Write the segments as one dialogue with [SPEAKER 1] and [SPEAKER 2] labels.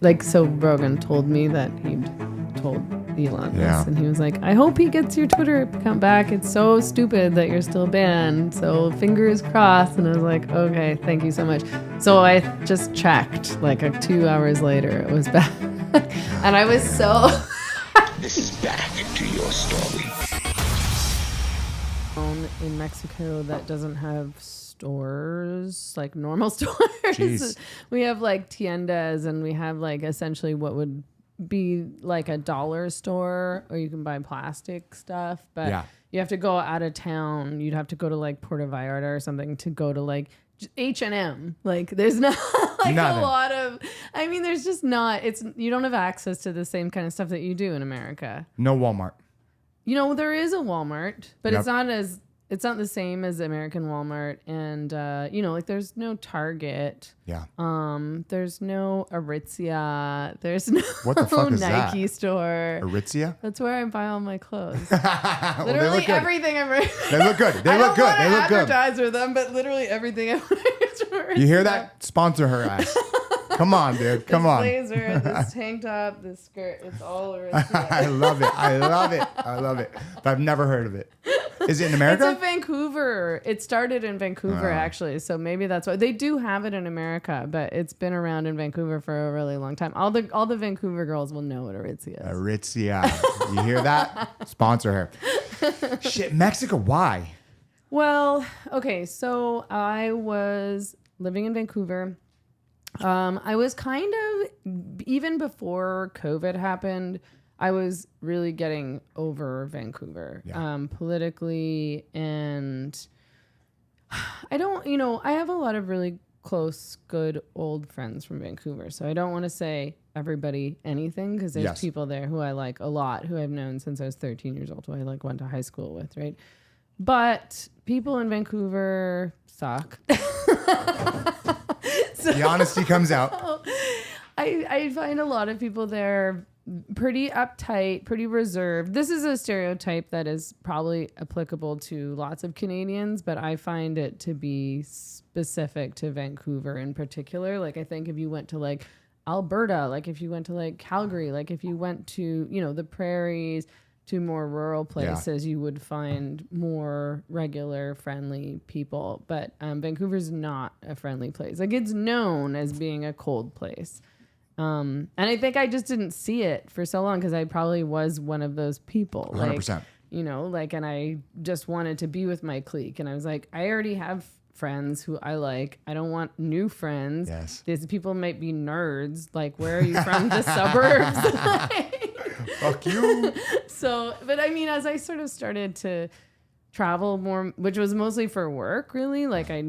[SPEAKER 1] Like, so Rogan told me that he'd told Elon this, and he was like, I hope he gets your Twitter account back. It's so stupid that you're still banned. So fingers crossed. And I was like, okay, thank you so much. So I just checked, like 2 hours later, it was back. And I was so...
[SPEAKER 2] This is back to your story.
[SPEAKER 1] In Mexico that doesn't have stores, like normal stores.
[SPEAKER 3] Jeez.
[SPEAKER 1] We have like tiendas, and we have like essentially what would be like a dollar store, or you can buy plastic stuff, but you have to go out of town. You'd have to go to like Puerto Vallarta or something to go to like H&M. Like there's not like
[SPEAKER 3] Nothing.
[SPEAKER 1] a lot of, I mean, there's just not, you don't have access to the same kind of stuff that you do in America.
[SPEAKER 3] No Walmart.
[SPEAKER 1] You know, there is a Walmart, but
[SPEAKER 3] Yep.
[SPEAKER 1] it's not the same as American Walmart. And, you know, like there's no Target.
[SPEAKER 3] Yeah.
[SPEAKER 1] There's no Aritzia. There's no
[SPEAKER 3] What the fuck is that?
[SPEAKER 1] Nike store.
[SPEAKER 3] Aritzia?
[SPEAKER 1] That's where I buy all my clothes.
[SPEAKER 3] Well,
[SPEAKER 1] Literally
[SPEAKER 3] they look good.
[SPEAKER 1] everything I'm wearing.
[SPEAKER 3] They look good. They
[SPEAKER 1] I
[SPEAKER 3] look
[SPEAKER 1] don't
[SPEAKER 3] good.
[SPEAKER 1] want to
[SPEAKER 3] They look good.
[SPEAKER 1] advertise with them, but literally everything I'm wearing is
[SPEAKER 3] You hear that? Sponsor her ass. Come on, dude. Come on.
[SPEAKER 1] This blazer, this tank top, this skirt. It's all Aritzia.
[SPEAKER 3] I love it. I love it. I love it. But I've never heard of it. Is it in America?
[SPEAKER 1] It's in Vancouver. It started in Vancouver, actually. So maybe that's why they do have it in America, but it's been around in Vancouver for a really long time. All the Vancouver girls will know what Aritzia is.
[SPEAKER 3] Aritzia. You hear that? Sponsor her. Shit, Mexico. Why?
[SPEAKER 1] Well, okay. So I was living in Vancouver. I was kind of, even before COVID happened, I was really getting over Vancouver, politically. And I don't, you know, I have a lot of really close, good old friends from Vancouver. So I don't want to say everybody anything, because there's people there who I like a lot, who I've known since I was 13 years old, who I like went to high school with, right? But people in Vancouver suck. So,
[SPEAKER 3] The honesty comes out.
[SPEAKER 1] I find a lot of people there pretty uptight, pretty reserved. This is a stereotype that is probably applicable to lots of Canadians, but I find it to be specific to Vancouver in particular. Like, I think if you went to like Alberta, like if you went to like Calgary, like if you went to, you know, the prairies, to more rural places, you would find more regular, friendly people. But Vancouver's not a friendly place. Like, it's known as being a cold place. And I think I just didn't see it for so long, because I probably was one of those people.
[SPEAKER 3] 100%.
[SPEAKER 1] Like, you know, like, and I just wanted to be with my clique. And I was like, I already have friends who I like. I don't want new friends.
[SPEAKER 3] Yes.
[SPEAKER 1] These people might be nerds. Like, where are you from? The suburbs?
[SPEAKER 3] Fuck you.
[SPEAKER 1] So, but I mean, as I sort of started to travel more, which was mostly for work, really, like I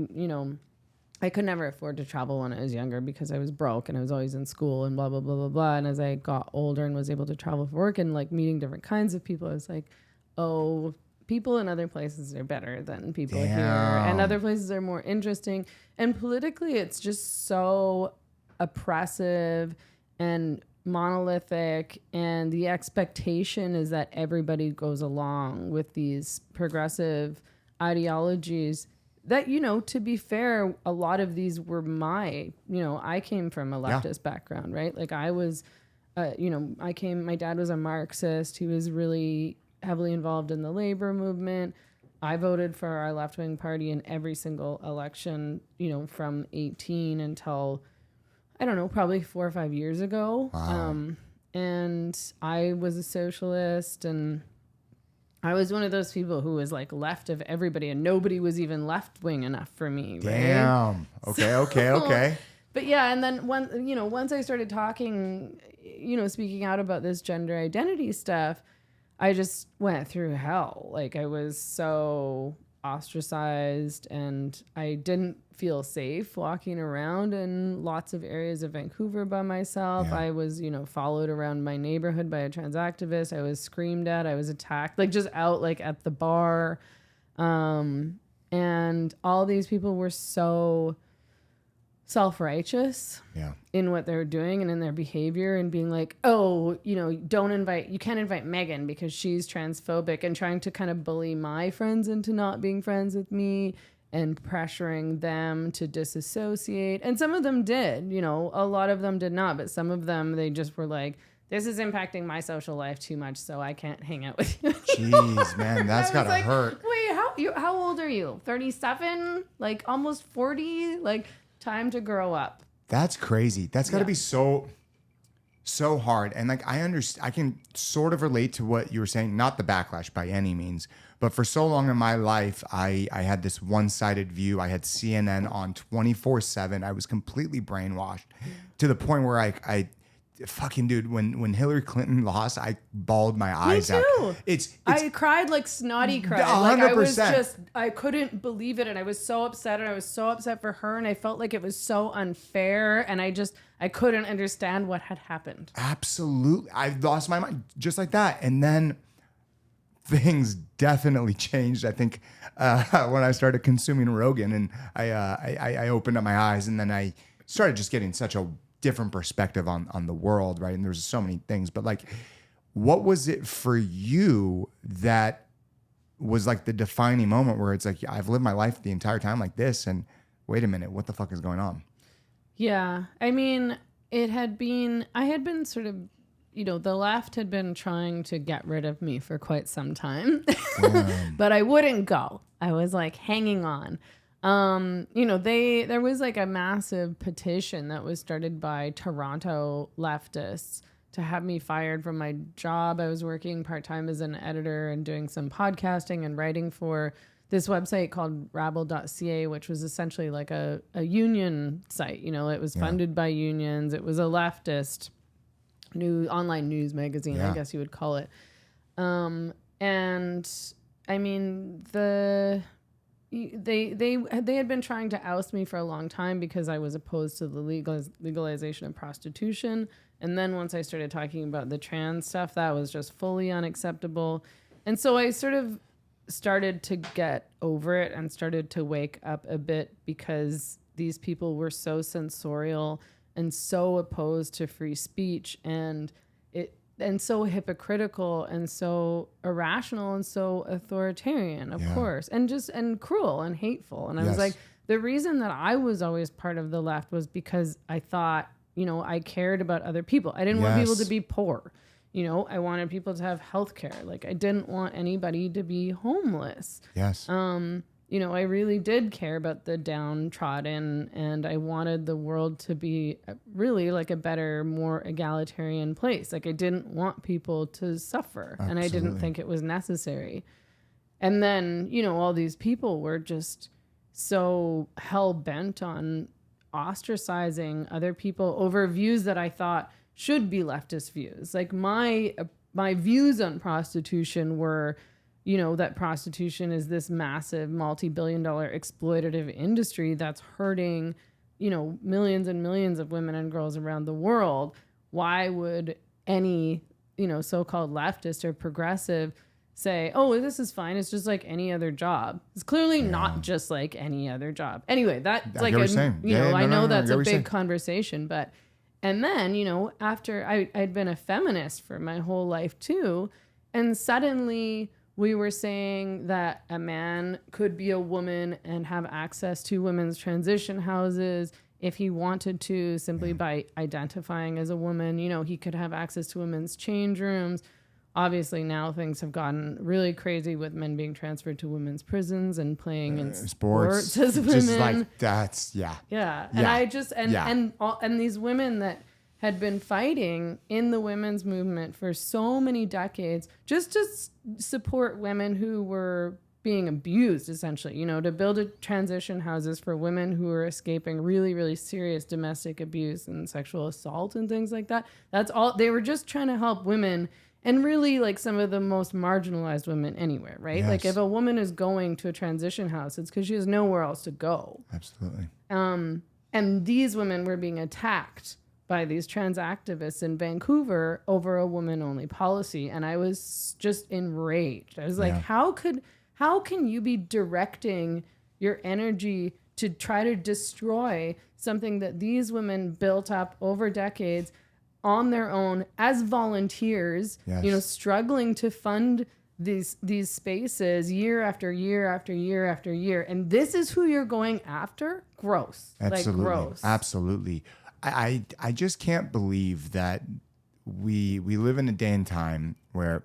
[SPEAKER 1] could never afford to travel when I was younger because I was broke and I was always in school and blah, blah, blah, blah, blah. And as I got older and was able to travel for work and like meeting different kinds of people, I was like, oh, people in other places are better than people here. And other places are more interesting. And politically, it's just so oppressive and monolithic, and the expectation is that everybody goes along with these progressive ideologies that, you know, to be fair, a lot of these were I came from a leftist background, right? Like I was, my dad was a Marxist. He was really heavily involved in the labor movement. I voted for our left-wing party in every single election, you know, from 18 until, I don't know, probably 4 or 5 years ago.
[SPEAKER 3] Wow.
[SPEAKER 1] And I was a socialist, and I was one of those people who was like left of everybody, and nobody was even left wing enough for me.
[SPEAKER 3] Damn.
[SPEAKER 1] Right?
[SPEAKER 3] Okay.
[SPEAKER 1] But yeah, and then once I started talking, speaking out about this gender identity stuff, I just went through hell. Like, I was so ostracized, and I didn't feel safe walking around in lots of areas of Vancouver by myself. I was, followed around my neighborhood by a trans activist. I was screamed at. I was attacked, like just out like at the bar. And all these people were so self-righteous in what they're doing and in their behavior, and being like, oh, you can't invite Meghan because she's transphobic, and trying to kind of bully my friends into not being friends with me. and pressuring them to disassociate. And some of them did, you know, a lot of them did not, but some of them, they just were like, this is impacting my social life too much, so I can't hang out with you.
[SPEAKER 3] Jeez, man, that's gotta
[SPEAKER 1] like,
[SPEAKER 3] hurt.
[SPEAKER 1] Wait, how old are you? 37? Like almost 40? Like time to grow up.
[SPEAKER 3] That's crazy. That's gotta be so hard. And like I can sort of relate to what you were saying, not the backlash by any means, but for so long in my life, I had this one-sided view. I had CNN on 24/7. I was completely brainwashed to the point where I fucking dude, when Hillary Clinton lost, I bawled my eyes out.
[SPEAKER 1] I cried like snotty cried.
[SPEAKER 3] 100%.
[SPEAKER 1] Like I couldn't believe it, and I was so upset, and I was so upset for her, and I felt like it was so unfair, and I couldn't understand what had happened.
[SPEAKER 3] Absolutely. I lost my mind just like that. And then things definitely changed, I think, when I started consuming Rogan, and I opened up my eyes, and then I started just getting such a different perspective on the world, right? And there's so many things, but like, what was it for you that was like the defining moment where it's like, I've lived my life the entire time like this, and wait a minute, what the fuck is going on?
[SPEAKER 1] Yeah. I mean, I had been sort of, you know, the left had been trying to get rid of me for quite some time, but I wouldn't go. I was like hanging on. You know, there was like a massive petition that was started by Toronto leftists to have me fired from my job. I was working part-time as an editor and doing some podcasting and writing for this website called rabble.ca, which was essentially like a union site. You know, it was funded by unions. It was a leftist online news magazine, I guess you would call it. And I mean, they had been trying to oust me for a long time because I was opposed to the legalization of prostitution. And then once I started talking about the trans stuff, that was just fully unacceptable. And so I sort of started to get over it and started to wake up a bit, because these people were so censorial and so opposed to free speech, and so hypocritical and so irrational and so authoritarian, of course, and cruel and hateful. And I was like, the reason that I was always part of the left was because I thought, you know, I cared about other people. I didn't want people to be poor. You know, I wanted people to have health care. Like, I didn't want anybody to be homeless.
[SPEAKER 3] Yes.
[SPEAKER 1] You know, I really did care about the downtrodden, and I wanted the world to be really like a better, more egalitarian place. Like, I didn't want people to suffer. Absolutely. And I didn't think it was necessary. And then, you know, all these people were just so hell-bent on ostracizing other people over views that I thought should be leftist views. Like, my views on prostitution were, you know, that prostitution is this massive multi-billion-dollar exploitative industry that's hurting, you know, millions and millions of women and girls around the world. Why would any, you know, so-called leftist or progressive say, oh, this is fine, it's just like any other job? It's clearly not just like any other job. Anyway, that's like, I know that's a big conversation, but, and then, you know, after I'd been a feminist for my whole life too, and suddenly we were saying that a man could be a woman and have access to women's transition houses if he wanted to, simply by identifying as a woman. You know, he could have access to women's change rooms. Obviously, now things have gotten really crazy with men being transferred to women's prisons and playing in sports as women.
[SPEAKER 3] Just like that's
[SPEAKER 1] And I just and these women that had been fighting in the women's movement for so many decades just to support women who were being abused, essentially, you know, to build transition houses for women who were escaping really, really serious domestic abuse and sexual assault and things like that. That's all. They were just trying to help women, and really like some of the most marginalized women anywhere, right? Yes. Like, if a woman is going to a transition house, it's because she has nowhere else to go.
[SPEAKER 3] Absolutely.
[SPEAKER 1] And these women were being attacked by these trans activists in Vancouver over a woman-only policy. And I was just enraged. I was like, how can you be directing your energy to try to destroy something that these women built up over decades on their own as volunteers, you know, struggling to fund these spaces year after year after year after year, and this is who you're going after. Gross.
[SPEAKER 3] Absolutely.
[SPEAKER 1] Like gross.
[SPEAKER 3] Absolutely. I just can't believe that we live in a day and time where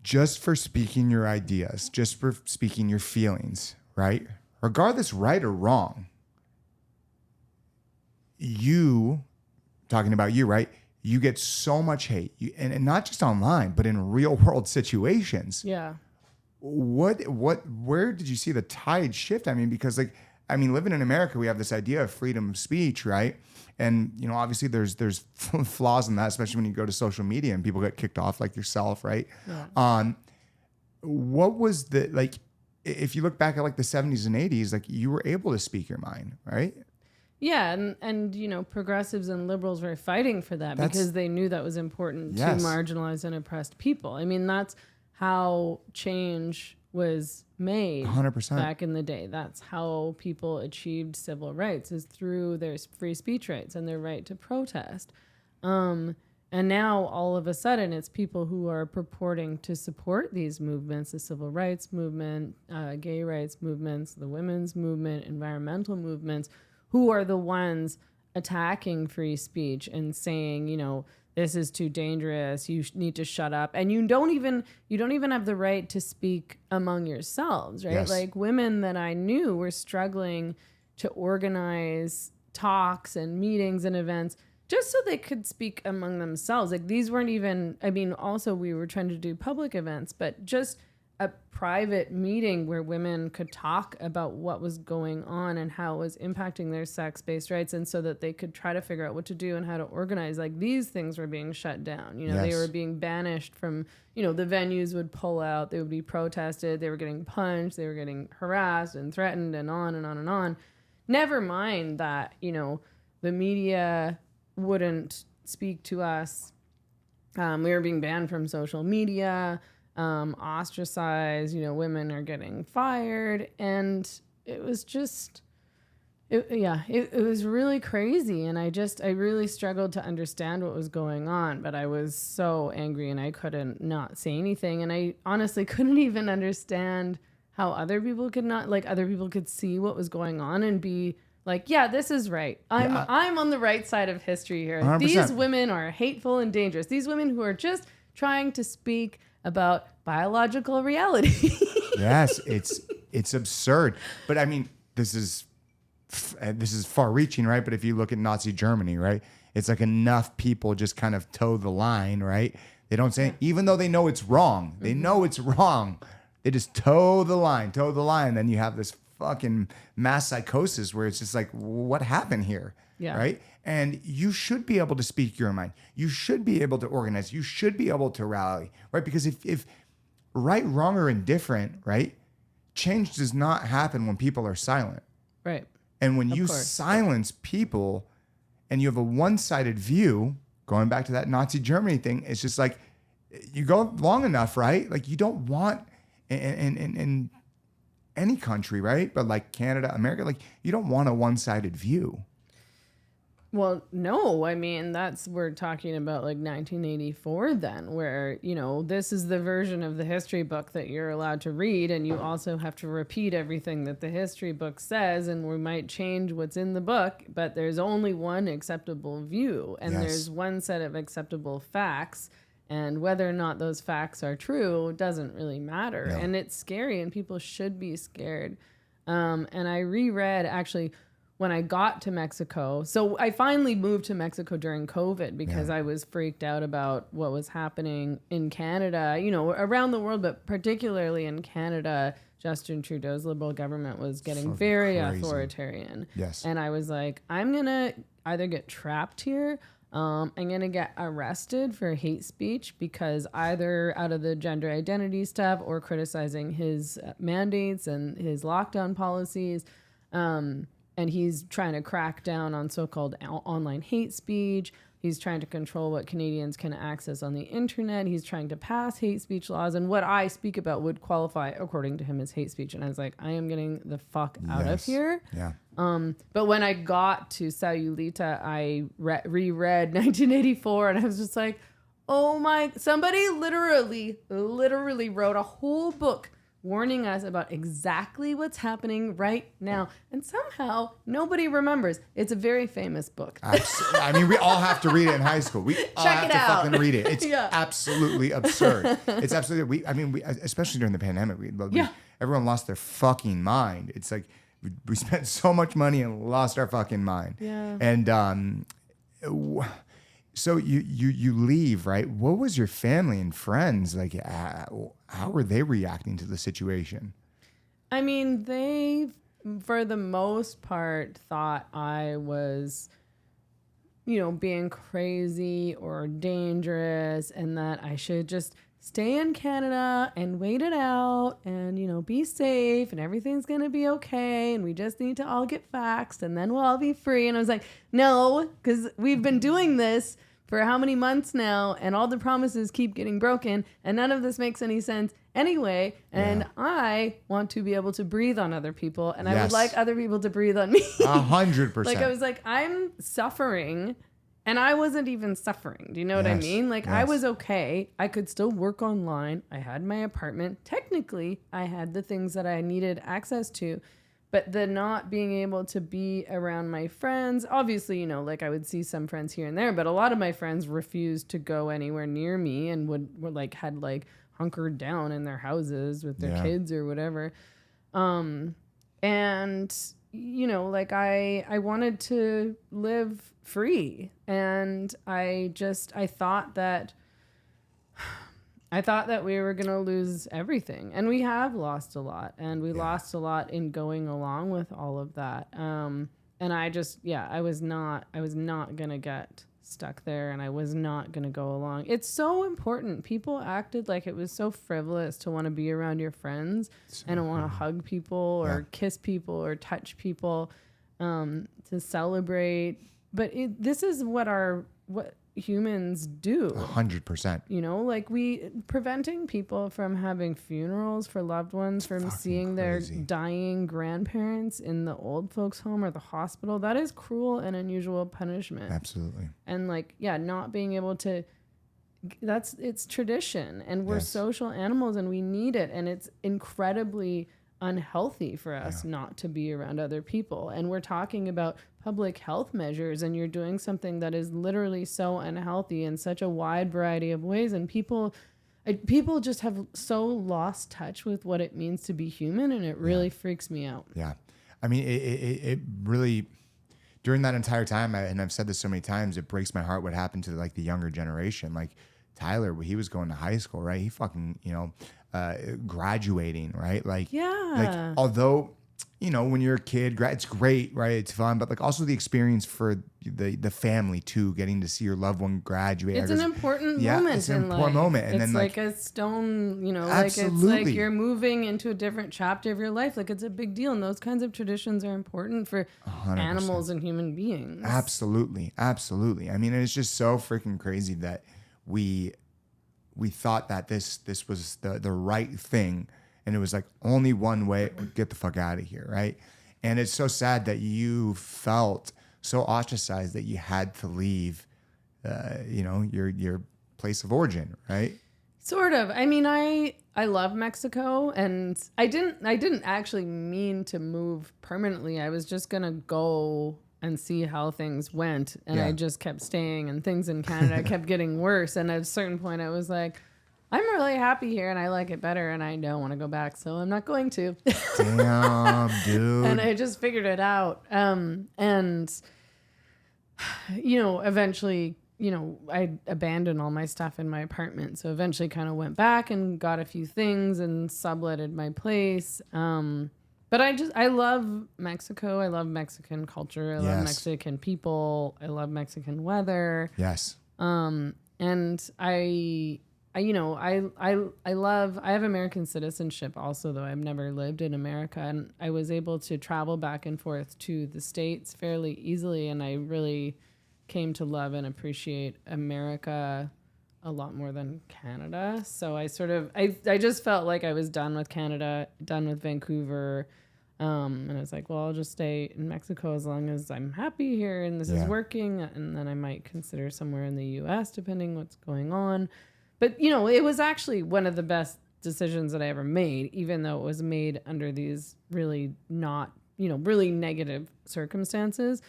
[SPEAKER 3] just for speaking your ideas, just for speaking your feelings, right? Regardless right or wrong, you, talking about you, right? You get so much hate, and not just online, but in real world situations.
[SPEAKER 1] Yeah.
[SPEAKER 3] Where did you see the tide shift? I mean, because living in America, we have this idea of freedom of speech, right? And, obviously there's flaws in that, especially when you go to social media and people get kicked off like yourself, right?
[SPEAKER 1] Yeah.
[SPEAKER 3] What was if you look back at the 70s and 80s, you were able to speak your mind, right?
[SPEAKER 1] Yeah, and progressives and liberals were fighting for that because they knew that was important to marginalized and oppressed people. I mean, that's how change was made
[SPEAKER 3] 100%.
[SPEAKER 1] Back in the day. That's how people achieved civil rights, is through their free speech rights and their right to protest. And now all of a sudden it's people who are purporting to support these movements, the civil rights movement, gay rights movements, the women's movement, environmental movements, who are the ones attacking free speech and saying, this is too dangerous, you need to shut up. And you don't even have the right to speak among yourselves, right?
[SPEAKER 3] Yes.
[SPEAKER 1] Like women that I knew were struggling to organize talks and meetings and events just so they could speak among themselves. Like these weren't even, also we were trying to do public events, but just a private meeting where women could talk about what was going on and how it was impacting their sex-based rights, and so that they could try to figure out what to do and how to organize. Like these things were being shut down. They were being banished from, the venues would pull out, they would be protested, they were getting punched, they were getting harassed and threatened and on and on and on. Never mind that, the media wouldn't speak to us. We were being banned from social media. Ostracized, women are getting fired, and it was just, it was really crazy. And I really struggled to understand what was going on, but I was so angry and I couldn't not say anything. And I honestly couldn't even understand how other people could see what was going on and be like, yeah, this is right. I'm on the right side of history here.
[SPEAKER 3] 100%.
[SPEAKER 1] These women are hateful and dangerous. These women who are just trying to speak about biological reality.
[SPEAKER 3] Yes, it's absurd. But this is far-reaching, right? But if you look at Nazi Germany, right, it's like enough people just kind of toe the line, right? They don't say, even though they know it's wrong, they know it's wrong. They just toe the line. Then you have this fucking mass psychosis where it's just like, what happened here?
[SPEAKER 1] Yeah.
[SPEAKER 3] Right? And you should be able to speak your mind. You should be able to organize. You should be able to rally, right? Because if right, wrong, or indifferent, right, change does not happen when people are silent.
[SPEAKER 1] Right.
[SPEAKER 3] And when you silence people and you have a one-sided view, going back to that Nazi Germany thing, it's just like you go long enough, right? Like you don't want in any country, right? But like Canada, America, like you don't want a one-sided view.
[SPEAKER 1] Well, no, we're talking about like 1984 then, where, this is the version of the history book that you're allowed to read, and you also have to repeat everything that the history book says, and we might change what's in the book, but there's only one acceptable view, and there's one set of acceptable facts, and whether or not those facts are true doesn't really matter. No. And it's scary, and people should be scared. And I reread, actually, when I got to Mexico. So I finally moved to Mexico during COVID because I was freaked out about what was happening in Canada, around the world, but particularly in Canada. Justin Trudeau's Liberal government was getting very crazy. Authoritarian.
[SPEAKER 3] Yes.
[SPEAKER 1] And I was like, I'm going to either get trapped here, I'm going to get arrested for hate speech because either out of the gender identity stuff or criticizing his mandates and his lockdown policies. And he's trying to crack down on so-called online hate speech. He's trying to control what Canadians can access on the internet. He's trying to pass hate speech laws. And what I speak about would qualify, according to him, as hate speech. And I was like, I am getting the fuck out of here.
[SPEAKER 3] Yeah.
[SPEAKER 1] But when I got to Sayulita, I reread 1984. And I was just like, Oh my, somebody literally wrote a whole book warning us about exactly what's happening right now. And somehow nobody remembers. It's a very famous book.
[SPEAKER 3] I mean, we all have to read it in high school. We all
[SPEAKER 1] Check
[SPEAKER 3] have
[SPEAKER 1] it
[SPEAKER 3] to
[SPEAKER 1] out.
[SPEAKER 3] fucking read it. It's
[SPEAKER 1] Yeah.
[SPEAKER 3] absolutely absurd. It's absolutely, especially during the pandemic, everyone lost their fucking mind. It's like we spent so much money and lost our fucking mind.
[SPEAKER 1] Yeah.
[SPEAKER 3] And so you leave, right? What was your family and friends like? How were they reacting to the situation?
[SPEAKER 1] I mean, they, for the most part, thought I was, being crazy or dangerous, and that I should just stay in Canada and wait it out and, be safe and everything's going to be okay. And we just need to all get vaxxed and then we'll all be free. And I was like, no, because we've been doing this for how many months now, and all the promises keep getting broken, and none of this makes any sense anyway. And I want to be able to breathe on other people, and I would like other people to breathe on me.
[SPEAKER 3] 100%.
[SPEAKER 1] Like, I was like, I'm suffering, and I wasn't even suffering. Do you know what I mean? Like, I was okay. I could still work online. I had my apartment. Technically, I had the things that I needed access to. But the not being able to be around my friends, obviously, like I would see some friends here and there, but a lot of my friends refused to go anywhere near me and had hunkered down in their houses with their kids or whatever. And, I wanted to live free. And I thought that we were going to lose everything, and we have lost a lot, and we lost a lot in going along with all of that. And I was not going to get stuck there, and I was not going to go along. It's so important. People acted like it was so frivolous to want to be around your friends and want to hug people or kiss people or touch people, to celebrate. But this is what humans do.
[SPEAKER 3] 100%.
[SPEAKER 1] Preventing people from having funerals for loved ones, from seeing their dying grandparents in the old folks home or the hospital, that is cruel and unusual punishment.
[SPEAKER 3] Absolutely.
[SPEAKER 1] And not being able to, it's tradition, and we're social animals and we need it. And it's incredibly unhealthy for us not to be around other people. And we're talking about public health measures, and you're doing something that is literally so unhealthy in such a wide variety of ways. And people just have so lost touch with what it means to be human, and it really freaks me out.
[SPEAKER 3] Yeah. I mean, it really, during that entire time, and I've said this so many times, it breaks my heart what happened to the younger generation. Like Tyler, he was going to high school, right? He fucking, graduating, right? Although, when you're a kid, it's great, right? It's fun, but also the experience for the family too, getting to see your loved one graduate.
[SPEAKER 1] It's an important moment.
[SPEAKER 3] It's an important moment. And
[SPEAKER 1] it's
[SPEAKER 3] then
[SPEAKER 1] like a stone,
[SPEAKER 3] absolutely.
[SPEAKER 1] it's like you're moving into a different chapter of your life. Like, it's a big deal. And those kinds of traditions are important for
[SPEAKER 3] 100%.
[SPEAKER 1] Animals and human beings.
[SPEAKER 3] Absolutely. Absolutely. I mean, it's just so freaking crazy that we thought that this was the right thing, and it was only one way, get the fuck out of here, right? And it's so sad that you felt so ostracized that you had to leave, your place of origin, right?
[SPEAKER 1] Sort of. I mean, I love Mexico, and I didn't actually mean to move permanently. I was just gonna go and see how things went, and I just kept staying, and things in Canada kept getting worse. And at a certain point, I was like, I'm really happy here and I like it better, and I don't want to go back, so I'm not going to.
[SPEAKER 3] Damn, dude.
[SPEAKER 1] And I just figured it out. Eventually, I abandoned all my stuff in my apartment. So eventually kind of went back and got a few things and subletted my place. But I love Mexico. I love Mexican culture. I love Mexican people. I love Mexican weather.
[SPEAKER 3] Yes.
[SPEAKER 1] And I have American citizenship also, though I've never lived in America, and I was able to travel back and forth to the States fairly easily, and I really came to love and appreciate America a lot more than Canada. So I just felt like I was done with Canada, done with Vancouver. And I was like, well, I'll just stay in Mexico as long as I'm happy here and this is working. And then I might consider somewhere in the US, depending what's going on. But, you know, it was actually one of the best decisions that I ever made, even though it was made under these really not, you know, really negative circumstances.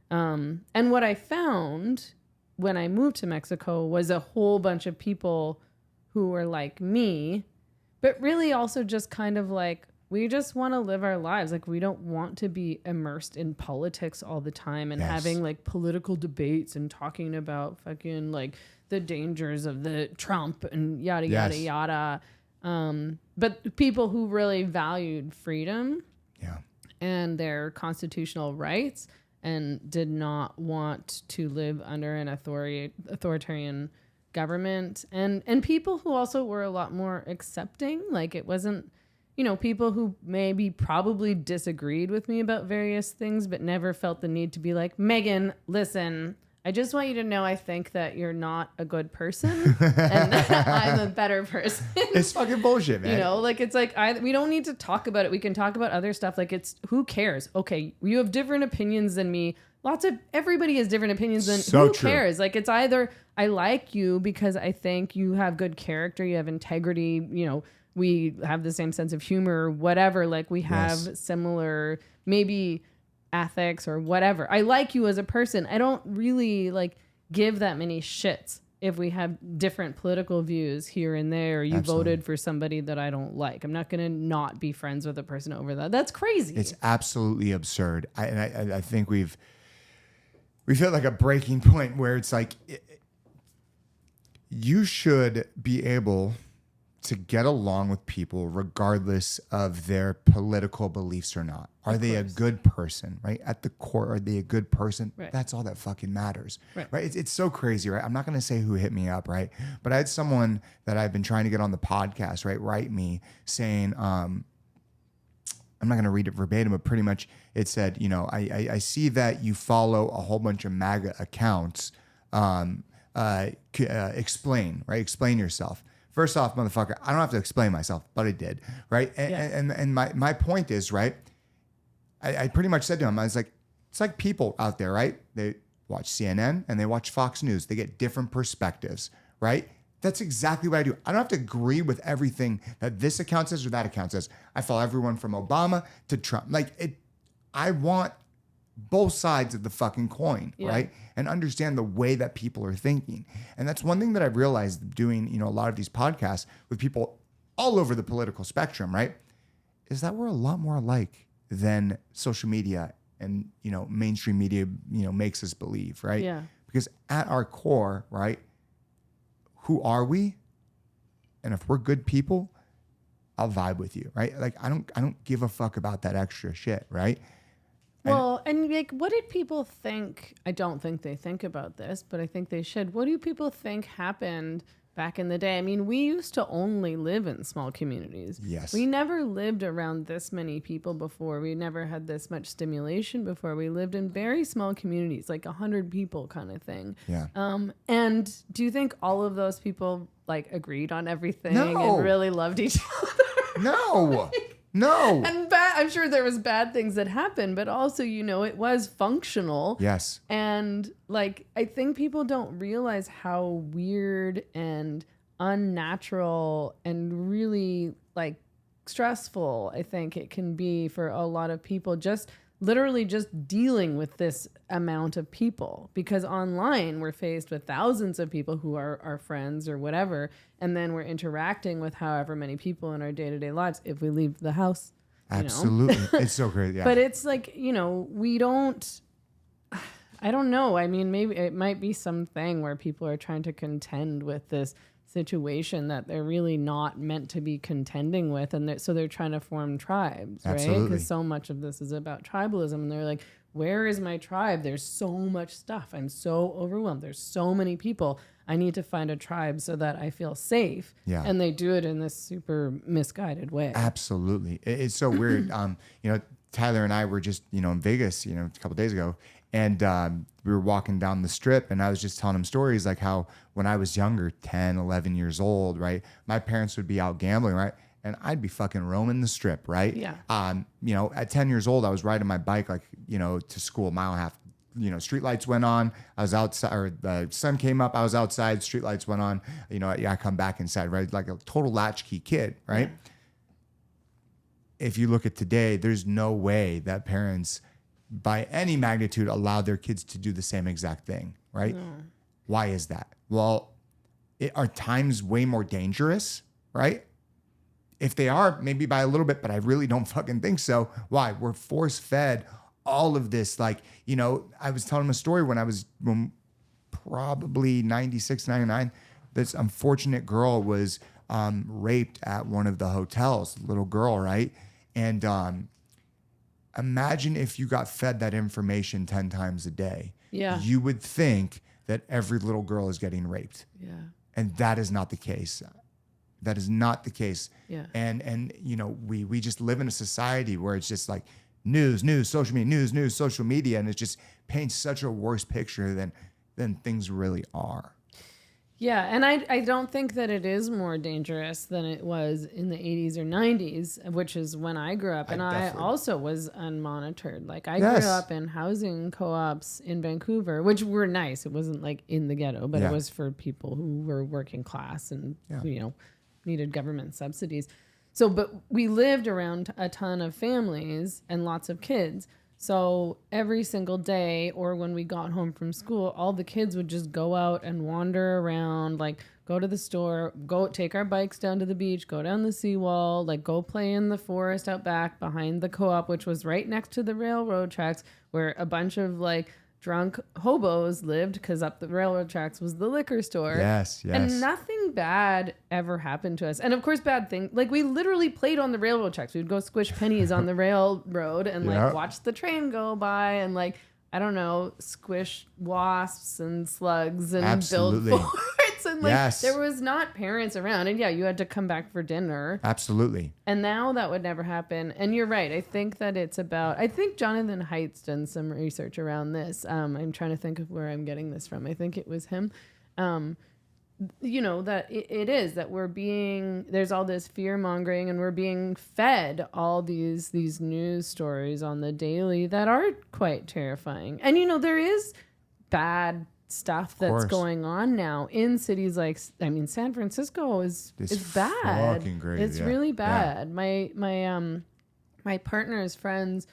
[SPEAKER 1] And what I found when I moved to Mexico was a whole bunch of people who were like me, but really also just kind of like, we just want to live our lives. Like, we don't want to be immersed in politics all the time and having like political debates and talking about fucking like the dangers of the Trump and yada, yada, yada. But people who really valued freedom and their constitutional rights and did not want to live under an authoritarian government, and people who also were a lot more accepting. Like, it wasn't, you know, people who maybe probably disagreed with me about various things, but never felt the need to be like, Megan, listen, I just want you to know I think that you're not a good person and that I'm a better person.
[SPEAKER 3] It's fucking bullshit, man.
[SPEAKER 1] You know, like, it's like, we don't need to talk about it. We can talk about other stuff. Like, it's, who cares? Okay, you have different opinions than me. Everybody has different opinions than who cares? Like, it's either I like you because I think you have good character, you have integrity, you know, we have the same sense of humor, whatever. Like, we have similar, maybe ethics or whatever. I like you as a person. I don't really like give that many shits if we have different political views here and there, or you voted for somebody that I don't like. I'm not going to not be friends with a person over that. That's crazy.
[SPEAKER 3] It's absolutely absurd. I think we've hit like a breaking point where it's like, you should be able to get along with people regardless of their political beliefs or not. Are they a good person, right? At the core, are they a good person? Right. That's all that fucking matters, right? It's so crazy, right? I'm not going to say who hit me up, right? But I had someone that I've been trying to get on the podcast, right, write me saying, I'm not going to read it verbatim, but pretty much it said, you know, I see that you follow a whole bunch of MAGA accounts. Explain, right? Explain yourself. First off, motherfucker, I don't have to explain myself, but I did, right? And my point is, right, I pretty much said to him, I was like, it's like people out there, right? They watch CNN and they watch Fox News. They get different perspectives, right? That's exactly what I do. I don't have to agree with everything that this account says or that account says. I follow everyone from Obama to Trump. Like, I want both sides of the fucking coin, right? And understand the way that people are thinking. And that's one thing that I've realized doing, you know, a lot of these podcasts with people all over the political spectrum, right? Is that we're a lot more alike than social media and, you know, mainstream media, you know, makes us believe, right? Yeah. Because at our core, right, who are we? And if we're good people, I'll vibe with you, right? Like, I don't give a fuck about that extra shit, right?
[SPEAKER 1] Well, and like, what did people think? I don't think they think about this, but I think they should. What do people think happened back in the day? I mean, we used to only live in small communities.
[SPEAKER 3] Yes.
[SPEAKER 1] We never lived around this many people before. We never had this much stimulation before. We lived in very small communities, like 100 people kind of thing.
[SPEAKER 3] Yeah.
[SPEAKER 1] And do you think all of those people like agreed on everything and really loved each other?
[SPEAKER 3] No. No.
[SPEAKER 1] And I'm sure there was bad things that happened, but also, you know, it was functional.
[SPEAKER 3] Yes.
[SPEAKER 1] And like, I think people don't realize how weird and unnatural and really like stressful I think it can be for a lot of people, just literally just dealing with this amount of people, because online we're faced with thousands of people who are our friends or whatever, and then we're interacting with however many people in our day-to-day lives if we leave the house.
[SPEAKER 3] Absolutely. It's so crazy. Yeah.
[SPEAKER 1] But it's like, you know, I don't know. I mean, maybe it might be something where people are trying to contend with this situation that they're really not meant to be contending with, and so they're trying to form tribes, right? Because so much of this is about tribalism, and they're like, where is my tribe? There's so much stuff. I'm so overwhelmed. There's so many people. I need to find a tribe so that I feel safe. Yeah. And they do it in this super misguided way.
[SPEAKER 3] Absolutely. It's so weird. You know, Tyler and I were just, you know, in Vegas, you know, a couple of days ago, and we were walking down the strip, and I was just telling him stories like how when I was younger, 10, 11 years old, right, my parents would be out gambling, right? and I'd be fucking roaming the strip, right?
[SPEAKER 1] Yeah.
[SPEAKER 3] You know, at 10 years old, I was riding my bike, like, you know, to school, a mile and a half. You know, street lights went on. I was outside, or the sun came up. I was outside. Street lights went on. You know, I come back inside, right? Like a total latchkey kid, right? If you look at today, there's no way that parents, by any magnitude, allow their kids to do the same exact thing, right? No. Why is that? Well, are times way more dangerous, right? If they are, maybe by a little bit, but I really don't fucking think so. Why? We're force fed all of this. Like, you know, I was telling him a story when probably 96, 99, this unfortunate girl was raped at one of the hotels, little girl, right? And imagine if you got fed that information 10 times a day.
[SPEAKER 1] Yeah.
[SPEAKER 3] You would think that every little girl is getting raped.
[SPEAKER 1] Yeah.
[SPEAKER 3] And that is not the case. That is not the case.
[SPEAKER 1] Yeah.
[SPEAKER 3] And you know, we just live in a society where it's just like news, social media, news, social media, and it just paints such a worse picture than things really are.
[SPEAKER 1] Yeah, and I don't think that it is more dangerous than it was in the 80s or 90s, which is when I grew up. And I also was unmonitored. Like, I grew up in housing co-ops in Vancouver, which were nice. It wasn't like in the ghetto, but it was for people who were working class and, you know, needed government subsidies. So, but we lived around a ton of families and lots of kids. So every single day, or when we got home from school, all the kids would just go out and wander around, like go to the store, go take our bikes down to the beach, go down the seawall, like go play in the forest out back behind the co-op, which was right next to the railroad tracks, where a bunch of like drunk hobos lived, because up the railroad tracks was the liquor store.
[SPEAKER 3] Yes.
[SPEAKER 1] And nothing bad ever happened to us. And of course, bad thing, like we literally played on the railroad tracks. We'd go squish pennies on the railroad and like watch the train go by and like, I don't know, squish wasps and slugs and build forts. And like, there was not parents around. And you had to come back for dinner.
[SPEAKER 3] Absolutely.
[SPEAKER 1] And now that would never happen. And you're right. I think that it's about, I think Jonathan Haidt's done some research around this. I'm trying to think of where I'm getting this from. I think it was him. You know, that it is that there's all this fear mongering, and we're being fed all these news stories on the daily that are quite terrifying. And, you know, there is bad stuff that's going on now in cities like, I mean, San Francisco is bad.
[SPEAKER 3] Fucking great.
[SPEAKER 1] It's really bad. My partner's friend's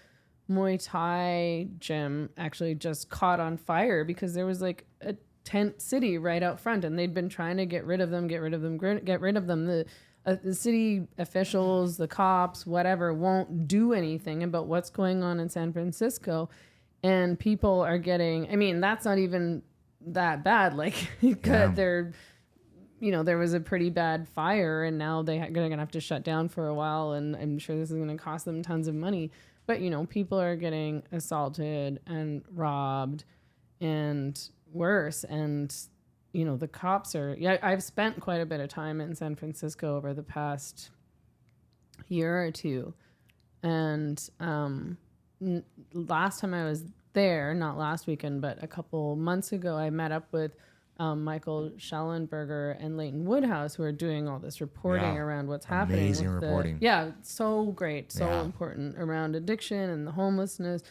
[SPEAKER 1] Muay Thai gym actually just caught on fire because there was like a tent city right out front, and they'd been trying to get rid of them. The city officials, the cops, whatever, won't do anything about what's going on in San Francisco. And people are getting, I mean, that's not even that bad. Like, there was a pretty bad fire, and now they're going to have to shut down for a while. And I'm sure this is going to cost them tons of money. But, you know, people are getting assaulted and robbed and worse. And, you know, the cops are, I've spent quite a bit of time in San Francisco over the past year or two. And last time I was there, not last weekend, but a couple months ago, I met up with Michael Schellenberger and Leighton Woodhouse, who are doing all this reporting around what's happening.
[SPEAKER 3] Amazing reporting.
[SPEAKER 1] So great, so important around addiction and the homelessness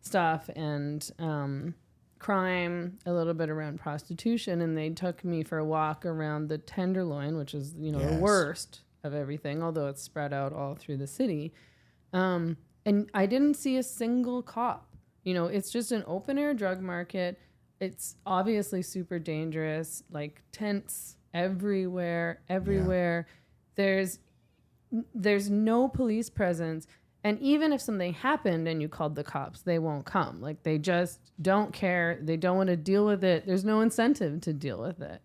[SPEAKER 1] stuff and crime, a little bit around prostitution. And they took me for a walk around the Tenderloin, which is, you know, the worst of everything, although it's spread out all through the city. And I didn't see a single cop. You know, it's just an open air drug market. It's obviously super dangerous, like tents everywhere. There's no police presence. And even if something happened and you called the cops, they won't come. Like, they just don't care. They don't want to deal with it. There's no incentive to deal with it.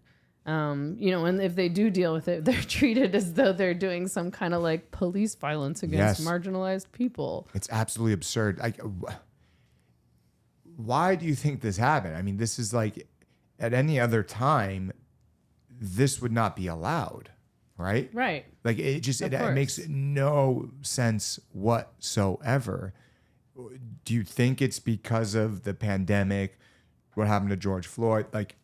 [SPEAKER 1] You know, and if they do deal with it, they're treated as though they're doing some kind of like police violence against marginalized people.
[SPEAKER 3] It's absolutely absurd. Why do you think this happened? I mean, this is like, at any other time, this would not be allowed, right?
[SPEAKER 1] Right.
[SPEAKER 3] Like, it makes no sense whatsoever. Do you think it's because of the pandemic, what happened to George Floyd? Like,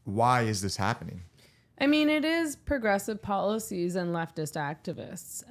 [SPEAKER 3] why is this happening?
[SPEAKER 1] I mean, it is progressive policies and leftist activists.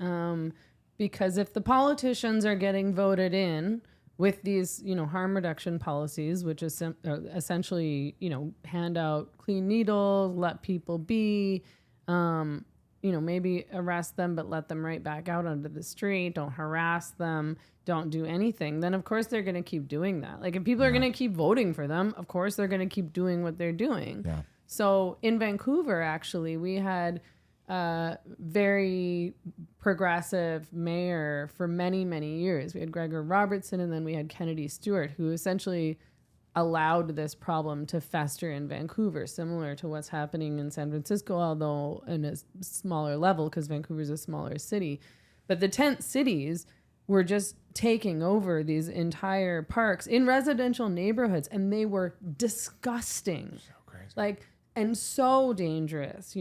[SPEAKER 1] Because if the politicians are getting voted in with these, harm reduction policies, which is essentially, hand out clean needles, let people be, maybe arrest them, but let them right back out onto the street, don't harass them, don't do anything, then of course they're going to keep doing that. Like if people are going to keep voting for them, of course they're going to keep doing what they're doing.
[SPEAKER 3] Yeah.
[SPEAKER 1] So in Vancouver, actually, we had a very progressive mayor for many, many years. We had Gregor Robertson, and then we had Kennedy Stewart, who essentially allowed this problem to fester in Vancouver, similar to what's happening in San Francisco, although in a smaller level because Vancouver is a smaller city. But the tent cities were just taking over these entire parks in residential neighborhoods, and they were disgusting.
[SPEAKER 3] So crazy.
[SPEAKER 1] And so dangerous.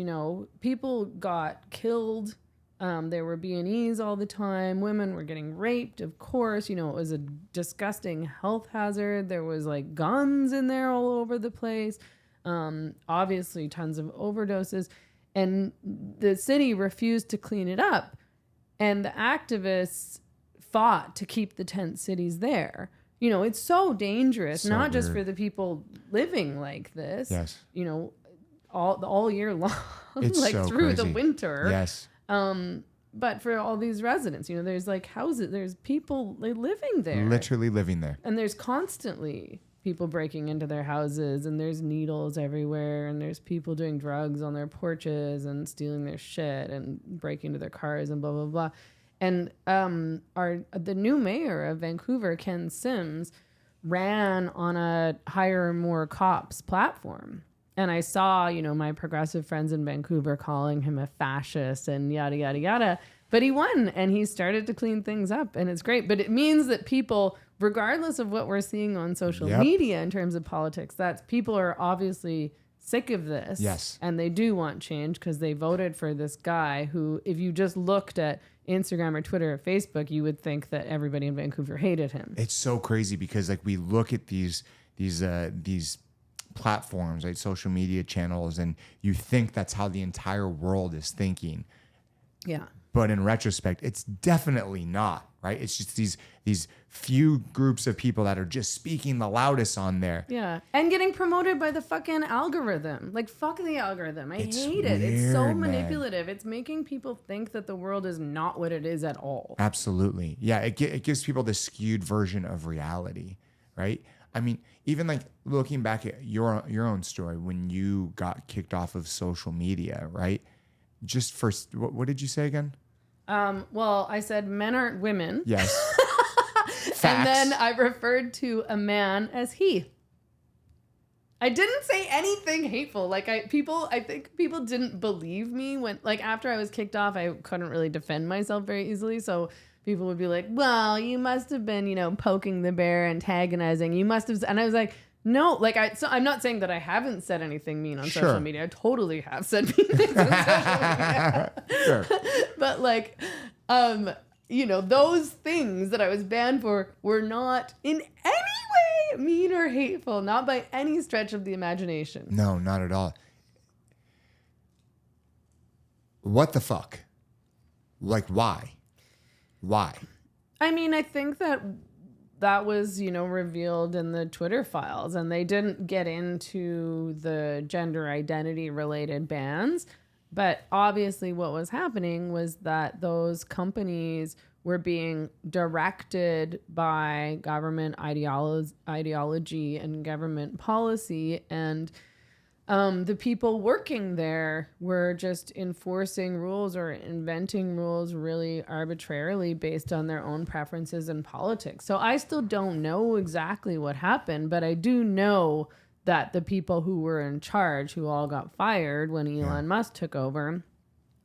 [SPEAKER 1] People got killed. There were B&Es all the time. Women were getting raped, of course. It was a disgusting health hazard. There was guns in there all over the place. Obviously tons of overdoses. And the city refused to clean it up. And the activists fought to keep the tent cities there. It's so dangerous,
[SPEAKER 3] So
[SPEAKER 1] not just
[SPEAKER 3] weird.
[SPEAKER 1] for the people living like this.
[SPEAKER 3] Yes.
[SPEAKER 1] All year long,
[SPEAKER 3] It's so
[SPEAKER 1] through the
[SPEAKER 3] crazy.
[SPEAKER 1] winter.
[SPEAKER 3] Yes.
[SPEAKER 1] But for all these residents, there's houses, there's people living there.
[SPEAKER 3] Literally living there.
[SPEAKER 1] And there's constantly people breaking into their houses, and there's needles everywhere, and there's people doing drugs on their porches and stealing their shit and breaking into their cars and blah, blah, blah. And the new mayor of Vancouver, Ken Sims, ran on a hire more cops platform. And I saw, my progressive friends in Vancouver calling him a fascist and yada, yada, yada. But he won, and he started to clean things up, and it's great. But it means that people, regardless of what we're seeing on social media in terms of politics, that people are obviously sick of this.
[SPEAKER 3] Yes.
[SPEAKER 1] And they do want change because they voted for this guy who, if you just looked at Instagram or Twitter or Facebook, you would think that everybody in Vancouver hated him.
[SPEAKER 3] It's so crazy because we look at these platforms, right, social media channels, and you think that's how the entire world is thinking.
[SPEAKER 1] Yeah.
[SPEAKER 3] But in retrospect, it's definitely not, right? It's just these few groups of people that are just speaking the loudest on there.
[SPEAKER 1] Yeah. And getting promoted by the fucking algorithm. Fuck the algorithm. I hate it. It's so
[SPEAKER 3] weird, man.
[SPEAKER 1] manipulative. It's making people think that the world is not what it is at all.
[SPEAKER 3] Absolutely. Yeah, it gives people this skewed version of reality, right? I mean, even looking back at your own story when you got kicked off of social media, right? Just first, what did you say again?
[SPEAKER 1] Well, I said men aren't women.
[SPEAKER 3] Yes. Facts.
[SPEAKER 1] And then I referred to a man as he. I didn't say anything hateful. I think people didn't believe me when, after I was kicked off, I couldn't really defend myself very easily. So people would be like, well, you must have been, poking the bear, antagonizing. You must have. And I was like, no, I'm not saying that I haven't said anything mean on social media. I totally have said mean things on social media.
[SPEAKER 3] Sure.
[SPEAKER 1] But those things that I was banned for were not in any way mean or hateful, not by any stretch of the imagination.
[SPEAKER 3] No, not at all. What the fuck? Why? Why?
[SPEAKER 1] I mean, I think that was, revealed in the Twitter files, and they didn't get into the gender identity related bans. But obviously what was happening was that those companies were being directed by government ideology and government policy, and the people working there were just enforcing rules or inventing rules really arbitrarily based on their own preferences and politics. So I still don't know exactly what happened, but I do know that the people who were in charge, who all got fired when Elon Musk took over,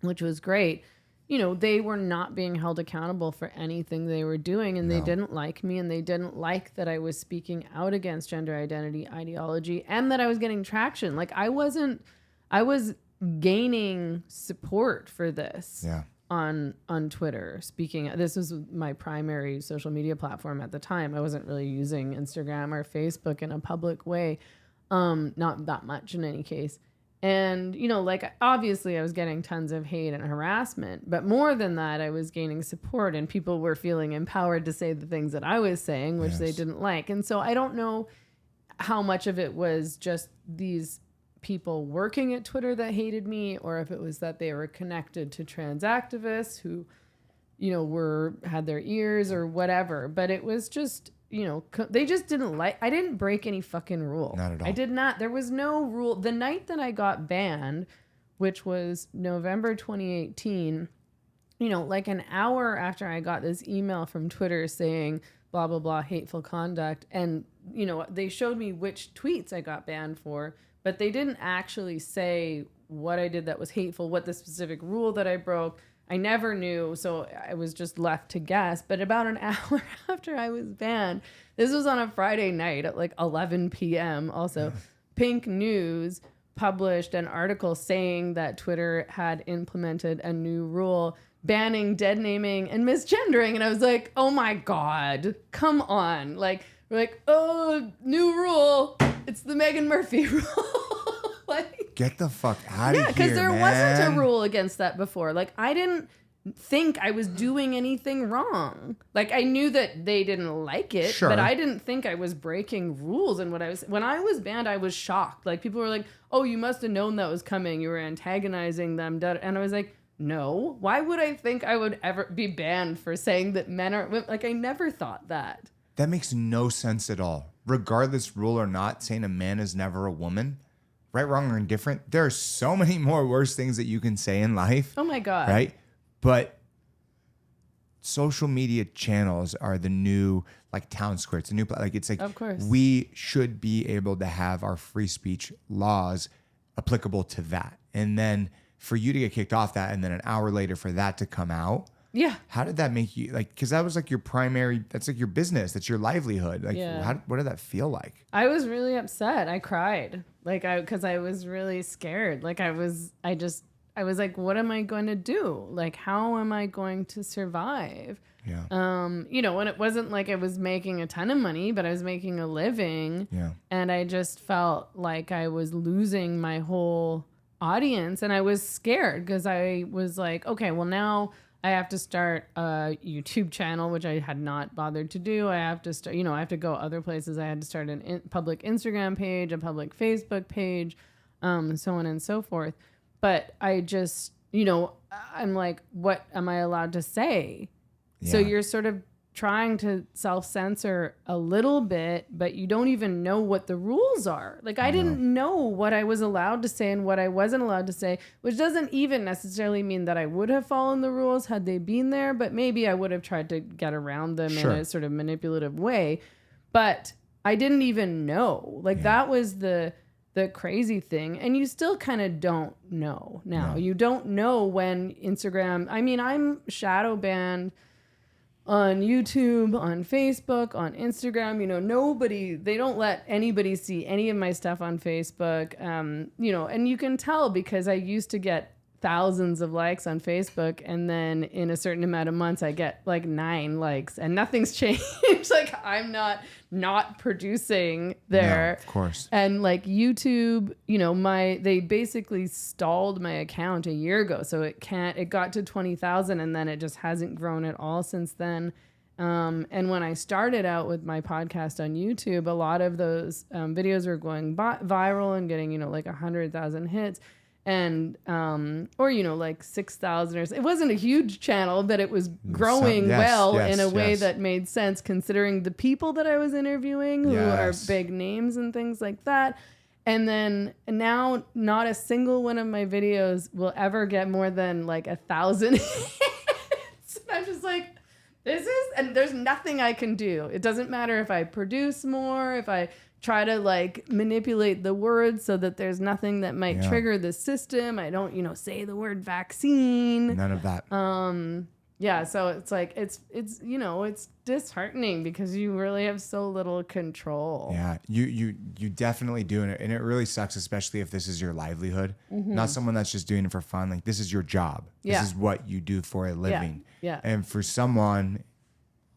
[SPEAKER 1] which was great, they were not being held accountable for anything they were doing, and they didn't like me, and they didn't like that I was speaking out against gender identity ideology and that I was getting traction. I was gaining support for this on Twitter. This was my primary social media platform at the time. I wasn't really using Instagram or Facebook in a public way. Not that much in any case. And, you know, like, obviously I was getting tons of hate and harassment, but more than that, I was gaining support and people were feeling empowered to say the things that I was saying, which they didn't like. And so I don't know how much of it was just these people working at Twitter that hated me, or if it was that they were connected to trans activists who, you know, had their ears or whatever. But it was just, you know, they just didn't like, I didn't break any fucking rule.
[SPEAKER 3] Not at all.
[SPEAKER 1] I did not. There was no rule. The night that I got banned, which was November 2018, you know, like an hour after I got this email from Twitter saying blah, blah, blah, hateful conduct. And, you know, they showed me which tweets I got banned for, but they didn't actually say what I did that was hateful, what the specific rule that I broke. I never knew, so I was just left to guess. But about an hour after I was banned, this was on a Friday night at like 11 p.m. Also, Pink News published an article saying that Twitter had implemented a new rule banning dead naming and misgendering. And I was like, oh my God, come on. Like, we're like, oh, new rule. It's the Meghan Murphy rule. Like,
[SPEAKER 3] get the fuck out of here,
[SPEAKER 1] because there
[SPEAKER 3] man.
[SPEAKER 1] wasn't a rule against that before. Like, I didn't think I was doing anything wrong. Like, I knew that they didn't like it,
[SPEAKER 3] Sure.
[SPEAKER 1] but I didn't think I was breaking rules. And when I was banned, I was shocked. Like, people were like, oh, you must have known that was coming. You were antagonizing them. And I was like, no. Why would I think I would ever be banned for saying that men are women? Like, I never thought that.
[SPEAKER 3] That makes no sense at all. Regardless, rule or not, saying a man is never a woman, right, wrong, or indifferent, there are so many more worse things that you can say in life.
[SPEAKER 1] Oh my God.
[SPEAKER 3] Right? But social media channels are the new, like, town square. It's a new, like, it's like,
[SPEAKER 1] of course,
[SPEAKER 3] we should be able to have our free speech laws applicable to that. And then for you to get kicked off that, and then an hour later for that to come out.
[SPEAKER 1] Yeah.
[SPEAKER 3] How did that make you, like, because that was like your primary, that's like your business, that's your livelihood. Like, what did that feel like?
[SPEAKER 1] I was really upset. I cried. Like, because I was really scared. Like, I was like, what am I going to do? Like, how am I going to survive?
[SPEAKER 3] Yeah.
[SPEAKER 1] You know, and it wasn't like I was making a ton of money, but I was making a living.
[SPEAKER 3] Yeah.
[SPEAKER 1] And I just felt like I was losing my whole audience, and I was scared because I was like, okay, well, now I have to start a YouTube channel, which I had not bothered to do. I have to start, you know, I have to go other places. I had to start a public Instagram page, a public Facebook page, so on and so forth. But I just, you know, I'm like, what am I allowed to say? Yeah. So you're sort of trying to self-censor a little bit, but you don't even know what the rules are. Like, I didn't know what I was allowed to say and what I wasn't allowed to say, which doesn't even necessarily mean that I would have followed the rules had they been there, but maybe I would have tried to get around them in a sort of manipulative way. But I didn't even know. Like, that was the crazy thing. And you still kind of don't know now. You don't know when Instagram, I mean, I'm shadow banned on YouTube, on Facebook, on Instagram. You know, they don't let anybody see any of my stuff on Facebook. You know, and you can tell because I used to get thousands of likes on Facebook, and then in a certain amount of months I get like 9 likes, and nothing's changed. Like, I'm not producing there.
[SPEAKER 3] No, of course.
[SPEAKER 1] And like YouTube, you know, they basically stalled my account a year ago, so it got to 20,000, and then it just hasn't grown at all since then. And when I started out with my podcast on YouTube, a lot of those videos were going viral and getting, you know, like 100,000 hits. And, or, you know, like 6,000 or so. It wasn't a huge channel, but it was growing in a way that made sense considering the people that I was interviewing who are big names and things like that. And then now not a single one of my videos will ever get more than like 1,000 hits. I'm just like, and there's nothing I can do. It doesn't matter if I produce more, if I try to like manipulate the words so that there's nothing that might trigger the system. I don't, you know, say the word vaccine.
[SPEAKER 3] None of that.
[SPEAKER 1] Yeah. So it's like, it's, you know, it's disheartening because you really have so little control.
[SPEAKER 3] Yeah. You definitely do it. And it really sucks, especially if this is your livelihood, not someone that's just doing it for fun. Like, this is your job. This is what you do for a living.
[SPEAKER 1] Yeah.
[SPEAKER 3] And for someone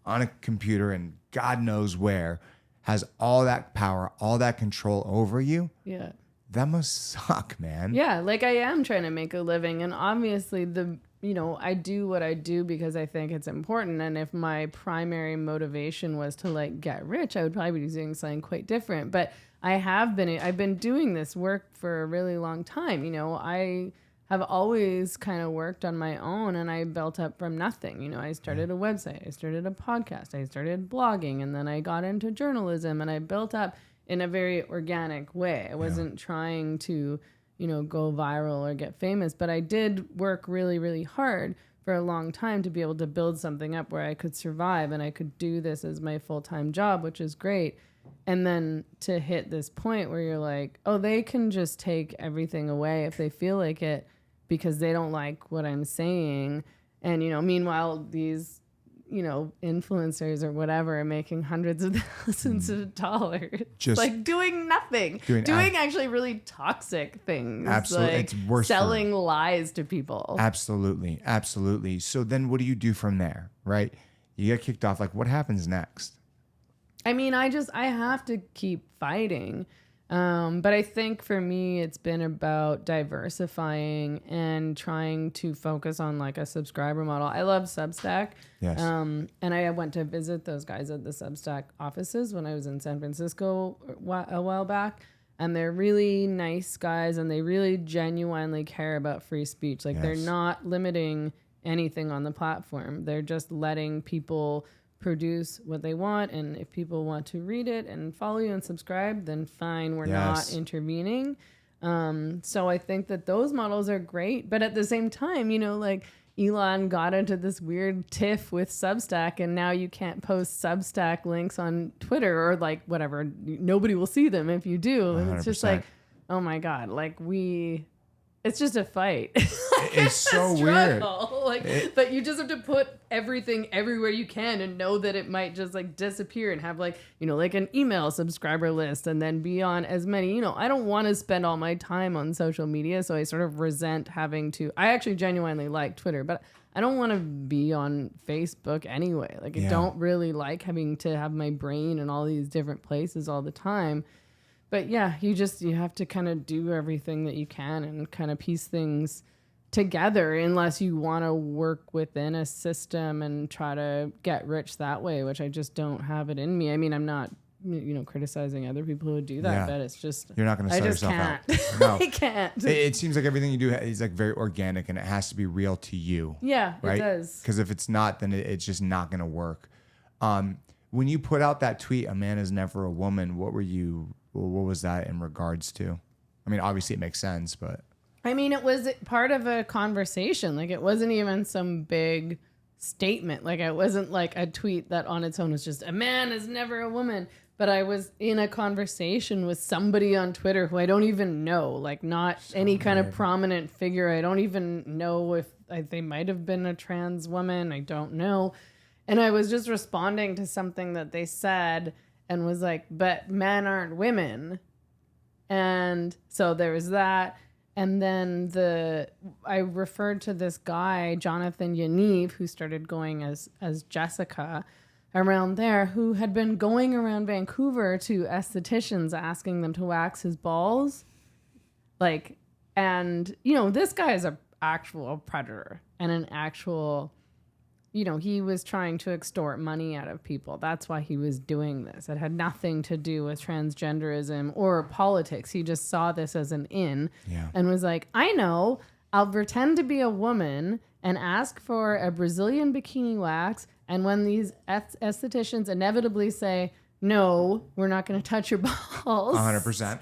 [SPEAKER 3] on a computer and God knows where has all that power, all that control over you.
[SPEAKER 1] Yeah.
[SPEAKER 3] That must suck, man.
[SPEAKER 1] Yeah, like I am trying to make a living, and obviously I do what I do because I think it's important. And if my primary motivation was to like get rich, I would probably be doing something quite different. But I've been doing this work for a really long time. I have always kind of worked on my own, and I built up from nothing. I started a website, I started a podcast, I started blogging, and then I got into journalism, and I built up in a very organic way. I wasn't trying to, go viral or get famous, but I did work really, really hard for a long time to be able to build something up where I could survive and I could do this as my full-time job, which is great. And then to hit this point where you're like, oh, they can just take everything away if they feel like it because they don't like what I'm saying. And, meanwhile, these influencers or whatever are making hundreds of thousands of dollars. Just like doing nothing. Doing actually really toxic things.
[SPEAKER 3] Absolutely.
[SPEAKER 1] Like
[SPEAKER 3] it's worse.
[SPEAKER 1] Selling lies to people.
[SPEAKER 3] Absolutely. Absolutely. So then what do you do from there, right? You get kicked off. Like, what happens next?
[SPEAKER 1] I mean, I have to keep fighting. But I think for me, it's been about diversifying and trying to focus on like a subscriber model. I love Substack.
[SPEAKER 3] Yes.
[SPEAKER 1] And I went to visit those guys at the Substack offices when I was in San Francisco a while back. And they're really nice guys, and they really genuinely care about free speech. Like they're not limiting anything on the platform. They're just letting people produce what they want, and if people want to read it and follow you and subscribe, then fine, we're not intervening. So I think that those models are great, but at the same time, like Elon got into this weird tiff with Substack, and now you can't post Substack links on Twitter or like whatever. Nobody will see them if you do. And it's just like, oh my God, like it's just a fight.
[SPEAKER 3] It's so weird.
[SPEAKER 1] But you just have to put everything everywhere you can and know that it might just like disappear, and have like, like an email subscriber list, and then be on as many, I don't want to spend all my time on social media. So I sort of resent having to, I actually genuinely like Twitter, but I don't want to be on Facebook anyway. Like I don't really like having to have my brain in all these different places all the time. But yeah, you have to kind of do everything that you can and kind of piece things together, unless you want to work within a system and try to get rich that way, which I just don't have it in me. I mean, I'm not, criticizing other people who do that, but it's just,
[SPEAKER 3] you're not going to sell yourself out.
[SPEAKER 1] No. I can't.
[SPEAKER 3] It seems like everything you do is like very organic, and it has to be real to you.
[SPEAKER 1] Yeah,
[SPEAKER 3] right?
[SPEAKER 1] It does.
[SPEAKER 3] Because if it's not, then it's just not going to work. When you put out that tweet, "A man is never a woman," what was that in regards to? I mean, obviously it makes sense, but
[SPEAKER 1] I mean, it was part of a conversation. Like, it wasn't even some big statement. Like, it wasn't like a tweet that on its own was just, "A man is never a woman." But I was in a conversation with somebody on Twitter who I don't even know, like not any kind of prominent figure. I don't even know if they might have been a trans woman. I don't know. And I was just responding to something that they said and was like, but men aren't women. And so there was that. And then I referred to this guy, Jonathan Yaniv, who started going as Jessica around there, who had been going around Vancouver to estheticians asking them to wax his balls. Like, and, this guy is an actual predator and an actual, he was trying to extort money out of people. That's why he was doing this. It had nothing to do with transgenderism or politics. He just saw this as an in and was like, I know, I'll pretend to be a woman and ask for a Brazilian bikini wax. And when these estheticians inevitably say, no, we're not going to touch your balls.
[SPEAKER 3] 100%.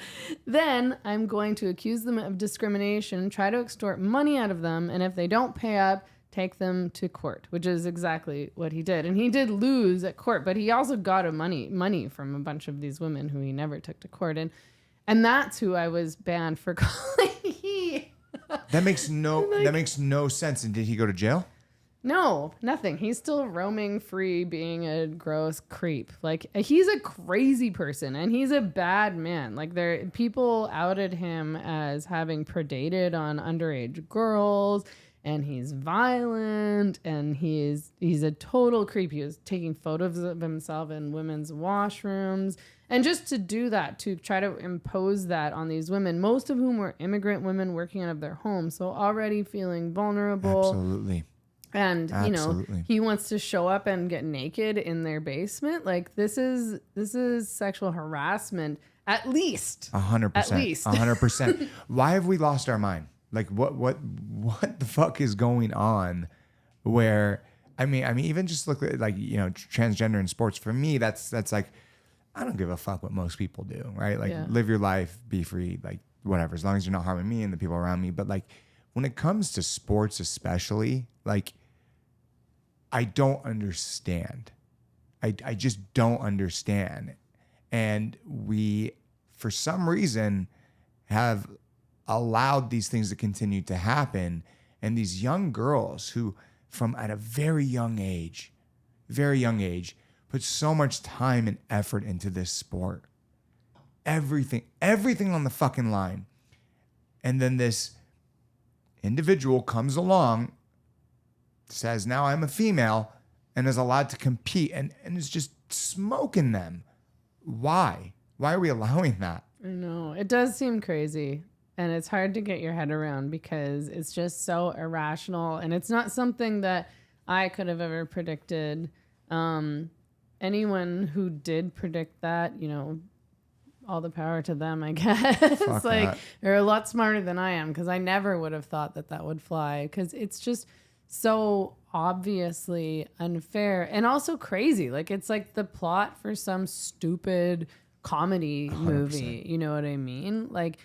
[SPEAKER 1] Then I'm going to accuse them of discrimination, try to extort money out of them. And if they don't pay up, take them to court, which is exactly what he did. And he did lose at court, but he also got money from a bunch of these women who he never took to court. And that's who I was banned for calling he.
[SPEAKER 3] That makes no sense. And did he go to jail?
[SPEAKER 1] No, nothing. He's still roaming free, being a gross creep. Like, he's a crazy person, and he's a bad man. Like, people outed him as having predated on underage girls and he's violent, and he's a total creep. He was taking photos of himself in women's washrooms. And just to do that, to try to impose that on these women, most of whom were immigrant women working out of their homes, so already feeling vulnerable.
[SPEAKER 3] Absolutely.
[SPEAKER 1] And,
[SPEAKER 3] Absolutely.
[SPEAKER 1] he wants to show up and get naked in their basement. Like, this is sexual harassment, at least.
[SPEAKER 3] 100%.
[SPEAKER 1] At least.
[SPEAKER 3] 100%. Why have we lost our mind? Like, what the fuck is going on where, I mean, even just look at, like, transgender in sports. For me, that's like, I don't give a fuck what most people do, right? Like, live your life, be free, like, whatever, as long as you're not harming me and the people around me. But, like, when it comes to sports especially, like, I don't understand. I just don't understand. And we, for some reason, have allowed these things to continue to happen. And these young girls who, from at a very young age, put so much time and effort into this sport. Everything on the fucking line. And then this individual comes along, says, now I'm a female, and is allowed to compete, and is just smoking them. Why? Why are we allowing that?
[SPEAKER 1] I know. It does seem crazy. And it's hard to get your head around because it's just so irrational. And it's not something that I could have ever predicted. Anyone who did predict that, all the power to them, I guess.
[SPEAKER 3] Fuck
[SPEAKER 1] Like,
[SPEAKER 3] that.
[SPEAKER 1] they're a lot smarter than I am, because I never would have thought that would fly, because it's just so obviously unfair and also crazy. Like, it's like the plot for some stupid comedy
[SPEAKER 3] 100%.
[SPEAKER 1] movie. You know what I mean? Like,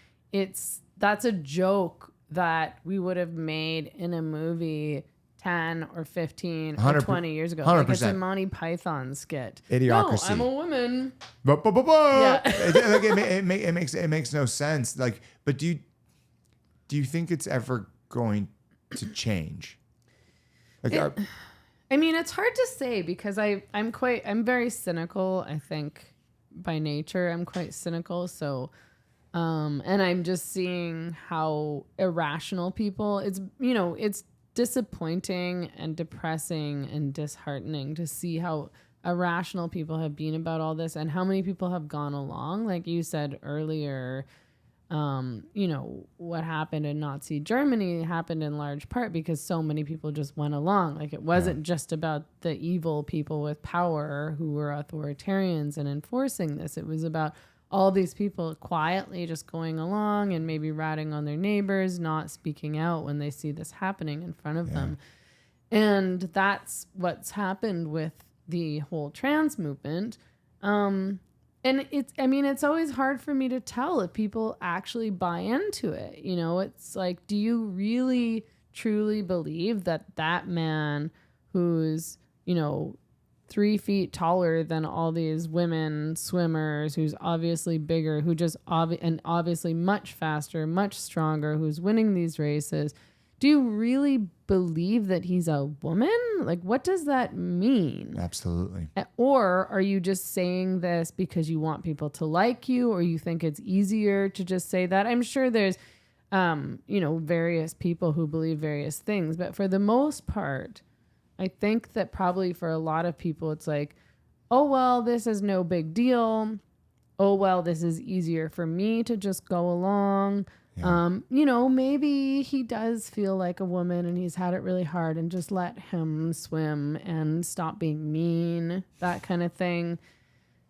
[SPEAKER 1] that's a joke that we would have made in a movie 10 or 15 or 20 years ago. Like, it's a
[SPEAKER 3] 100%.
[SPEAKER 1] Monty Python skit.
[SPEAKER 3] Idiocracy.
[SPEAKER 1] No, I'm a woman.
[SPEAKER 3] Yeah.
[SPEAKER 1] Yeah.
[SPEAKER 3] it makes no sense. Like, but do you think it's ever going to change? Like,
[SPEAKER 1] I mean, it's hard to say, because I'm very cynical, I think, by nature. I'm quite cynical. So, and I'm just seeing how irrational people, it's disappointing and depressing and disheartening to see how irrational people have been about all this, and how many people have gone along. Like you said earlier, what happened in Nazi Germany happened in large part because so many people just went along. Like, it wasn't just about the evil people with power who were authoritarians and enforcing this. It was about all these people quietly just going along and maybe ratting on their neighbors, not speaking out when they see this happening in front of them. And that's what's happened with the whole trans movement. And it's always hard for me to tell if people actually buy into it. It's like, do you really truly believe that man who's, 3 feet taller than all these women swimmers, who's obviously bigger, who just obviously much faster, much stronger, who's winning these races, do you really believe that he's a woman? Like, what does that mean?
[SPEAKER 3] absolutely.
[SPEAKER 1] Or are you just saying this because you want people to like you, or you think it's easier to just say that? I'm sure there's, various people who believe various things, but for the most part, I think that probably for a lot of people, it's like, oh, well, this is no big deal. Oh, well, this is easier for me to just go along. Yeah. Maybe he does feel like a woman and he's had it really hard, and just let him swim and stop being mean, that kind of thing.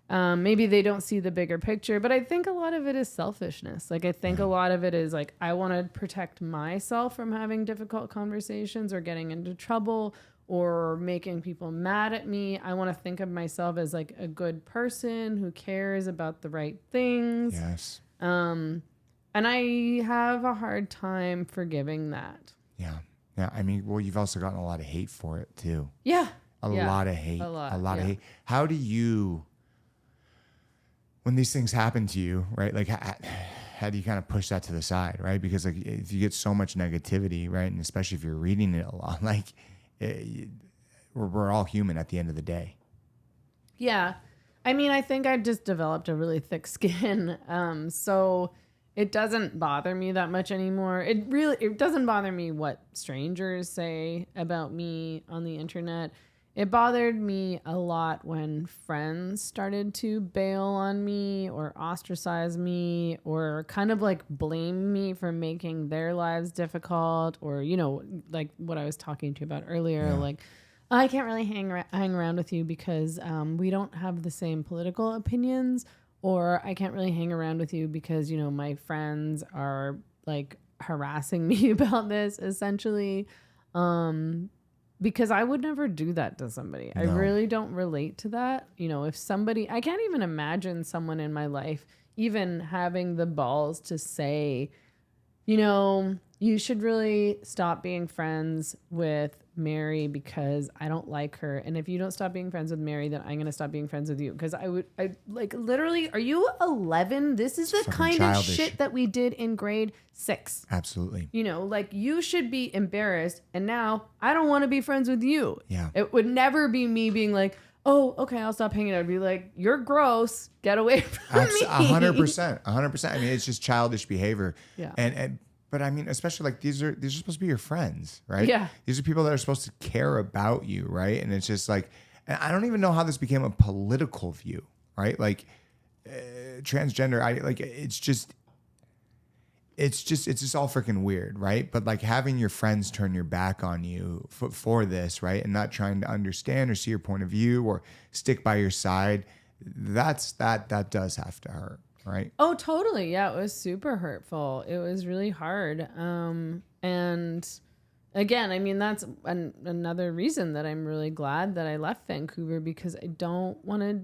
[SPEAKER 1] Maybe they don't see the bigger picture, but I think a lot of it is selfishness. Like, I think a lot of it is like, I want to protect myself from having difficult conversations or getting into trouble or making people mad at me. I want to think of myself as like a good person who cares about the right things.
[SPEAKER 3] Yes.
[SPEAKER 1] And I have a hard time forgiving that.
[SPEAKER 3] Yeah. Yeah. I mean, well, you've also gotten a lot of hate for it too.
[SPEAKER 1] Yeah.
[SPEAKER 3] A lot of hate.
[SPEAKER 1] A lot
[SPEAKER 3] of hate. How do you, when these things happen to you, right? Like, how do you kind of push that to the side, right? Because, like, if you get so much negativity, right, and especially if you're reading it a lot, like, we're all human at the end of the day.
[SPEAKER 1] Yeah. I mean, I think I just developed a really thick skin. So it doesn't bother me that much anymore. It doesn't bother me what strangers say about me on the internet. It bothered me a lot when friends started to bail on me or ostracize me or kind of like blame me for making their lives difficult, or, you know, like what I was talking to you about earlier, like, I can't really hang around with you because we don't have the same political opinions, or I can't really hang around with you because, you know, my friends are like harassing me about this essentially. Because I would never do that to somebody. I really don't relate to that. You know, if somebody, I can't even imagine someone in my life even having the balls to say, you know, you should really stop being friends with Mary because I don't like her. And if you don't stop being friends with Mary, then I'm going to stop being friends with you. Because I like, literally, are you 11? This is the kind
[SPEAKER 3] childish.
[SPEAKER 1] of shit that we did in grade 6.
[SPEAKER 3] Absolutely.
[SPEAKER 1] You know, like, you should be embarrassed. And now I don't want to be friends with you.
[SPEAKER 3] Yeah.
[SPEAKER 1] It would never be me being like, oh, okay, I'll stop hanging out. I'd be like, you're gross. Get away from me.
[SPEAKER 3] 100%. 100%. I mean, it's just childish behavior.
[SPEAKER 1] Yeah.
[SPEAKER 3] But I mean, especially like these are supposed to be your friends, right?
[SPEAKER 1] Yeah.
[SPEAKER 3] These are people that are supposed to care about you, right? And it's just like, and I don't even know how this became a political view, right? Like transgender, it's just all freaking weird, right? But like having your friends turn your back on you for this, right? And not trying to understand or see your point of view or stick by your side, that does have to hurt. Right.
[SPEAKER 1] Oh, totally. Yeah, it was super hurtful. It was really hard. And again, I mean, that's another reason that I'm really glad that I left Vancouver, because I don't want to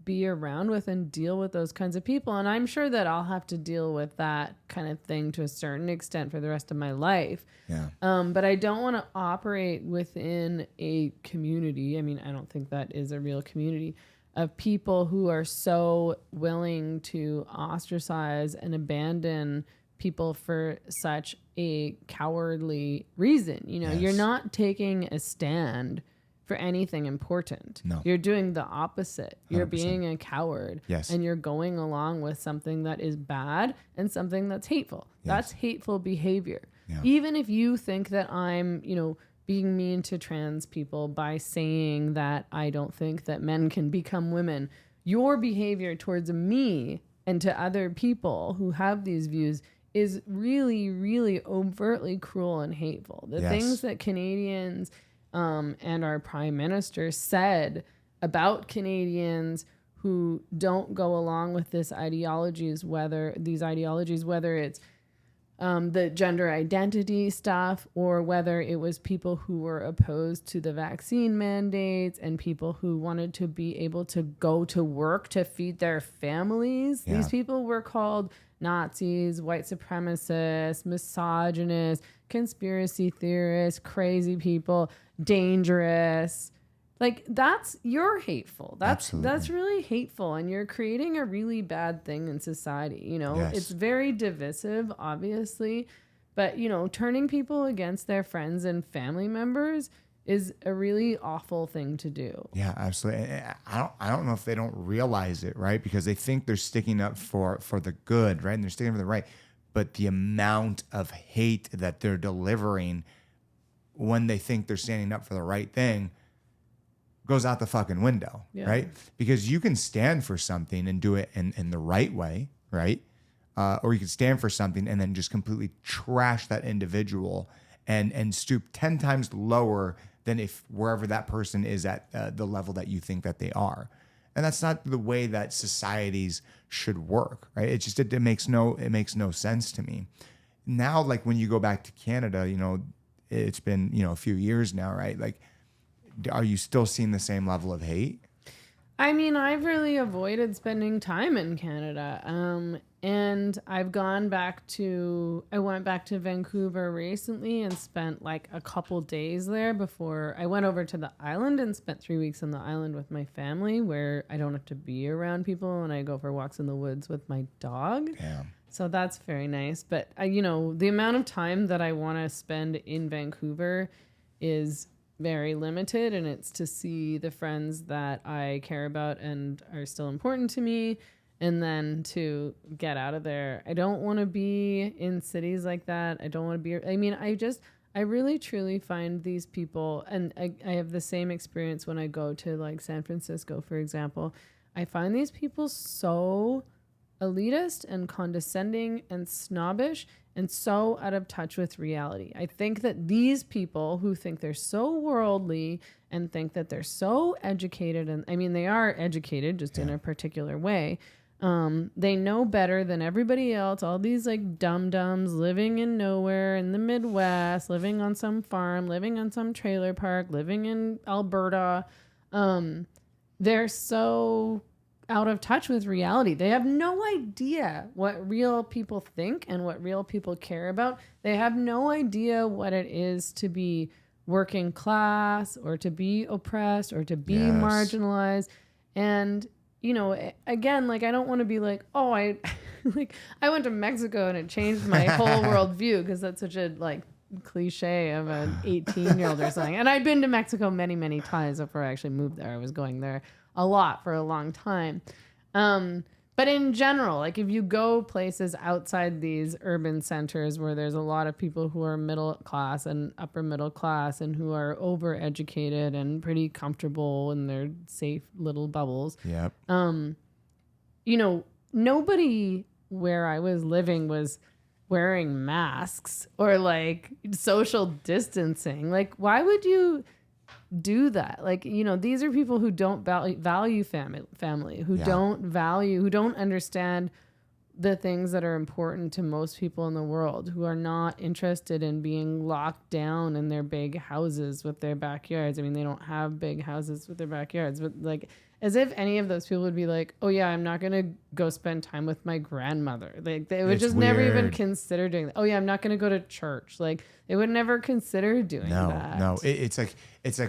[SPEAKER 1] be around with and deal with those kinds of people. And I'm sure that I'll have to deal with that kind of thing to a certain extent for the rest of my life.
[SPEAKER 3] Yeah.
[SPEAKER 1] But I don't want to operate within a community. I mean, I don't think that is a real community of people who are so willing to ostracize and abandon people for such a cowardly reason. You know, you're not taking a stand for anything important.
[SPEAKER 3] No.
[SPEAKER 1] You're doing the opposite. You're
[SPEAKER 3] 100%.
[SPEAKER 1] being a coward.
[SPEAKER 3] Yes.
[SPEAKER 1] And you're going along with something that is bad and something that's hateful.
[SPEAKER 3] Yes.
[SPEAKER 1] That's hateful behavior.
[SPEAKER 3] Yeah.
[SPEAKER 1] Even if you think that I'm, you know, being mean to trans people by saying that I don't think that men can become women, your behavior towards me and to other people who have these views is really, really overtly cruel and hateful. The things that Canadians and our prime minister said about Canadians who don't go along with these ideologies, whether it's the gender identity stuff, or whether it was people who were opposed to the vaccine mandates and people who wanted to be able to go to work to feed their families.
[SPEAKER 3] Yeah.
[SPEAKER 1] These people were called Nazis, white supremacists, misogynists, conspiracy theorists, crazy people, dangerous. Like, you're hateful. That's really hateful. And you're creating a really bad thing in society. You know, It's very divisive, obviously, but, you know, turning people against their friends and family members is a really awful thing to do.
[SPEAKER 3] Yeah, absolutely. And I don't know if they don't realize it, right? Because they think they're sticking up for the good, right? And they're sticking up for the right. But the amount of hate that they're delivering when they think they're standing up for the right thing goes out the fucking window, right? Because you can stand for something and do it in the right way, right? Or you can stand for something and then just completely trash that individual and stoop 10 times lower than if wherever that person is at the level that you think that they are. And that's not the way that societies should work, right? It makes no sense to me. Now, like when you go back to Canada, you know, it's been, you know, a few years now, right? Like, are you still seeing the same level of hate?
[SPEAKER 1] I mean, I've really avoided spending time in Canada. And I went back to Vancouver recently and spent like a couple days there before I went over to the island and spent 3 weeks on the island with my family, where I don't have to be around people and I go for walks in the woods with my dog.
[SPEAKER 3] Yeah.
[SPEAKER 1] So that's very nice. But, you know, the amount of time that I want to spend in Vancouver is very limited, and it's to see the friends that I care about and are still important to me, and then to get out of there. I don't want to be in cities like that. I don't want to be, I mean, I really truly find these people, and I have the same experience when I go to like San Francisco, for example. I find these people so elitist and condescending and snobbish and so out of touch with reality. I think that these people who think they're so worldly and think that they're so educated, and I mean, they are educated just in a particular way. They know better than everybody else. All these like dum-dums living in nowhere in the Midwest, living on some farm, living on some trailer park, living in Alberta. They're so out of touch with reality. They have no idea what real people think and what real people care about. They have no idea what it is to be working class or to be oppressed or to be marginalized. And, you know, again, like, I don't want to be like, oh, I went to Mexico and it changed my whole worldview, because that's such a like cliche of an 18-year-old or something. And I'd been to Mexico many, many times before I actually moved there. I was going there a lot for a long time. But in general, like if you go places outside these urban centers where there's a lot of people who are middle class and upper middle class and who are overeducated and pretty comfortable in their safe little bubbles.
[SPEAKER 3] Yep.
[SPEAKER 1] You know, nobody where I was living was wearing masks or like social distancing. Like, why would you do that? Like, you know, these are people who don't value family, who don't understand the things that are important to most people in the world, who are not interested in being locked down in their big houses with their backyards. I mean, they don't have big houses with their backyards, but like, as if any of those people would be like, oh yeah, I'm not going to go spend time with my grandmother. Like, they would just never even consider doing that. Oh yeah, I'm not going to go to church. Like, they would never consider doing that.
[SPEAKER 3] No. It's like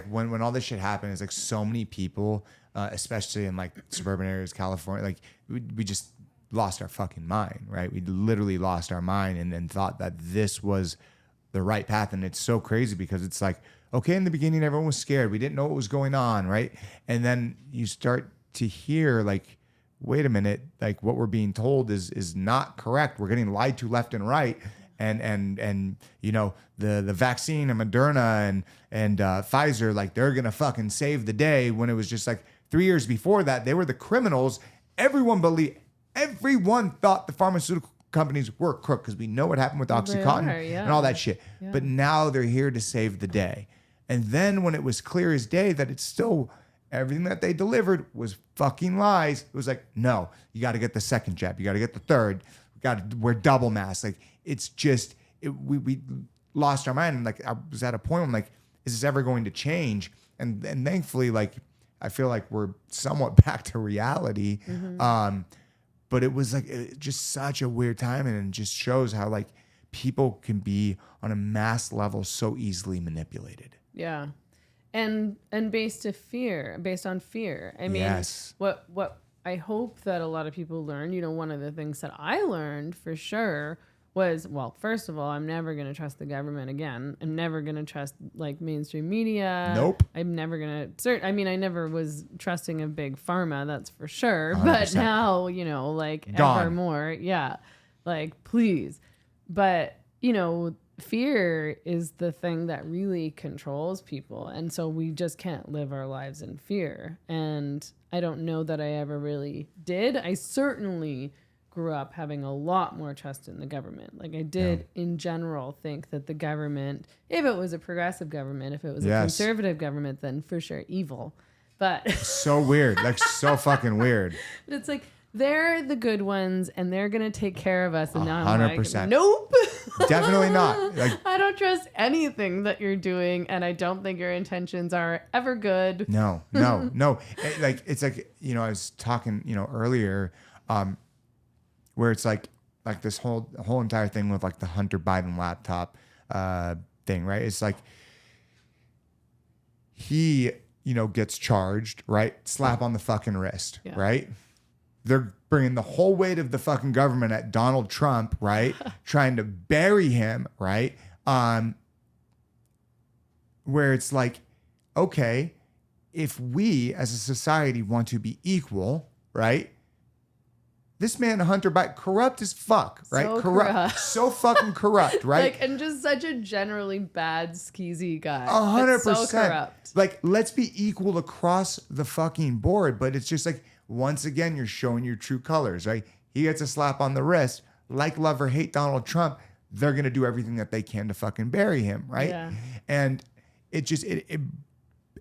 [SPEAKER 3] when all this shit happened, it's like so many people, especially in like suburban areas, California, like we just lost our fucking mind, right? We literally lost our mind and then thought that this was the right path. And it's so crazy because it's like, okay, in the beginning, everyone was scared. We didn't know what was going on, right? And then you start to hear like, wait a minute, like what we're being told is not correct. We're getting lied to left and right. And you know, the vaccine and Moderna and Pfizer, like they're gonna fucking save the day, when it was just like 3 years before that, they were the criminals. Everyone thought the pharmaceutical companies were crook, because we know what happened with OxyContin and all that shit. Yeah. But now they're here to save the day. And then when it was clear as day that it's still everything that they delivered was fucking lies, it was like, no, you got to get the second jab, you got to get the third, we got to wear double masks. Like, it's just we lost our mind. And like, I was at a point where I'm like, is this ever going to change? And thankfully, like, I feel like we're somewhat back to reality. Mm-hmm. But it was like just such a weird time, and it just shows how like people can be on a mass level so easily manipulated.
[SPEAKER 1] Yeah. And based on fear. I mean,
[SPEAKER 3] yes.
[SPEAKER 1] What I hope that a lot of people learn, you know, one of the things that I learned for sure was, well, first of all, I'm never going to trust the government again. I'm never going to trust like mainstream media.
[SPEAKER 3] Nope.
[SPEAKER 1] I'm never going to I mean, I never was trusting of big pharma, that's for sure.
[SPEAKER 3] 100%.
[SPEAKER 1] But now, you know, like ever more. Yeah. Like, please. But, you know, fear is the thing that really controls people. And so we just can't live our lives in fear. And I don't know that I ever really did. I certainly grew up having a lot more trust in the government. Like, I did in general think that the government, if it was a progressive government, if it was a conservative government, then for sure evil. But
[SPEAKER 3] so weird, like so fucking weird.
[SPEAKER 1] But it's like, they're the good ones and they're going to take care of us. And now I'm
[SPEAKER 3] 100%.
[SPEAKER 1] like, nope.
[SPEAKER 3] Definitely not. Like,
[SPEAKER 1] I don't trust anything that you're doing, and I don't think your intentions are ever good.
[SPEAKER 3] No. Like, it's like, you know, I was talking, you know, earlier, where it's like this whole entire thing with like the Hunter Biden laptop thing, right? It's like he, you know, gets charged, right? Slap on the fucking wrist, right? They're bringing the whole weight of the fucking government at Donald Trump, right? Trying to bury him, right? Where it's like, okay, if we as a society want to be equal, right? This man, Hunter Biden, corrupt as fuck, right?
[SPEAKER 1] So corrupt.
[SPEAKER 3] So fucking corrupt, right?
[SPEAKER 1] Like, and just such a generally bad, skeezy guy.
[SPEAKER 3] 100%.
[SPEAKER 1] So corrupt.
[SPEAKER 3] Like, let's be equal across the fucking board. But it's just like, once again, you're showing your true colors, right? He gets a slap on the wrist. Like, love or hate Donald Trump, they're going to do everything that they can to fucking bury him, right?
[SPEAKER 1] Yeah.
[SPEAKER 3] And it just, it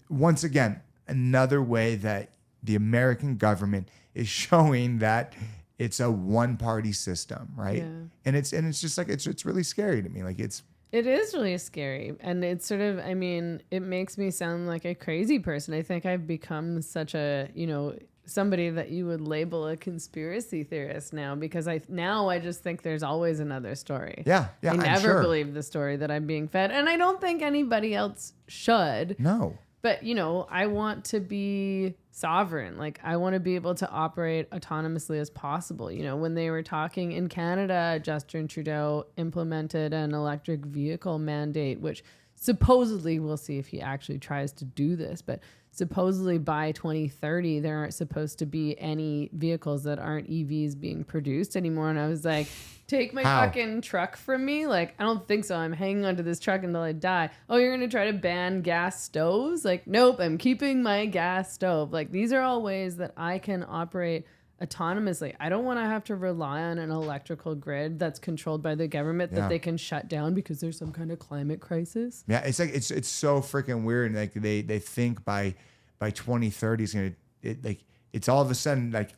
[SPEAKER 3] once again, another way that the American government is showing that it's a one-party system, right?
[SPEAKER 1] Yeah.
[SPEAKER 3] And it's just like it's really scary to me. Like it
[SPEAKER 1] is really scary. And it's sort of, I mean, it makes me sound like a crazy person. I think I've become such a, somebody that you would label a conspiracy theorist now, because I just think there's always another story.
[SPEAKER 3] Yeah.
[SPEAKER 1] I never believe the story that I'm being fed. And I don't think anybody else should.
[SPEAKER 3] No.
[SPEAKER 1] But, I want to be sovereign. Like, I want to be able to operate autonomously as possible. When they were talking in Canada, Justin Trudeau implemented an electric vehicle mandate, which supposedly, we'll see if he actually tries to do this, but supposedly by 2030, there aren't supposed to be any vehicles that aren't EVs being produced anymore. And I was like, take my fucking truck from me. Like, I don't think so. I'm hanging onto this truck until I die. Oh, you're going to try to ban gas stoves? Like, nope, I'm keeping my gas stove. Like, these are all ways that I can operate autonomously. I don't want to have to rely on an electrical grid that's controlled by the government that they can shut down because there's some kind of climate crisis.
[SPEAKER 3] Yeah, it's like it's so freaking weird. Like they think by 2030 is gonna it's all of a sudden like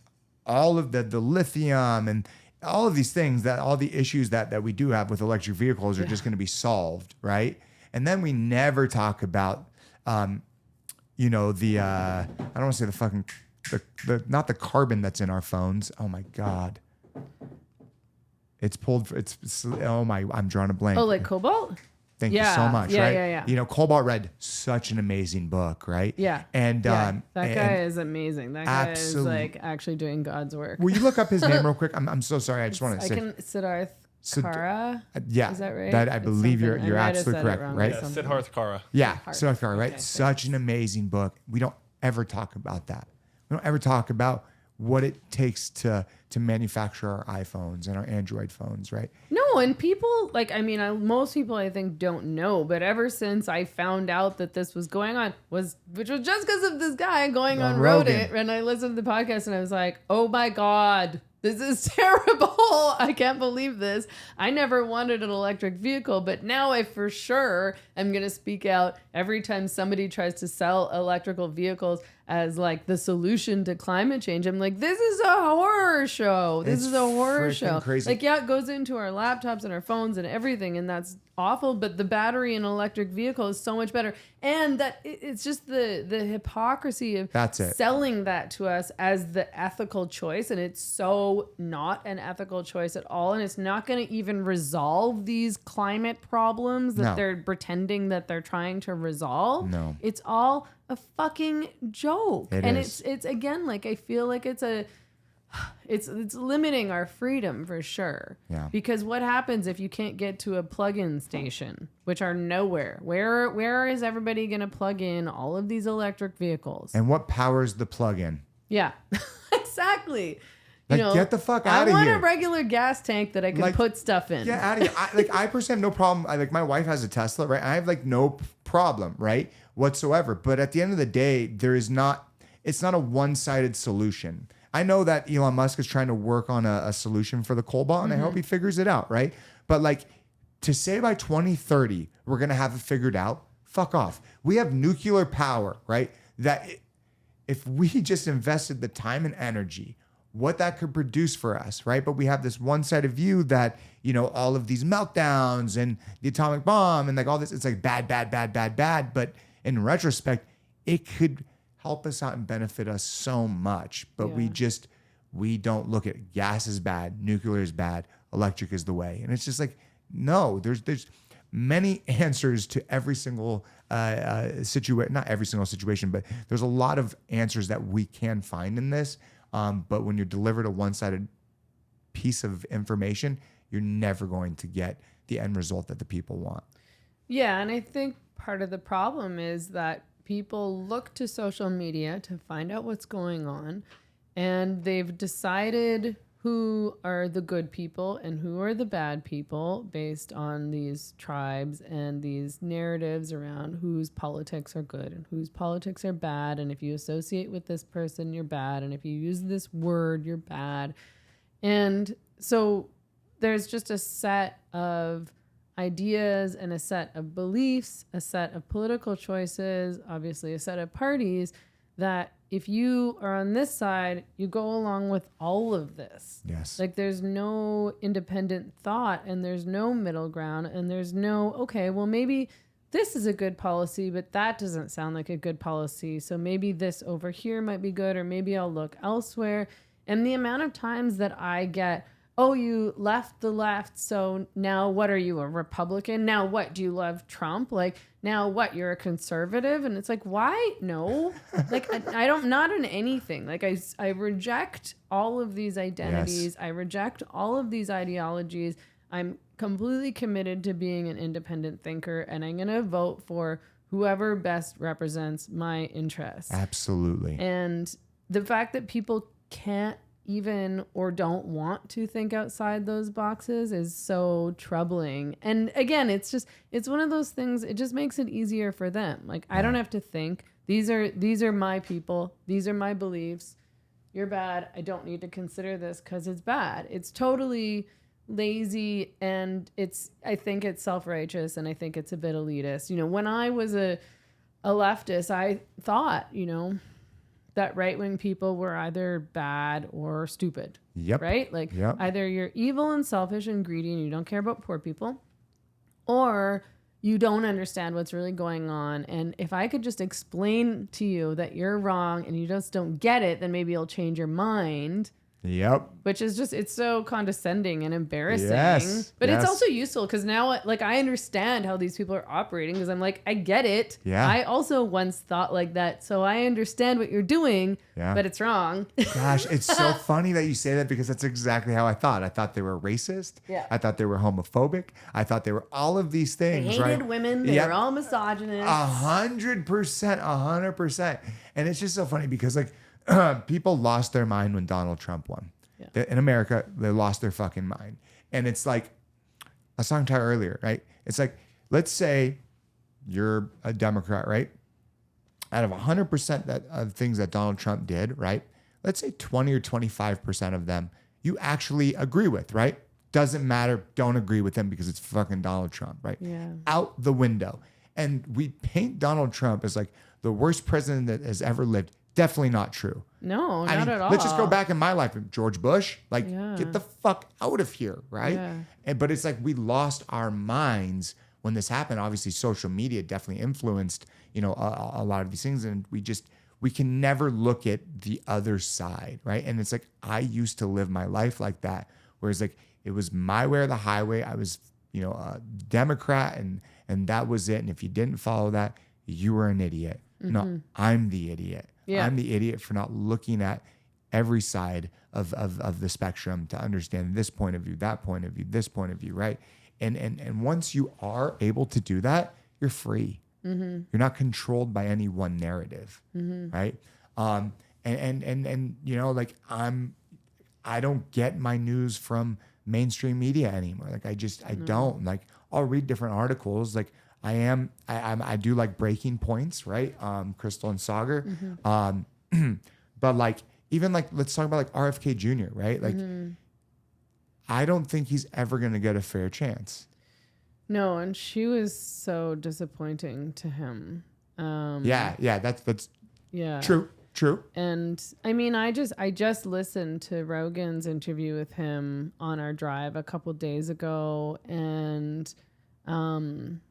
[SPEAKER 3] all of the lithium and all of these things, that all the issues that we do have with electric vehicles are just going to be solved, right? And then we never talk about the I don't want to say the fucking the not the carbon that's in our phones. Oh my God. I'm drawing a blank.
[SPEAKER 1] Oh, like cobalt?
[SPEAKER 3] Thank you so much.
[SPEAKER 1] Yeah,
[SPEAKER 3] right?
[SPEAKER 1] yeah.
[SPEAKER 3] Cobalt Red, such an amazing book, right?
[SPEAKER 1] Yeah.
[SPEAKER 3] And
[SPEAKER 1] that guy is amazing. That guy is like actually doing God's work.
[SPEAKER 3] Will you look up his name real quick? I'm so sorry. I just want to say.
[SPEAKER 1] Siddharth Kara.
[SPEAKER 3] Yeah.
[SPEAKER 1] Is that right?
[SPEAKER 3] That I believe you're absolutely correct, right?
[SPEAKER 4] Yeah, Siddharth Kara.
[SPEAKER 3] Yeah, Siddharth Kara, right? Okay, such an amazing book. We don't ever talk about that. We don't ever talk about what it takes to manufacture our iPhones and our Android phones, right?
[SPEAKER 1] No, and people, most people I think don't know, but ever since I found out that this was going on, which was just because of this guy going on Rogan, and I listened to the podcast and I was like, oh my God, this is terrible. I can't believe this. I never wanted an electric vehicle, but now I for sure am going to speak out every time somebody tries to sell electrical vehicles as like the solution to climate change. I'm like, this is a horror show. This is a horror show.
[SPEAKER 3] Crazy.
[SPEAKER 1] Like, yeah, it goes into our laptops and our phones and everything, and that's awful, but the battery in an electric vehicle is so much better. And that it's just the hypocrisy of selling that to us as the ethical choice, and it's so not an ethical choice at all, and it's not going to even resolve these climate problems that they're pretending that they're trying to resolve.
[SPEAKER 3] No.
[SPEAKER 1] It's all a fucking joke. It's again, like, I feel like it's limiting our freedom for sure.
[SPEAKER 3] Yeah.
[SPEAKER 1] Because what happens if you can't get to a plug-in station, which are nowhere? Where is everybody going to plug in all of these electric vehicles?
[SPEAKER 3] And what powers the plug-in?
[SPEAKER 1] Yeah, exactly.
[SPEAKER 3] Like, get the fuck out of here.
[SPEAKER 1] I want a regular gas tank that I can put stuff in.
[SPEAKER 3] Get out of here. I personally have no problem. My wife has a Tesla, right? I have no problem, right? Whatsoever. But at the end of the day, it's not a one-sided solution. I know that Elon Musk is trying to work on a solution for the cobalt, and I hope he figures it out, right? But to say by 2030, we're going to have it figured out, fuck off. We have nuclear power, right? That if we just invested the time and energy, what that could produce for us, right? But we have this one-sided view that, all of these meltdowns and the atomic bomb and all this, it's like bad. But in retrospect, it could help us out and benefit us so much. But we don't look at gas is bad, nuclear is bad, electric is the way. And it's just like, no, there's many answers to every single situation, not every single situation, but there's a lot of answers that we can find in this. But when you're delivered a one-sided piece of information, you're never going to get the end result that the people want.
[SPEAKER 1] Yeah, and I think part of the problem is that people look to social media to find out what's going on, and they've decided who are the good people and who are the bad people based on these tribes and these narratives around whose politics are good and whose politics are bad. And if you associate with this person, you're bad. And if you use this word, you're bad. And so there's just a set of ideas and a set of beliefs, a set of political choices, obviously a set of parties that if you are on this side, you go along with all of this.
[SPEAKER 3] Yes.
[SPEAKER 1] Like there's no independent thought and there's no middle ground and there's no, okay, well, maybe this is a good policy, but that doesn't sound like a good policy. So maybe this over here might be good, or maybe I'll look elsewhere. And the amount of times that I get, oh, you left the left, so now what are you, a Republican? Now what, do you love Trump? Like, now what, you're a conservative? And it's like, why? No. Like, I don't, not in anything. Like, I reject all of these identities.
[SPEAKER 3] Yes.
[SPEAKER 1] I reject all of these ideologies. I'm completely committed to being an independent thinker, and I'm going to vote for whoever best represents my interests.
[SPEAKER 3] Absolutely.
[SPEAKER 1] And the fact that people can't even or don't want to think outside those boxes is so troubling. And again, it's one of those things, it just makes it easier for them. Like, I don't have to think. These are my people. These are my beliefs. You're bad. I don't need to consider this because it's bad. It's totally lazy, and I think it's self-righteous, and I think it's a bit elitist. You know, when I was a leftist, I thought, you know, that right-wing people were either bad or stupid.
[SPEAKER 3] Yep.
[SPEAKER 1] Right? Like,
[SPEAKER 3] Yep.
[SPEAKER 1] either you're evil and selfish and greedy and you don't care about poor people, or you don't understand what's really going on. And if I could just explain to you that you're wrong and you just don't get it, then maybe you'll change your mind.
[SPEAKER 3] Yep.
[SPEAKER 1] Which is just, it's so condescending and embarrassing.
[SPEAKER 3] Yes,
[SPEAKER 1] But
[SPEAKER 3] yes.
[SPEAKER 1] it's also useful because now, like, I understand how these people are operating because I'm like, I get it.
[SPEAKER 3] Yeah.
[SPEAKER 1] I also once thought like that. So I understand what you're doing,
[SPEAKER 3] Yeah.
[SPEAKER 1] but it's wrong.
[SPEAKER 3] Gosh, it's so funny that you say that because that's exactly how I thought. I thought they were racist.
[SPEAKER 1] Yeah.
[SPEAKER 3] I thought they were homophobic. I thought they were all of these
[SPEAKER 1] They
[SPEAKER 3] things,
[SPEAKER 1] hated
[SPEAKER 3] right?
[SPEAKER 1] women. They
[SPEAKER 3] Yep.
[SPEAKER 1] were all misogynist.
[SPEAKER 3] 100%. And it's just so funny because, like, people lost their mind when Donald Trump won.
[SPEAKER 1] Yeah.
[SPEAKER 3] In America, they lost their fucking mind. And it's like, I was talking to her earlier, right? It's like, let's say you're a Democrat, right? Out of 100% of things that Donald Trump did, right? Let's say 20 or 25% of them you actually agree with, right? Doesn't matter. Don't agree with him because it's fucking Donald Trump, right?
[SPEAKER 1] Yeah.
[SPEAKER 3] Out the window. And we paint Donald Trump as like the worst president that has ever lived. Definitely not true.
[SPEAKER 1] No,
[SPEAKER 3] I
[SPEAKER 1] not
[SPEAKER 3] mean,
[SPEAKER 1] at all.
[SPEAKER 3] let's just go back in my life. George Bush, like,
[SPEAKER 1] Yeah.
[SPEAKER 3] get the fuck out of here, right?
[SPEAKER 1] Yeah.
[SPEAKER 3] But it's like we lost our minds when this happened. Obviously, social media definitely influenced, you know, a lot of these things, and we can never look at the other side, right? And it's like I used to live my life like that, whereas like it was my way or the highway. I was, you know, a Democrat, and that was it. And if you didn't follow that, you were an idiot. No, I'm the idiot.
[SPEAKER 1] Yeah.
[SPEAKER 3] I'm the idiot for not looking at every side of the spectrum to understand this point of view, that point of view, this point of view, right? And once you are able to do that, you're free. You're not controlled by any one narrative, right? And you know, like I don't get my news from mainstream media anymore. Like I don't. Like I'll read different articles. Like I do like breaking points, right? Crystal and Sagar. But like, even like, let's talk about like RFK Jr., right? Like, I don't think he's ever going to get a fair chance.
[SPEAKER 1] No, and she was so disappointing to him.
[SPEAKER 3] Yeah, that's
[SPEAKER 1] Yeah.
[SPEAKER 3] True.
[SPEAKER 1] And I mean, I just listened to Rogan's interview with him on our drive a couple days ago, and then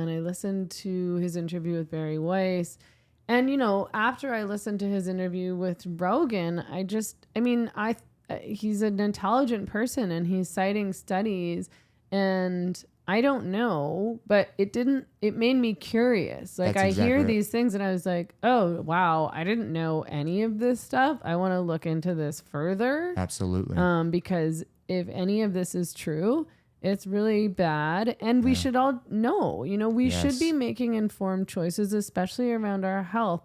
[SPEAKER 1] I listened to his interview with Barry Weiss. And, you know, after I listened to his interview with Rogan, he's an intelligent person and he's citing studies, and I don't know, but it made me curious. Like,
[SPEAKER 3] That's
[SPEAKER 1] I
[SPEAKER 3] exactly
[SPEAKER 1] hear
[SPEAKER 3] right.
[SPEAKER 1] these things and I was like, oh, wow, I didn't know any of this stuff. I want to look into this further.
[SPEAKER 3] Absolutely.
[SPEAKER 1] Because if any of this is true, it's really bad. And we should all know, you know, we should be making informed choices, especially around our health.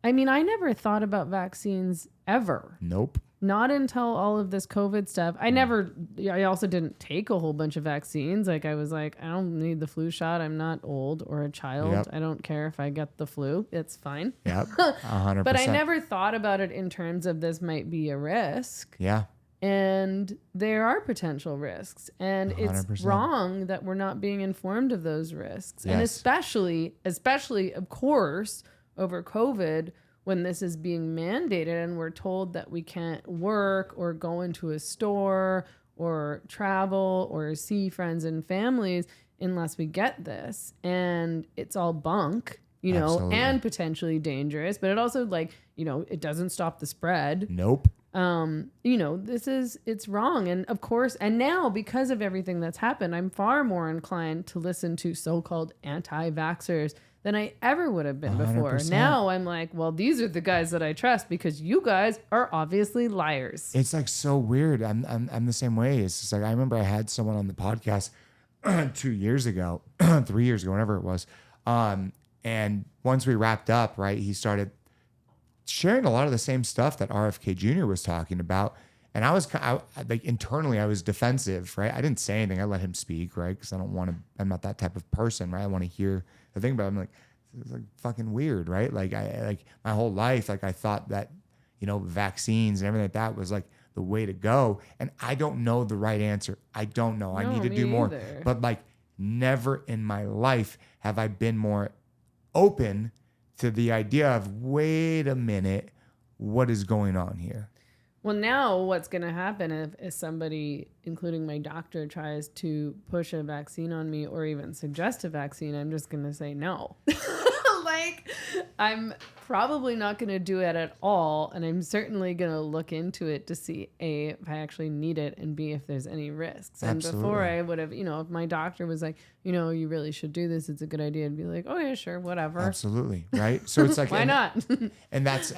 [SPEAKER 1] I mean, I never thought about vaccines ever.
[SPEAKER 3] Nope.
[SPEAKER 1] not until all of this COVID stuff. I also didn't take a whole bunch of vaccines. Like I was like, I don't need the flu shot. I'm not old or a child.
[SPEAKER 3] Yep.
[SPEAKER 1] I don't care if I get the flu. It's fine.
[SPEAKER 3] Yep. 100%.
[SPEAKER 1] But I never thought about it in terms of this might be a risk.
[SPEAKER 3] Yeah.
[SPEAKER 1] And there are potential risks. And
[SPEAKER 3] 100%.
[SPEAKER 1] it's wrong that we're not being informed of those risks.
[SPEAKER 3] Yes.
[SPEAKER 1] And especially, of course, over COVID, when this is being mandated and we're told that we can't work or go into a store or travel or see friends and families unless we get this. And it's all bunk, you know,
[SPEAKER 3] Absolutely.
[SPEAKER 1] and potentially dangerous, but it also it doesn't stop the spread.
[SPEAKER 3] Nope.
[SPEAKER 1] It's wrong. And of course, and now because of everything that's happened, I'm far more inclined to listen to so-called anti-vaxxers than I ever would have been before.
[SPEAKER 3] 100%.
[SPEAKER 1] Now I'm like, well, these are the guys that I trust because you guys are obviously liars.
[SPEAKER 3] It's like so weird. I'm the same way. It's just like, I remember I had someone on the podcast 2 years ago, 3 years ago, whenever it was. And once we wrapped up, right, he started sharing a lot of the same stuff that RFK Jr. was talking about. And I was like internally, I was defensive, right? I didn't say anything. I let him speak, right? Because I'm not that type of person, right? I want to hear the thing, but I'm like, it's like fucking weird, right? Like my whole life, like I thought that, vaccines and everything like that was like the way to go. And I don't know the right answer. I don't know. I need to do more.
[SPEAKER 1] Either.
[SPEAKER 3] But like never in my life have I been more open to the idea of, wait a minute, what is going on here?
[SPEAKER 1] Well, now what's going to happen if somebody, including my doctor, tries to push a vaccine on me or even suggest a vaccine, I'm just going to say no. Like, I'm probably not going to do it at all. And I'm certainly going to look into it to see, A, if I actually need it, and B, if there's any risks. And
[SPEAKER 3] Absolutely.
[SPEAKER 1] before I would have, if my doctor was like, you really should do this, it's a good idea, I'd be like, oh, yeah, sure, whatever.
[SPEAKER 3] Absolutely. Right. So it's like,
[SPEAKER 1] why not?
[SPEAKER 3] And that is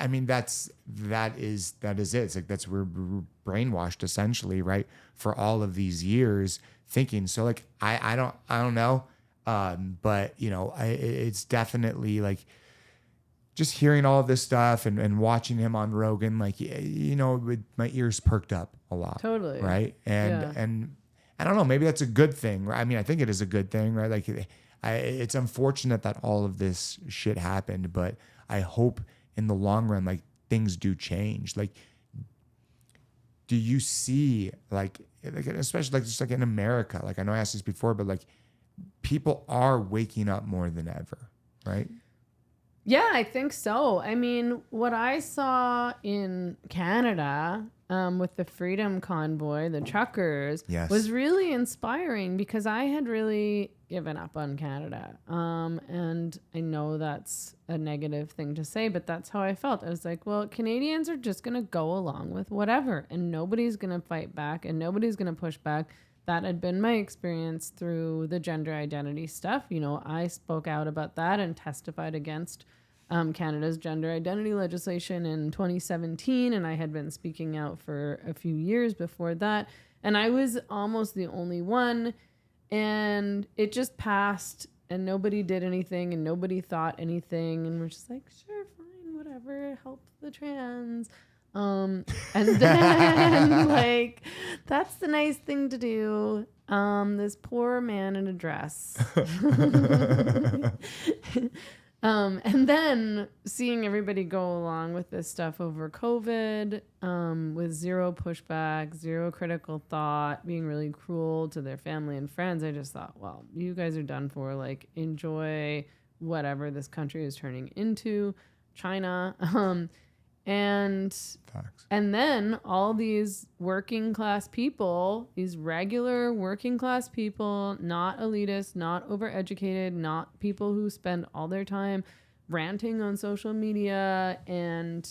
[SPEAKER 3] it. It's like, that's we're brainwashed essentially, right? For all of these years thinking. So like, I don't know. But it's definitely like just hearing all of this stuff and watching him on Rogan, like, my ears perked up a lot.
[SPEAKER 1] Totally.
[SPEAKER 3] Right. And I don't know, maybe that's a good thing. Right? I mean, I think it is a good thing, right? Like it's unfortunate that all of this shit happened, but I hope in the long run, like things do change. Like, do you see like especially like just like in America, like I know I asked this before, but like people are waking up more than ever, right?
[SPEAKER 1] Yeah, I think so. I mean, what I saw in Canada with the Freedom Convoy, the truckers,
[SPEAKER 3] Yes.
[SPEAKER 1] was really inspiring because I had really given up on Canada. And I know that's a negative thing to say, but that's how I felt. I was like, well, Canadians are just going to go along with whatever, and nobody's going to fight back and nobody's going to push back. That had been my experience through the gender identity stuff. I spoke out about that and testified against Canada's gender identity legislation in 2017, and I had been speaking out for a few years before that, and I was almost the only one, and it just passed, and nobody did anything, and nobody thought anything, and we're just like, sure, fine, whatever, help the trans. And then like, that's the nice thing to do. This poor man in a dress. And then seeing everybody go along with this stuff over COVID, with zero pushback, zero critical thought, being really cruel to their family and friends, I just thought, well, you guys are done for. Like, enjoy whatever this country is turning into, China. And
[SPEAKER 3] Facts.
[SPEAKER 1] And then all these working class people, these regular working class people, not elitists, not overeducated, not people who spend all their time ranting on social media. And,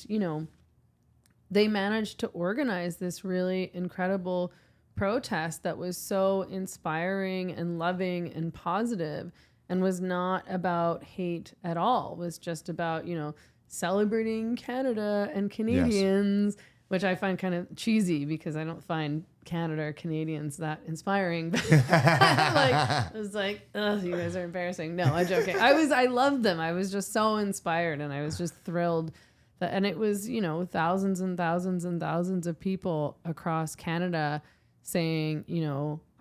[SPEAKER 1] they managed to organize this really incredible protest that was so inspiring and loving and positive and was not about hate at all. It was just about, celebrating Canada and Canadians, yes. Which I find kind of cheesy because I don't find Canada or Canadians that inspiring. But I was like, ugh, you guys are embarrassing. No, I'm joking. I loved them. I was just so inspired, and I was just thrilled And it was, thousands and thousands and thousands of people across Canada saying,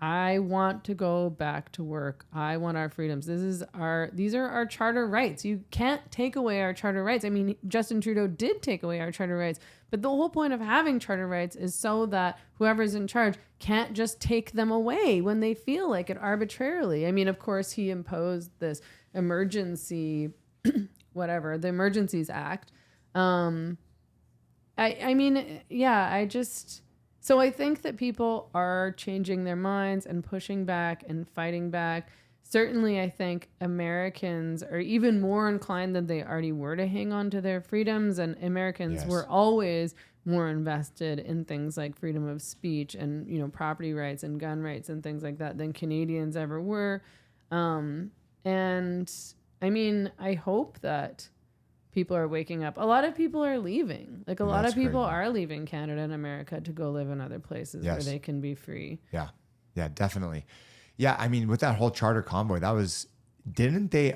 [SPEAKER 1] I want to go back to work. I want our freedoms. These are our charter rights. You can't take away our charter rights. I mean, Justin Trudeau did take away our charter rights, but the whole point of having charter rights is so that whoever's in charge can't just take them away when they feel like it arbitrarily. I mean, of course, he imposed this emergency, the Emergencies Act. So I think that people are changing their minds and pushing back and fighting back. Certainly, I think Americans are even more inclined than they already were to hang on to their freedoms. And Americans were always more invested in things like freedom of speech and, property rights and gun rights and things like that than Canadians ever were. And I mean, I hope that people are waking up. A lot of people are leaving. Like a lot of people are leaving Canada and America to go live in other places where they can be free.
[SPEAKER 3] Yeah. Yeah, definitely. Yeah. I mean, with that whole charter convoy, didn't they,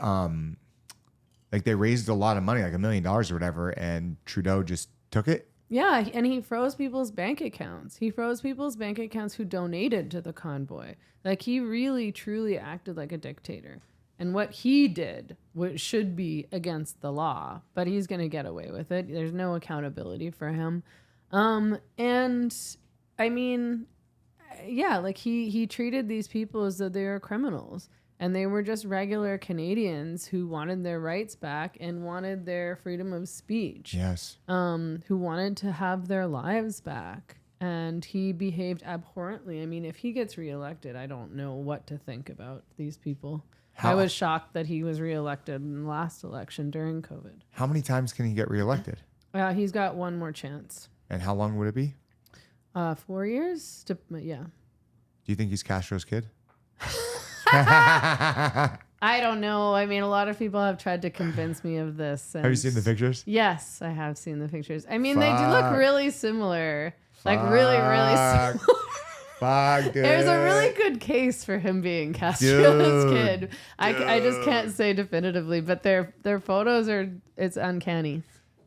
[SPEAKER 3] they raised a lot of money, like $1 million or whatever, and Trudeau just took it?
[SPEAKER 1] Yeah. And he froze people's bank accounts. He froze people's bank accounts who donated to the convoy. Like he really, truly acted like a dictator. And what he did should be against the law, but he's going to get away with it. There's no accountability for him. And I mean, he treated these people as though they were criminals, and they were just regular Canadians who wanted their rights back and wanted their freedom of speech.
[SPEAKER 3] Yes.
[SPEAKER 1] Who wanted to have their lives back. And he behaved abhorrently. I mean, if he gets reelected, I don't know what to think about these people. I was shocked that he was reelected in the last election during COVID.
[SPEAKER 3] How many times can he get reelected?
[SPEAKER 1] He's got one more chance.
[SPEAKER 3] And how long would it be?
[SPEAKER 1] 4 years. Yeah.
[SPEAKER 3] Do you think he's Castro's kid?
[SPEAKER 1] I don't know. I mean, a lot of people have tried to convince me of this.
[SPEAKER 3] Have you seen the pictures?
[SPEAKER 1] Yes, I have seen the pictures. I mean, they do look really similar. Like really, really similar.
[SPEAKER 3] Fuck, dude.
[SPEAKER 1] There's a really good case for him being Castro's kid. I just can't say definitively, but their photos it's uncanny.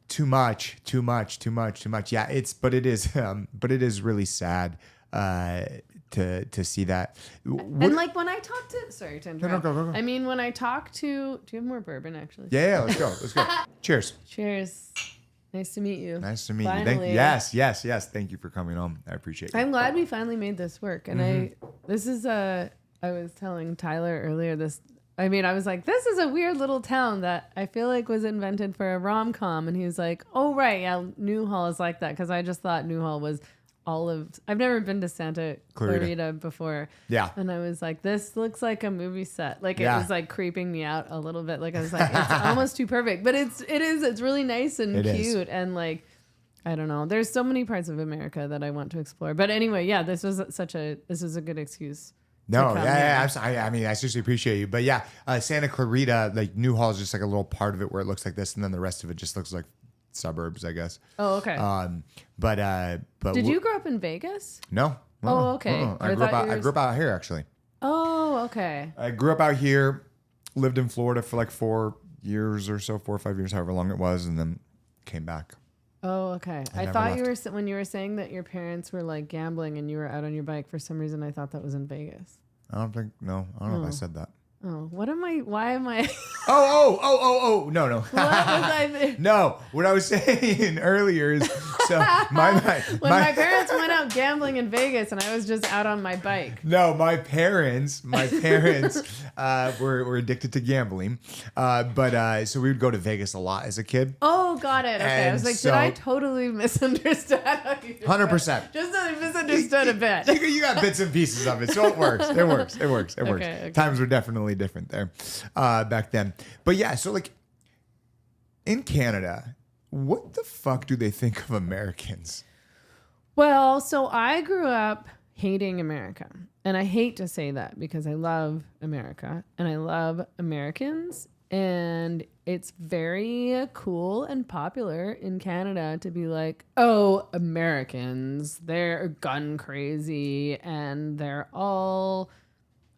[SPEAKER 3] Too much. Yeah, it is really sad to see that.
[SPEAKER 1] And like when I talk to, sorry to interrupt.
[SPEAKER 3] No, go.
[SPEAKER 1] I mean, when I talk to, do you have more bourbon actually?
[SPEAKER 3] Yeah, let's go. Cheers.
[SPEAKER 1] Cheers. Nice to meet you.
[SPEAKER 3] Nice to meet you.
[SPEAKER 1] Finally.
[SPEAKER 3] Yes. Thank you for coming on. I appreciate it.
[SPEAKER 1] I'm glad we finally made this work. And I was telling Tyler earlier I was like, this is a weird little town that I feel like was invented for a rom-com. And he was like, oh, right. Yeah, Newhall is like that. Because I just thought Newhall was I've never been to Santa Clarita before.
[SPEAKER 3] Yeah.
[SPEAKER 1] And I was like, this looks like a movie set. Like it was like creeping me out a little bit. Like I was like, it's almost too perfect. But it's really nice and cute. And like, I don't know. There's so many parts of America that I want to explore. But anyway, yeah, this was a good excuse.
[SPEAKER 3] No, yeah. I mean, I seriously appreciate you. But yeah, Santa Clarita, like Newhall is just like a little part of it where it looks like this. And then the rest of it just looks like suburbs, I guess.
[SPEAKER 1] Oh, okay.
[SPEAKER 3] But
[SPEAKER 1] did you grow up in Vegas?
[SPEAKER 3] No.
[SPEAKER 1] Oh, okay.
[SPEAKER 3] I grew up out here actually.
[SPEAKER 1] Oh, okay.
[SPEAKER 3] I grew up out here, lived in Florida for like 4 years or so, 4 or 5 years, however long it was, and then came back.
[SPEAKER 1] Oh, okay. I thought when you were saying that your parents were like gambling and you were out on your bike for some reason, I thought that was in Vegas.
[SPEAKER 3] I don't know if I said that.
[SPEAKER 1] Oh, why am I?
[SPEAKER 3] Oh, no.
[SPEAKER 1] What was I?
[SPEAKER 3] No, what I was saying earlier is, so my
[SPEAKER 1] parents went out gambling in Vegas and I was just out on my bike.
[SPEAKER 3] No, my parents were addicted to gambling. So we would go to Vegas a lot as a kid.
[SPEAKER 1] Oh, got it. Okay.
[SPEAKER 3] And
[SPEAKER 1] I was like, did I totally misunderstand?
[SPEAKER 3] 100%.
[SPEAKER 1] Just misunderstood a bit.
[SPEAKER 3] You got bits and pieces of it, so it works. It works.
[SPEAKER 1] Okay.
[SPEAKER 3] Times were definitely different there back then. But yeah, so like in Canada, what the fuck do they think of Americans?
[SPEAKER 1] Well, so I grew up hating America. And I hate to say that because I love America and I love Americans. And it's very cool and popular in Canada to be like, oh, Americans, they're gun crazy and they're all,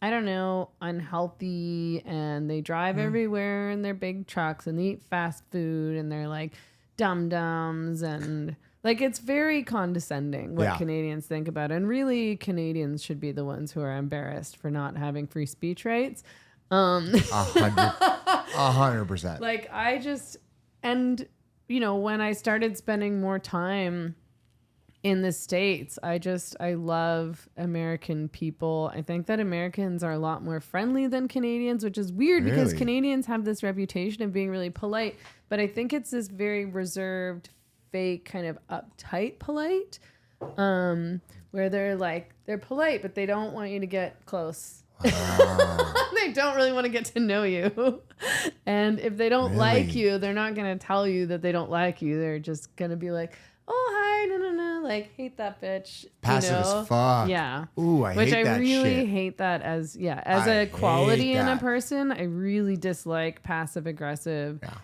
[SPEAKER 1] I don't know, unhealthy and they drive everywhere in their big trucks and they eat fast food and they're like dum-dums and like it's very condescending what Canadians think about it. And really Canadians should be the ones who are embarrassed for not having free speech rights.
[SPEAKER 3] 100%.
[SPEAKER 1] Like I just, and you know, when I started spending more time in the States, I love American people. I think that Americans are a lot more friendly than Canadians, which is weird because Canadians have this reputation of being really polite, but I think it's this very reserved, fake kind of uptight polite, where they're polite, but they don't want you to get close. They don't really want to get to know you. And if they don't like you, they're not going to tell you that they don't like you. They're just going to be like, oh, hi, no, like, hate that bitch.
[SPEAKER 3] Passive as fuck.
[SPEAKER 1] Yeah.
[SPEAKER 3] Ooh, I hate that shit.
[SPEAKER 1] Which I really hate that as a quality in a person. I really dislike passive aggressive.
[SPEAKER 3] Yeah.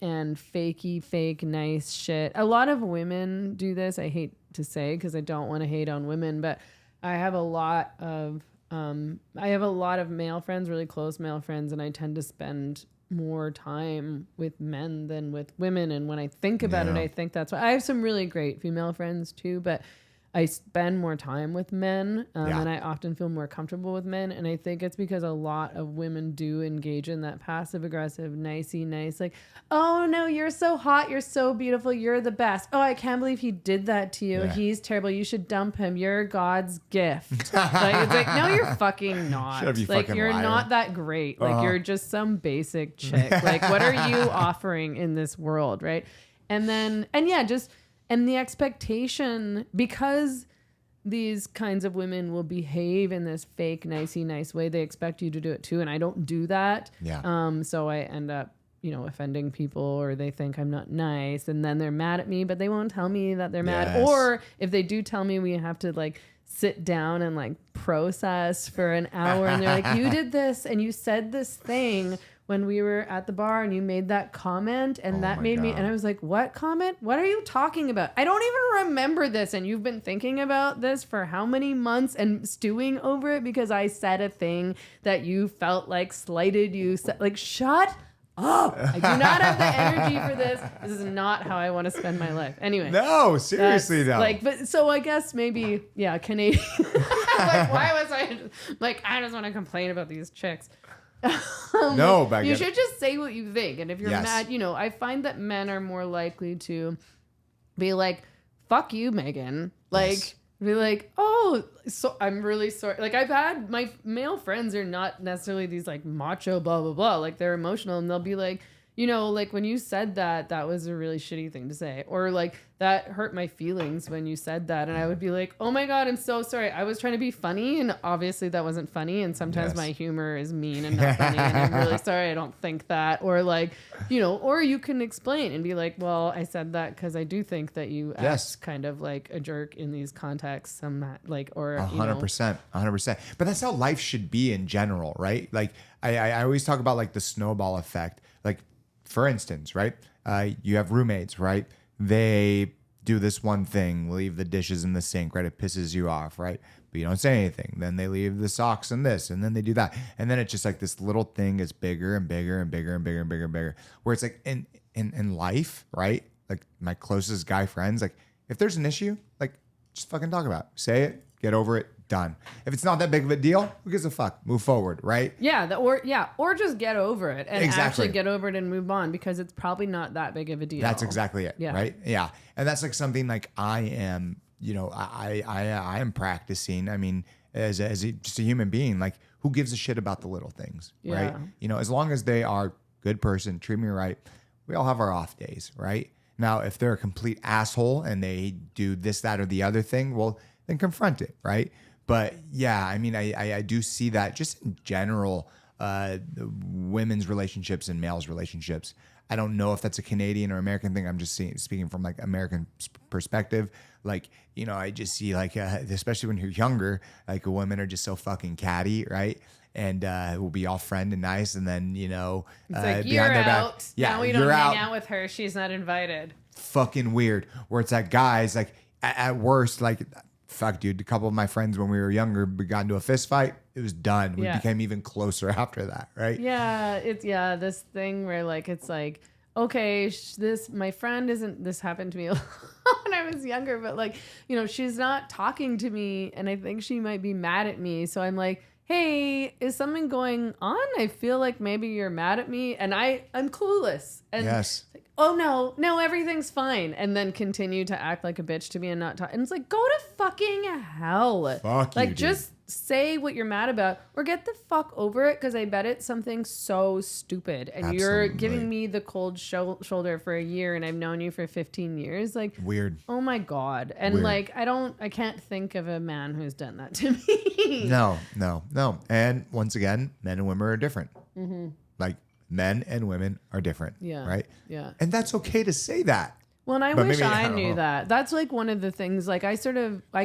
[SPEAKER 1] And fake nice shit. A lot of women do this. I hate to say because I don't want to hate on women, but I have a lot of male friends, really close male friends, and I tend to spend more time with men than with women. And when I think about it, I think that's why I have some really great female friends too, but I spend more time with men, and I often feel more comfortable with men. And I think it's because a lot of women do engage in that passive aggressive, nicey nice, like, oh no, you're so hot, you're so beautiful, you're the best. Oh, I can't believe he did that to you. Yeah. He's terrible. You should dump him. You're God's gift. Like, it's like, no, you're fucking not. Like, you're not that great. Like, you're just some basic chick. Like, what are you offering in this world, right? And the expectation, because these kinds of women will behave in this fake, nicey, nice way, they expect you to do it too. And I don't do that. Yeah. So I end up, offending people, or they think I'm not nice, and then they're mad at me, but they won't tell me that they're mad. Or if they do tell me, we have to like sit down and like process for an hour. And they're like, you did this and you said this thing when we were at the bar and you made that comment and that made me, and I was like, what comment? What are you talking about? I don't even remember this. And you've been thinking about this for how many months and stewing over it because I said a thing that you felt like slighted you. Like, shut up. I do not have the energy for this. This is not how I want to spend my life. Anyway.
[SPEAKER 3] No, seriously though.
[SPEAKER 1] Like, but so I guess maybe, Canadian. Like, why was I like, I just want to complain about these chicks.
[SPEAKER 3] No,
[SPEAKER 1] you should just say what you think. And if you're mad, I find that men are more likely to be like, fuck you, Megan. Like, be like, oh, so I'm really sorry. Like, I've had my male friends are not necessarily these like macho blah blah blah. Like, they're emotional, and they'll be like, like when you said that was a really shitty thing to say, or like that hurt my feelings when you said that. And I would be like, oh my God, I'm so sorry. I was trying to be funny, and obviously that wasn't funny. And sometimes my humor is mean and not funny, and I'm really sorry. I don't think that. Or like, or you can explain and be like, well, I said that because I do think that you act kind of like a jerk in these contexts. Or
[SPEAKER 3] 100%. But that's how life should be in general, right? Like I always talk about like the snowball effect. Like, for instance, right? You have roommates, right? They do this one thing, leave the dishes in the sink, right? It pisses you off, right? But you don't say anything. Then they leave the socks in this, and then they do that. And then it's just like this little thing gets bigger and bigger and bigger and bigger and bigger and bigger. Where it's like in life, right? Like my closest guy friends, like if there's an issue, like just fucking talk about it. Say it, get over it, done. If it's not that big of a deal, who gives a fuck? Move forward, right?
[SPEAKER 1] Or just get over it and actually get over it and move on, because it's probably not that big of a deal.
[SPEAKER 3] That's exactly it, right? Yeah, and that's like something like I am, I am practicing. I mean, as just a human being, like who gives a shit about the little things, right? As long as they are good person, treat me right. We all have our off days, right? Now, if they're a complete asshole and they do this, that, or the other thing, well, then confront it, right? But yeah, I mean, I do see that just in general, women's relationships and males' relationships. I don't know if that's a Canadian or American thing. I'm just speaking from like American perspective. Like, I just see like, especially when you're younger, like women are just so fucking catty, right? And we'll be all friend and nice, and then
[SPEAKER 1] it's like, you're
[SPEAKER 3] behind their
[SPEAKER 1] out.
[SPEAKER 3] back,
[SPEAKER 1] now we don't hang out with her. She's not invited.
[SPEAKER 3] Fucking weird. Where it's like guys, like at worst, like. Fuck, dude. A couple of my friends when we were younger, we got into a fist fight. It was done. We became even closer after that, right?
[SPEAKER 1] Yeah, it's this thing where like it's like, okay, my friend isn't, this happened to me a lot when I was younger, but like, she's not talking to me and I think she might be mad at me. So I'm like, hey, is something going on? I feel like maybe you're mad at me and I'm clueless. And
[SPEAKER 3] Yes.
[SPEAKER 1] it's like, oh no, everything's fine. And then continue to act like a bitch to me and not talk. And it's like, go to fucking hell.
[SPEAKER 3] Fuck
[SPEAKER 1] like
[SPEAKER 3] you, dude.
[SPEAKER 1] just say what you're mad about or get the fuck over it, because I bet it's something so stupid and you're
[SPEAKER 3] Absolutely.
[SPEAKER 1] giving me the cold shoulder for a year and I've known you for 15 years. Like,
[SPEAKER 3] Weird.
[SPEAKER 1] oh my God. And
[SPEAKER 3] Weird.
[SPEAKER 1] like, I can't think of a man who's done that to me.
[SPEAKER 3] No. And once again, men and women are different. Like men and women are different.
[SPEAKER 1] Yeah.
[SPEAKER 3] Right.
[SPEAKER 1] Yeah.
[SPEAKER 3] And that's okay to say that.
[SPEAKER 1] Well, and I
[SPEAKER 3] But
[SPEAKER 1] wish
[SPEAKER 3] maybe- I
[SPEAKER 1] I
[SPEAKER 3] don't
[SPEAKER 1] knew
[SPEAKER 3] know.
[SPEAKER 1] that. That's like one of the things, like I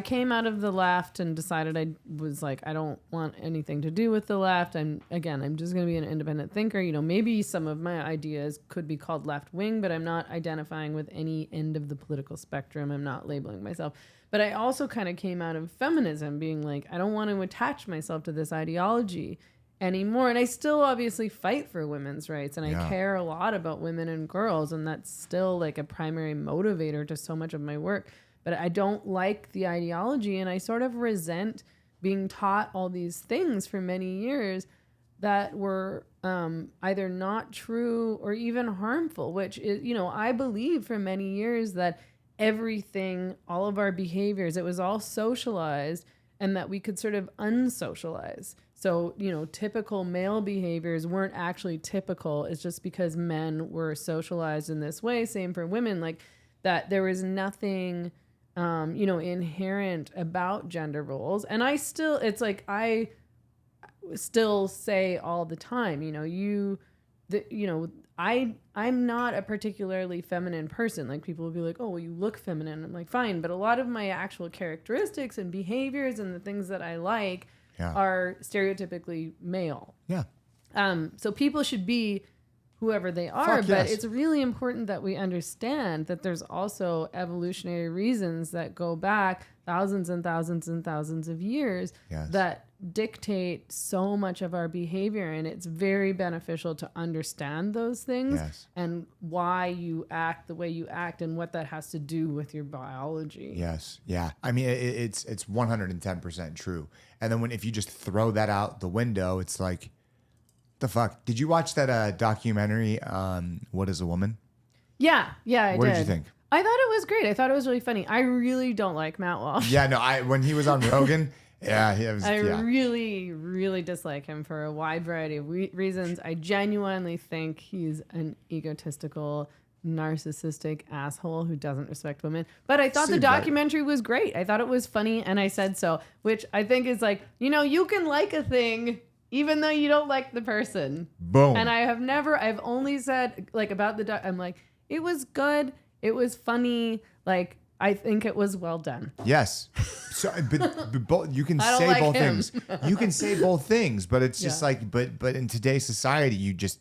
[SPEAKER 1] came out of the left and decided I was like, I don't want anything to do with the left. I'm just going to be an independent thinker. Maybe some of my ideas could be called left wing, but I'm not identifying with any end of the political spectrum. I'm not labeling myself. But I also kind of came out of feminism being like, I don't want to attach myself to this ideology anymore. And I still obviously fight for women's rights and I care a lot about women and girls, and that's still like a primary motivator to so much of my work. But I don't like the ideology and I sort of resent being taught all these things for many years that were either not true or even harmful, which is, I believe for many years that everything, all of our behaviors, it was all socialized and that we could sort of unsocialize. So, typical male behaviors weren't actually typical. It's just because men were socialized in this way. Same for women, like that there was nothing, inherent about gender roles. And I still say all the time, I'm not a particularly feminine person. Like people will be like, oh, well, you look feminine. I'm like, fine. But a lot of my actual characteristics and behaviors and the things that I like are stereotypically male.
[SPEAKER 3] Yeah.
[SPEAKER 1] So people should be whoever they are,
[SPEAKER 3] Fuck
[SPEAKER 1] but
[SPEAKER 3] yes.
[SPEAKER 1] it's really important that we understand that there's also evolutionary reasons that go back thousands and thousands and thousands of years that dictate so much of our behavior, and it's very beneficial to understand those things and why you act the way you act and what that has to do with your biology.
[SPEAKER 3] Yes. Yeah. I mean, it's 110% true. And then if you just throw that out the window, it's like, the fuck? Did you watch that documentary, What is a Woman?
[SPEAKER 1] Yeah, I did.
[SPEAKER 3] What did you think?
[SPEAKER 1] I thought it was great. I thought it was really funny. I really don't like Matt Walsh.
[SPEAKER 3] Yeah, no, when he was on Rogan,
[SPEAKER 1] I really, really dislike him for a wide variety of reasons. I genuinely think he's an egotistical, narcissistic asshole who doesn't respect women. But I thought the documentary was great. I thought it was funny, and I said so, which I think is like, you can like a thing even though you don't like the person.
[SPEAKER 3] Boom.
[SPEAKER 1] And I've only said like about I'm like, it was good. It was funny. Like, I think it was well done.
[SPEAKER 3] Yes. So, but you can
[SPEAKER 1] I don't
[SPEAKER 3] say
[SPEAKER 1] like
[SPEAKER 3] both
[SPEAKER 1] him.
[SPEAKER 3] things. You can say both things, but it's just like, but in today's society, you just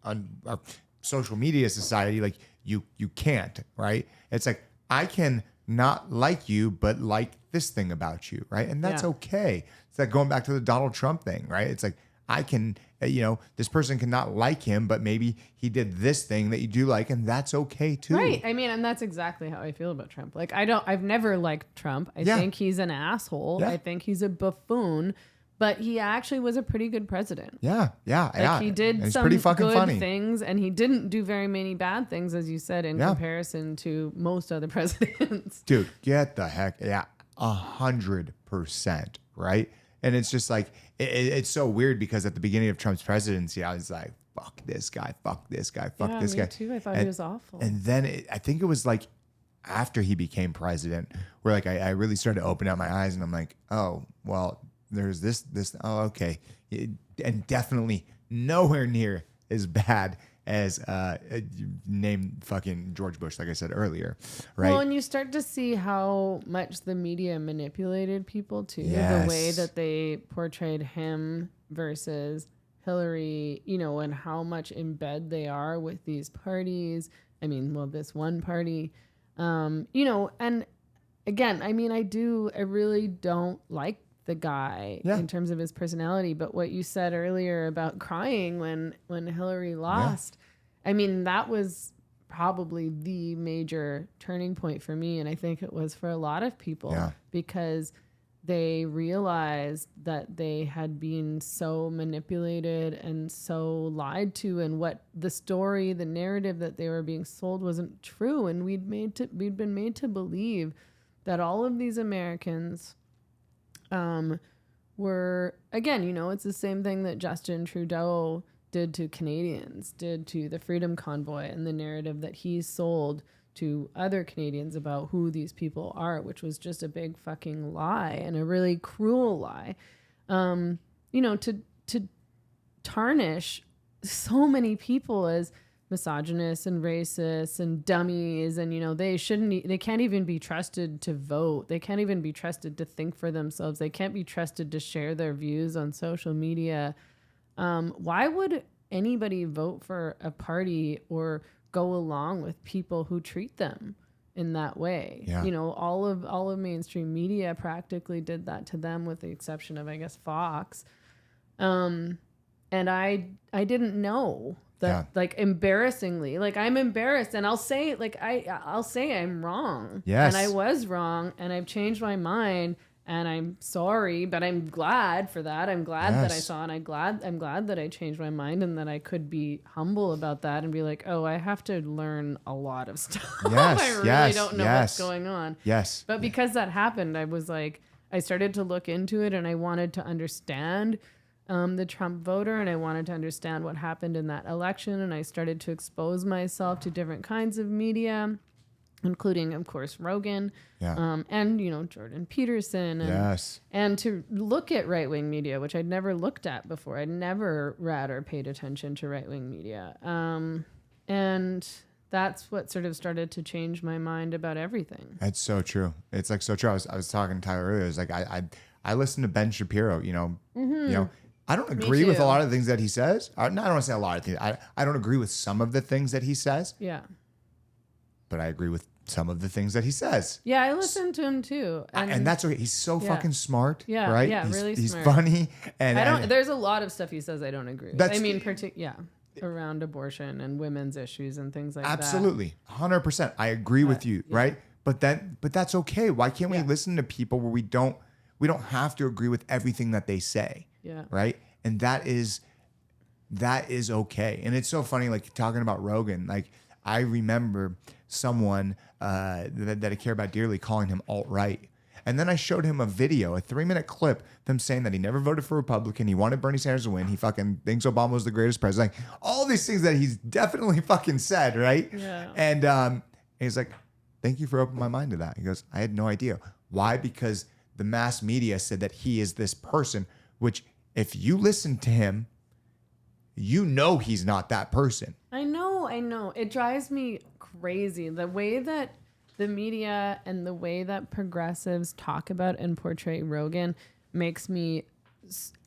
[SPEAKER 3] on our social media society, like you can't, right? It's like, I can not like you, but like this thing about you, right? And that's okay. It's like going back to the Donald Trump thing, right? It's like, I can, this person cannot like him, but maybe he did this thing that you do like, and that's okay too.
[SPEAKER 1] Right. I mean, and that's exactly how I feel about Trump. Like, I've never liked Trump. I think he's an asshole.
[SPEAKER 3] Yeah.
[SPEAKER 1] I think he's a buffoon, but he actually was a pretty good president.
[SPEAKER 3] Yeah.
[SPEAKER 1] He did
[SPEAKER 3] And
[SPEAKER 1] some
[SPEAKER 3] pretty fucking
[SPEAKER 1] good
[SPEAKER 3] funny.
[SPEAKER 1] things, and he didn't do very many bad things, as you said, in comparison to most other presidents.
[SPEAKER 3] Dude, get the heck, 100%, right? And it's just like, it's so weird because at the beginning of Trump's presidency, I was like, fuck this guy, fuck this guy, fuck this
[SPEAKER 1] me
[SPEAKER 3] guy.
[SPEAKER 1] too. I thought he was awful.
[SPEAKER 3] And then I think it was like after he became president where like I really started to open up my eyes and I'm like, oh, well, there's this, oh, okay. And definitely nowhere near as bad as name fucking George Bush, like I said earlier, right?
[SPEAKER 1] Well, and you start to see how much the media manipulated people too.
[SPEAKER 3] Yes.
[SPEAKER 1] The way that they portrayed him versus Hillary, and how much in bed they are with these parties. I mean, well, this one party, and again, I mean, I really don't like the guy in terms of his personality, but what you said earlier about crying when Hillary lost, I mean, that was probably the major turning point for me. And I think it was for a lot of people because they realized that they had been so manipulated and so lied to, and what the story, the narrative that they were being sold wasn't true. And we'd been made to believe that all of these Americans were, again, you know, it's the same thing that Justin Trudeau did to Canadians, did to the Freedom Convoy, and the narrative that he sold to other Canadians about who these people are, which was just a big fucking lie and a really cruel lie. You know, to tarnish so many people as misogynists and racists and dummies, and, you know, they can't even be trusted to vote. They can't even be trusted to think for themselves. They can't be trusted to share their views on social media. Why would anybody vote for a party or go along with people who treat them in that way?
[SPEAKER 3] Yeah.
[SPEAKER 1] You know, all of mainstream media practically did that to them, with the exception of, I guess, Fox. And I didn't know that, like, embarrassingly, like, I'm embarrassed, and I'll say, like, I'll say I'm wrong.
[SPEAKER 3] Yes.
[SPEAKER 1] And I was wrong, and I've changed my mind. And I'm sorry, but I'm glad for that. I'm glad that I saw, and I'm glad that I changed my mind, and that I could be humble about that and be like, oh, I have to learn a lot of stuff.
[SPEAKER 3] Yes,
[SPEAKER 1] I really don't know what's going on.
[SPEAKER 3] Yes.
[SPEAKER 1] But because that happened, I was like, I started to look into it, and I wanted to understand the Trump voter, and I wanted to understand what happened in that election. And I started to expose myself to different kinds of media, including, of course, Rogan, and, you know, Jordan Peterson, and to look at right-wing media, which I'd never looked at before. I'd never read or paid attention to right-wing media. And that's what sort of started to change my mind about everything.
[SPEAKER 3] That's so true. It's like so true. I was talking to Tyler earlier. It was like, I listen to Ben Shapiro, you know, I don't agree with a lot of the things that he says. I don't want to say a lot of things. I don't agree with some of the things that he says.
[SPEAKER 1] Yeah.
[SPEAKER 3] But I agree with some of the things that he says.
[SPEAKER 1] Yeah, I listen to him too.
[SPEAKER 3] And that's okay. He's so fucking smart. Yeah, right?
[SPEAKER 1] Yeah, really smart.
[SPEAKER 3] He's funny. And
[SPEAKER 1] there's a lot of stuff he says I don't agree with. I mean, around abortion and women's issues and things like that.
[SPEAKER 3] Absolutely. 100%. I agree with you, right? But that's okay. Why can't we listen to people where we don't have to agree with everything that they say?
[SPEAKER 1] Yeah.
[SPEAKER 3] Right? And that is okay. And it's so funny, like, talking about Rogan, like, I remember someone that I care about dearly calling him alt-right. And then I showed him a video, a 3-minute clip, them saying that he never voted for Republican. He wanted Bernie Sanders to win. He fucking thinks Obama was the greatest president. Like, all these things that he's definitely fucking said, right?
[SPEAKER 1] Yeah.
[SPEAKER 3] And he's like, thank you for opening my mind to that. He goes, I had no idea. Why? Because the mass media said that he is this person, which if you listen to him, you know he's not that person.
[SPEAKER 1] I know. It drives me crazy. The way that the media and the way that progressives talk about and portray Rogan makes me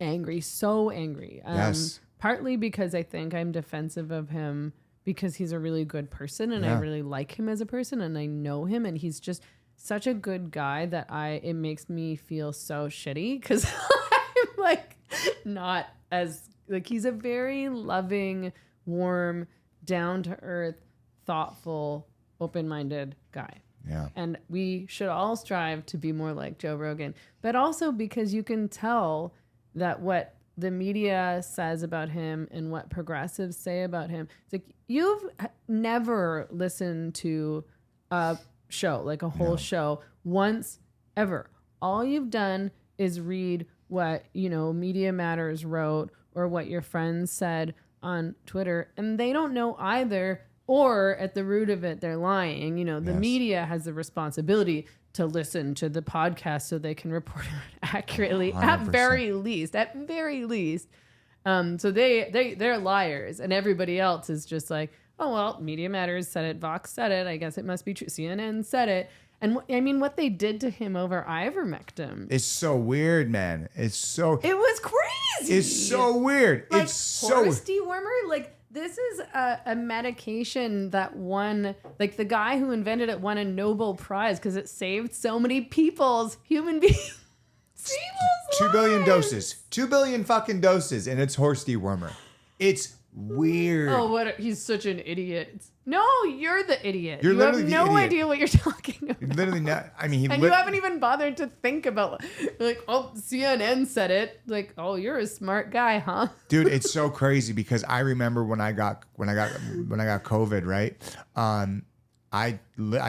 [SPEAKER 1] angry, so angry.
[SPEAKER 3] Yes.
[SPEAKER 1] Partly because I think I'm defensive of him because he's a really good person, and I really like him as a person, and I know him, and he's just such a good guy that it makes me feel so shitty because I'm like not as, like, he's a very loving, warm, down to earth, thoughtful, open-minded guy.
[SPEAKER 3] Yeah.
[SPEAKER 1] And we should all strive to be more like Joe Rogan, but also because you can tell that what the media says about him and what progressives say about him, it's like, you've never listened to a show, like a whole show, once ever. All you've done is read what, you know, Media Matters wrote or what your friends said on Twitter, and they don't know either, or at the root of it, they're lying. You know, the media has the responsibility to listen to the podcast so they can report it accurately, 100%. at very least. So they're liars, and everybody else is just like, oh, well, Media Matters said it, Vox said it, I guess it must be true, CNN said it. And I mean, what they did to him over ivermectin.
[SPEAKER 3] It's so weird, man. It
[SPEAKER 1] was crazy.
[SPEAKER 3] It's so weird.
[SPEAKER 1] Like,
[SPEAKER 3] it's so
[SPEAKER 1] horse dewormer. Like, this is a medication that won, like, the guy who invented it won a Nobel Prize because it saved so many human beings.
[SPEAKER 3] 2 billion doses. 2 billion fucking doses, and it's horse dewormer. It's weird.
[SPEAKER 1] Oh, he's such an idiot. No, you're the idiot.
[SPEAKER 3] You're
[SPEAKER 1] You have
[SPEAKER 3] literally the
[SPEAKER 1] no
[SPEAKER 3] idiot.
[SPEAKER 1] idea what you're talking about.
[SPEAKER 3] Literally not. I mean,
[SPEAKER 1] And you haven't even bothered to think about, like, oh, CNN said it. Like, oh, you're a smart guy, huh?
[SPEAKER 3] dude, it's so crazy because I remember when I got COVID, right? I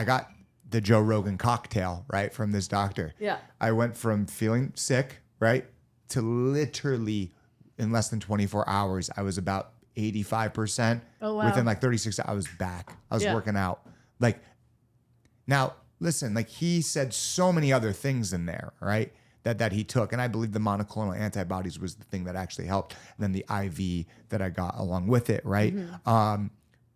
[SPEAKER 3] got the Joe Rogan cocktail, right, from this doctor.
[SPEAKER 1] Yeah.
[SPEAKER 3] I went from feeling sick, right, to literally in less than 24 hours, I was about 85%.
[SPEAKER 1] Oh, wow.
[SPEAKER 3] Within like 36 hours, I was back. I was working out. Like, now, listen, like he said so many other things in there, right, that he took. And I believe the monoclonal antibodies was the thing that actually helped. And then the IV that I got along with it, right?
[SPEAKER 1] Mm-hmm.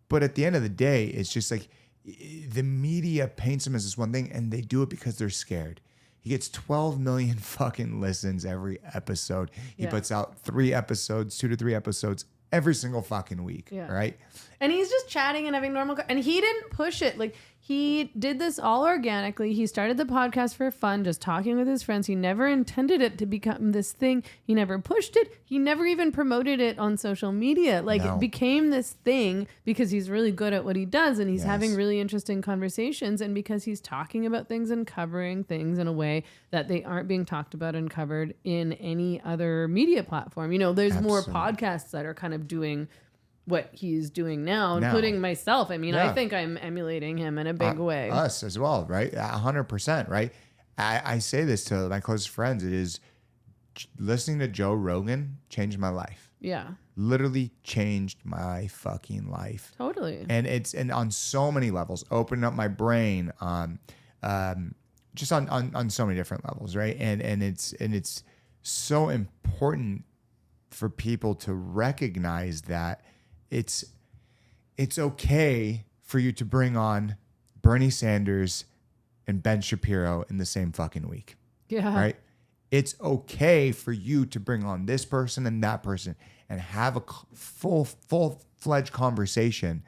[SPEAKER 3] But at the end of the day, it's just like the media paints him as this one thing, and they do it because they're scared. He gets 12 million fucking listens every episode. He puts out 2 to 3 episodes every single fucking week, right?
[SPEAKER 1] And he's just chatting and having normal, and he didn't push it. Like, he did this all organically. He started the podcast for fun, just talking with his friends. He never intended it to become this thing. He never pushed it. He never even promoted it on social media. Like, it became this thing because he's really good at what he does, and he's having really interesting conversations, and because he's talking about things and covering things in a way that they aren't being talked about and covered in any other media platform. You know, there's more podcasts that are kind of doing what he's doing now, including myself. I mean, I think I'm emulating him in a big way.
[SPEAKER 3] Us as well, right? 100%, right? I say this to my closest friends. It is listening to Joe Rogan changed my life.
[SPEAKER 1] Yeah.
[SPEAKER 3] Literally changed my fucking life.
[SPEAKER 1] Totally.
[SPEAKER 3] And on so many levels, opened up my brain just on so many different levels, right? And it's so important for people to recognize that it's okay for you to bring on Bernie Sanders and Ben Shapiro in the same fucking week.
[SPEAKER 1] Yeah.
[SPEAKER 3] Right? It's okay for you to bring on this person and that person and have a full-fledged conversation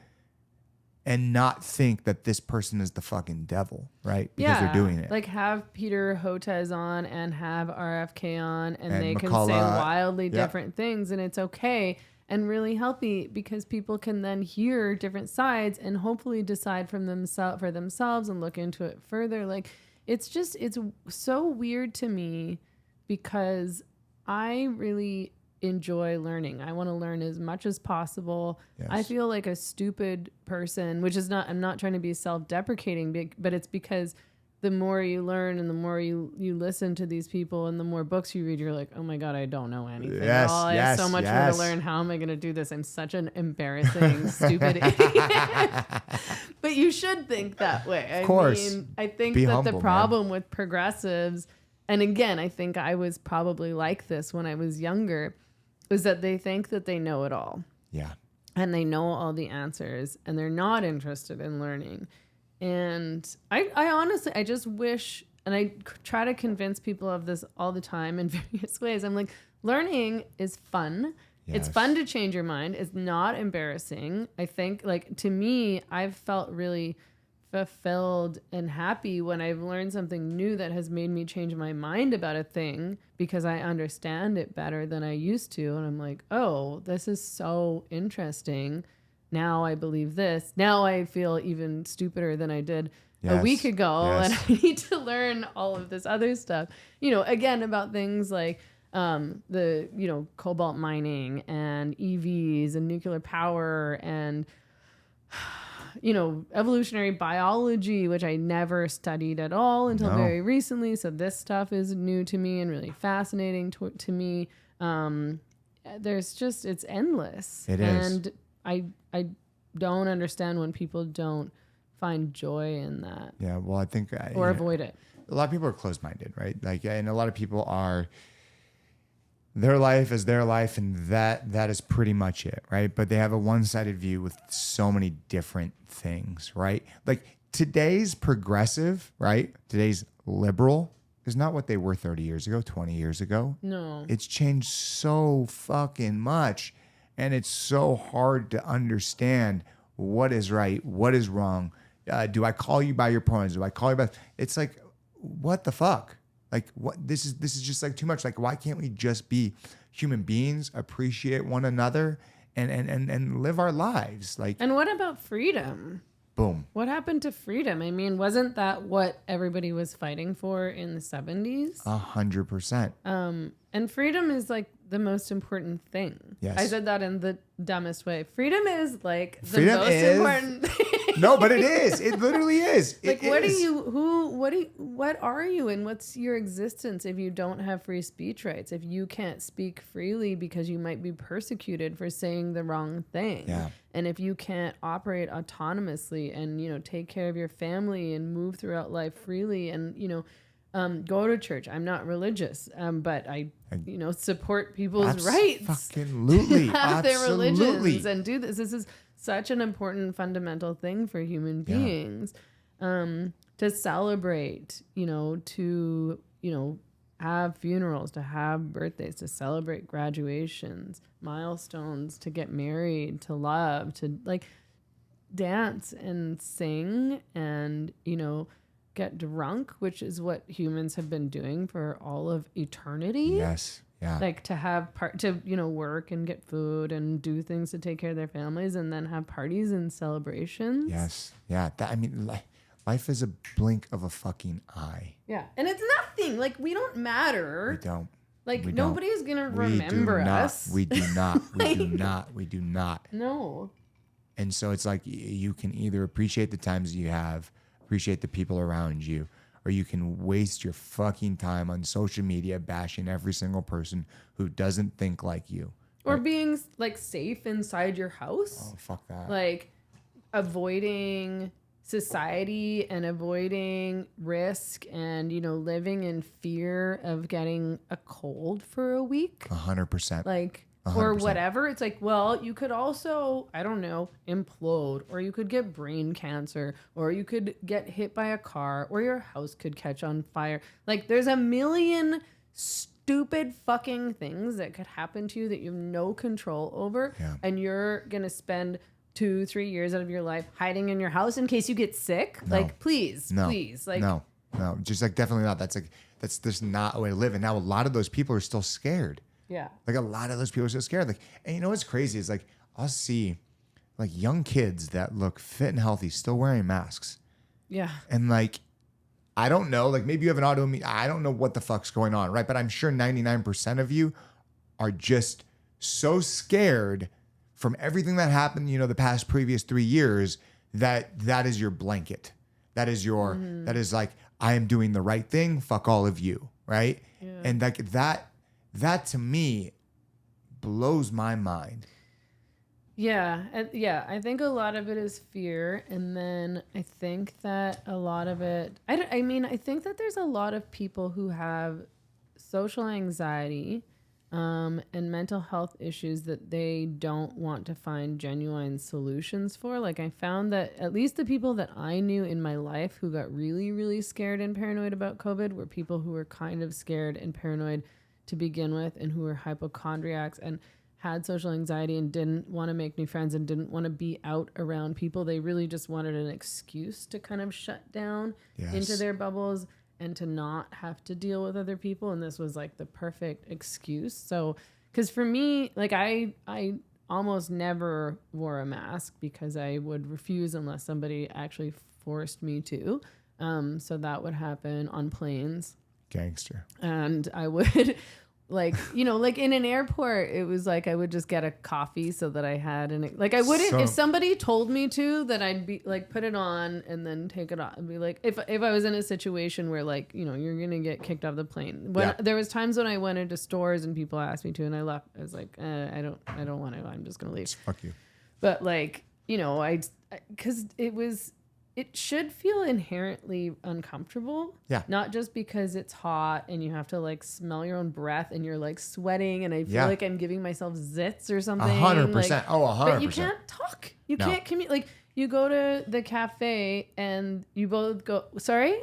[SPEAKER 3] and not think that this person is the fucking devil, right? Because they're doing it.
[SPEAKER 1] Like, have Peter Hotez on and have RFK on, and they can
[SPEAKER 3] McCullough,
[SPEAKER 1] say wildly different things, and it's okay and really healthy because people can then hear different sides and hopefully decide for themselves and look into it further. Like, it's so weird to me because I really enjoy learning. I want to learn as much as possible. Yes. I feel like a stupid person, which is not, I'm not trying to be self-deprecating, but it's because the more you learn and the more you listen to these people and the more books you read, you're like, oh my God, I don't know anything at all. I have so much more to learn. How am I going to do this? I'm such an embarrassing, stupid idiot. But you should think that way.
[SPEAKER 3] Of course.
[SPEAKER 1] I think
[SPEAKER 3] Be
[SPEAKER 1] that
[SPEAKER 3] humble,
[SPEAKER 1] the problem with progressives, and again, I think I was probably like this when I was younger, is that they think that they know it all.
[SPEAKER 3] Yeah.
[SPEAKER 1] And they know all the answers and they're not interested in learning. And I honestly, I just wish, and I try to convince people of this all the time in various ways. I'm like, learning is fun. Yes. It's fun to change your mind. It's not embarrassing. I think, like, to me, I've felt really fulfilled and happy when I've learned something new that has made me change my mind about a thing because I understand it better than I used to. And I'm like, oh, this is so interesting. Now I believe this. Now I feel even stupider than I did a week ago. And I need to learn all of this other stuff, you know, again, about things like the, you know, cobalt mining and EVs and nuclear power and, you know, evolutionary biology, which I never studied at all until very recently. So this stuff is new to me and really fascinating to me. There's just, it's endless.
[SPEAKER 3] It is.
[SPEAKER 1] And I don't understand when people don't find joy in that.
[SPEAKER 3] Yeah, well, I think...
[SPEAKER 1] or avoid it.
[SPEAKER 3] A lot of people are closed-minded, right? Like, and a lot of people are... Their life is their life, and that is pretty much it, right? But they have a one-sided view with so many different things, right? Like, today's progressive, right? Today's liberal is not what they were 30 years ago, 20 years ago.
[SPEAKER 1] No.
[SPEAKER 3] It's changed so fucking much. And it's so hard to understand what is right, what is wrong. Do I call you by your pronouns? Do I call you by? It's like, what the fuck? Like, what? This is just like too much. Like, why can't we just be human beings, appreciate one another, and live our lives. Like,
[SPEAKER 1] And what about freedom?
[SPEAKER 3] boom.
[SPEAKER 1] What happened to freedom? I mean, wasn't that what everybody was fighting for in the 70s?
[SPEAKER 3] 100%.
[SPEAKER 1] And freedom is like the most important thing.
[SPEAKER 3] Yes.
[SPEAKER 1] I said that in the dumbest way. Freedom is like the
[SPEAKER 3] Freedom
[SPEAKER 1] most
[SPEAKER 3] is-
[SPEAKER 1] important thing.
[SPEAKER 3] No, but it is. It literally is.
[SPEAKER 1] Like,
[SPEAKER 3] It
[SPEAKER 1] what
[SPEAKER 3] is.
[SPEAKER 1] what are you and what's your existence if you don't have free speech rights? If you can't speak freely because you might be persecuted for saying the wrong thing.
[SPEAKER 3] Yeah.
[SPEAKER 1] And if you can't operate autonomously and, take care of your family and move throughout life freely and, go to church. I'm not religious, but I support people's rights.
[SPEAKER 3] Absolutely.
[SPEAKER 1] Have their religions
[SPEAKER 3] Absolutely.
[SPEAKER 1] and do this. This is such an important fundamental thing for human beings, to celebrate, to have funerals, to have birthdays, to celebrate graduations, milestones, to get married, to love, to like dance and sing and, get drunk, which is what humans have been doing for all of eternity.
[SPEAKER 3] Yes. Yeah.
[SPEAKER 1] Like to have work and get food and do things to take care of their families and then have parties and celebrations.
[SPEAKER 3] Yes. Yeah. Life is a blink of a fucking eye.
[SPEAKER 1] Yeah. And it's nothing. Like, we don't matter.
[SPEAKER 3] We don't.
[SPEAKER 1] Like,
[SPEAKER 3] we
[SPEAKER 1] nobody's going to remember us.
[SPEAKER 3] We do not. We do not. We do not.
[SPEAKER 1] No.
[SPEAKER 3] And so it's like you can either appreciate the times you have, appreciate the people around you, or you can waste your fucking time on social media bashing every single person who doesn't think like you.
[SPEAKER 1] Or being like safe inside your house.
[SPEAKER 3] Oh, fuck that.
[SPEAKER 1] Like avoiding society and avoiding risk and, living in fear of getting a cold for a week.
[SPEAKER 3] 100%.
[SPEAKER 1] Like,
[SPEAKER 3] 100%.
[SPEAKER 1] or whatever. It's like, well, you could also, I don't know, implode, or you could get brain cancer, or you could get hit by a car, or your house could catch on fire. Like, there's a million stupid fucking things that could happen to you that you have no control over.
[SPEAKER 3] Yeah.
[SPEAKER 1] And you're going to spend 2-3 years out of your life hiding in your house in case you get sick.
[SPEAKER 3] No.
[SPEAKER 1] Like, please. Like,
[SPEAKER 3] no, just like definitely not. That's just not a way to live. And now a lot of those people are still scared.
[SPEAKER 1] yeah.
[SPEAKER 3] Like a lot of those people are so scared. Like, and you know what's crazy is like I'll see like young kids that look fit and healthy still wearing masks.
[SPEAKER 1] Yeah.
[SPEAKER 3] And like, I don't know, like maybe you have an autoimmune, I don't know what the fuck's going on, right? But I'm sure 99% of you are just so scared from everything that happened, the past previous 3 years that is your blanket. That is your, that is like, I am doing the right thing. Fuck all of you. Right.
[SPEAKER 1] Yeah.
[SPEAKER 3] And like that to me blows my mind.
[SPEAKER 1] Yeah. I think a lot of it is fear. And then I think that a lot of it, I think that there's a lot of people who have social anxiety and mental health issues that they don't want to find genuine solutions for. Like, I found that at least the people that I knew in my life who got really, really scared and paranoid about COVID were people who were kind of scared and paranoid to begin with, and who were hypochondriacs and had social anxiety and didn't want to make new friends and didn't want to be out around people. They really just wanted an excuse to kind of shut down into their bubbles and to not have to deal with other people. And this was like the perfect excuse. So, because for me, like I almost never wore a mask because I would refuse unless somebody actually forced me to. So that would happen on planes.
[SPEAKER 3] Gangster.
[SPEAKER 1] And I would like in an airport, it was like I would just get a coffee so that I had I wouldn't, if somebody told me to, that I'd be like, put it on and then take it off. I'd be like, if I was in a situation where like, you're going to get kicked off the plane. There was times when I went into stores and people asked me to, and I left. I was like, I don't want to, I'm just going to leave.
[SPEAKER 3] Fuck you.
[SPEAKER 1] But like, because it should feel inherently uncomfortable.
[SPEAKER 3] Yeah.
[SPEAKER 1] Not just because it's hot and you have to like smell your own breath and you're like sweating and I feel like I'm giving myself zits or something.
[SPEAKER 3] 100%.
[SPEAKER 1] Like,
[SPEAKER 3] 100%.
[SPEAKER 1] But you can't talk. You can't communicate. Like, you go to the cafe and you both go, sorry,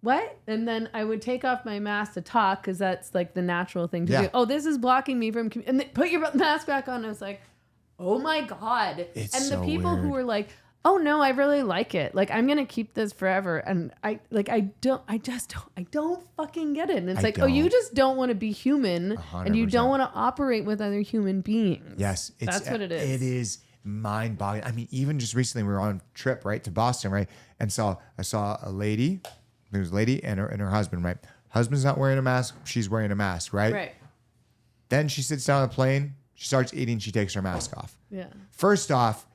[SPEAKER 1] what? And then I would take off my mask to talk because that's like the natural thing to do. Oh, this is blocking me from, and then put your mask back on. I was like, oh my God.
[SPEAKER 3] It's
[SPEAKER 1] and the
[SPEAKER 3] so
[SPEAKER 1] people
[SPEAKER 3] weird.
[SPEAKER 1] who were like, oh no, I really like it. Like I'm gonna keep this forever. And I don't fucking get it. And it's like, oh, you just don't want to be human, and you don't want to operate with other human beings.
[SPEAKER 3] Yes,
[SPEAKER 1] that's what it is.
[SPEAKER 3] It is mind-boggling. I mean, even just recently, we were on a trip right to Boston, right, and I saw a lady. There was a lady and her husband, right. Husband's not wearing a mask. She's wearing a mask, right.
[SPEAKER 1] Right.
[SPEAKER 3] Then she sits down on the plane. She starts eating. She takes her mask off.
[SPEAKER 1] Yeah.
[SPEAKER 3] First off,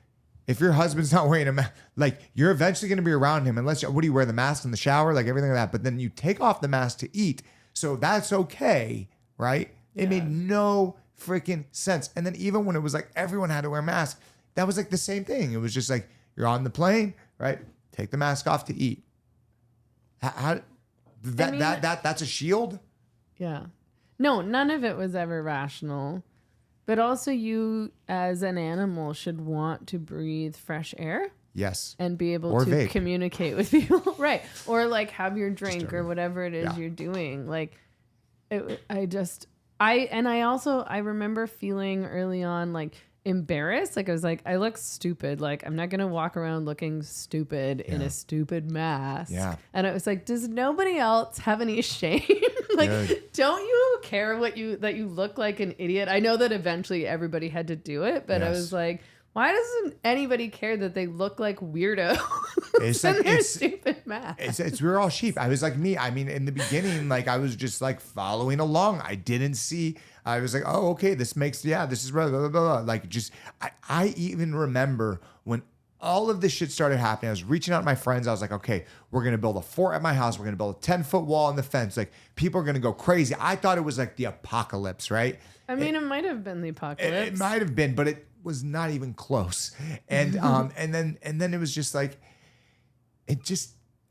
[SPEAKER 3] if your husband's not wearing a mask, like you're eventually going to be around him unless what do you wear the mask in the shower, like everything like that. But then you take off the mask to eat, so that's okay, right? It made no freaking sense. And then even when it was like everyone had to wear masks, that was like the same thing. It was just like you're on the plane, right? Take the mask off to eat. That's a shield.
[SPEAKER 1] Yeah. No, none of it was ever rational. But also you as an animal should want to breathe fresh air.
[SPEAKER 3] Yes.
[SPEAKER 1] And be able
[SPEAKER 3] or
[SPEAKER 1] to
[SPEAKER 3] vape.
[SPEAKER 1] Communicate with people. Right. Or like have your drink or whatever it is you're doing. Like I remember feeling early on like embarrassed. Like I was like, I look stupid. Like I'm not going to walk around looking stupid in a stupid mask. Yeah. And it was like, does nobody else have any shame? Like, don't you care that you look like an idiot? I know that eventually everybody had to do it, but I was like, why doesn't anybody care that they look like weirdos? It's like their stupid masks.
[SPEAKER 3] We're all sheep. I was like me. I mean, in the beginning, like I was just like following along. I didn't see. I was like, oh, okay, this is blah, blah, blah, blah. Like just, I even remember when all of this shit started happening. I was reaching out to my friends. I was like, okay, we're going to build a fort at my house. We're going to build a 10-foot wall on the fence. Like people are going to go crazy. I thought it was like the apocalypse, right?
[SPEAKER 1] I mean, it might have been the apocalypse.
[SPEAKER 3] It might have been, but it was not even close. And and then it was just like,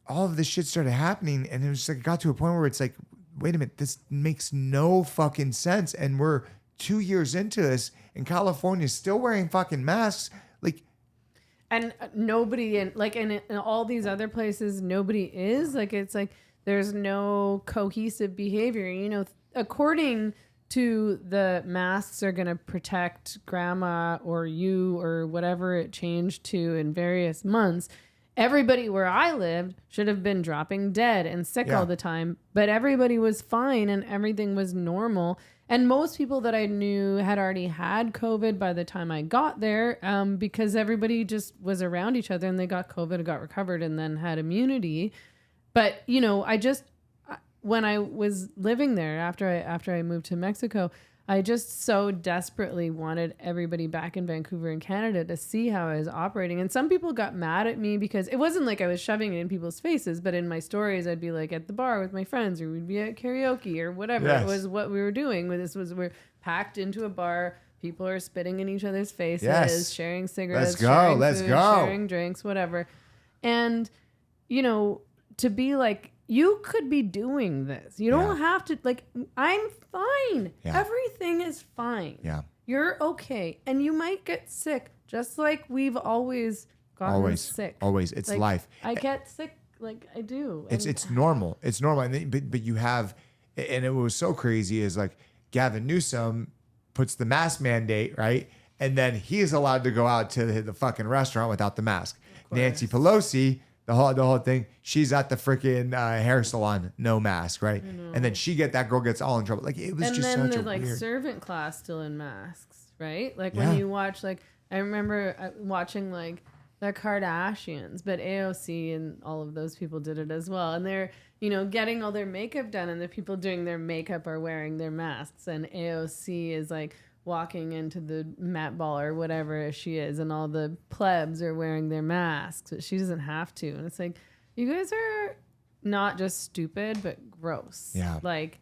[SPEAKER 3] all of this shit started happening. And it was like, it got to a point where it's like, wait a minute, this makes no fucking sense. And we're 2 years into this and California is still wearing fucking masks. Like,
[SPEAKER 1] and nobody in all these other places, nobody is like, it's like, there's no cohesive behavior, you know, according to the masks are going to protect grandma or you or whatever it changed to in various months. Everybody where I lived should have been dropping dead and sick all the time, but everybody was fine and everything was normal. And most people that I knew had already had COVID by the time I got there, because everybody just was around each other and they got COVID, got recovered, and then had immunity. But, you know, when I was living there after I moved to Mexico, I just so desperately wanted everybody back in Vancouver and Canada to see how I was operating. And some people got mad at me because it wasn't like I was shoving it in people's faces, but in my stories, I'd be like at the bar with my friends, or we'd be at karaoke or whatever. Yes. It was what we were doing. We're packed into a bar. People are spitting in each other's faces, sharing cigarettes, let's go, sharing drinks, whatever. And, you know, to be like, you could be doing this. You don't have to, like, I'm fine. Yeah. Everything is fine. Yeah. You're okay. And you might get sick, just like we've always gotten sick. Always.
[SPEAKER 3] It's
[SPEAKER 1] like,
[SPEAKER 3] life.
[SPEAKER 1] I get sick, like I do.
[SPEAKER 3] It's normal. It's normal. And but you have, and it was so crazy is like Gavin Newsom puts the mask mandate, right? And then he is allowed to go out to the fucking restaurant without the mask. Nancy Pelosi, the whole thing, she's at the freaking hair salon, no mask, right? And then that girl gets all in trouble. Like it was just such a weird. And then the
[SPEAKER 1] servant class still in masks, right? Like when you watch, like I remember watching like the Kardashians, but AOC and all of those people did it as well. And they're, you know, getting all their makeup done, and the people doing their makeup are wearing their masks, and AOC is like walking into the Met Ball or whatever she is, and all the plebs are wearing their masks, but she doesn't have to. And it's like, you guys are not just stupid, but gross. Yeah. Like,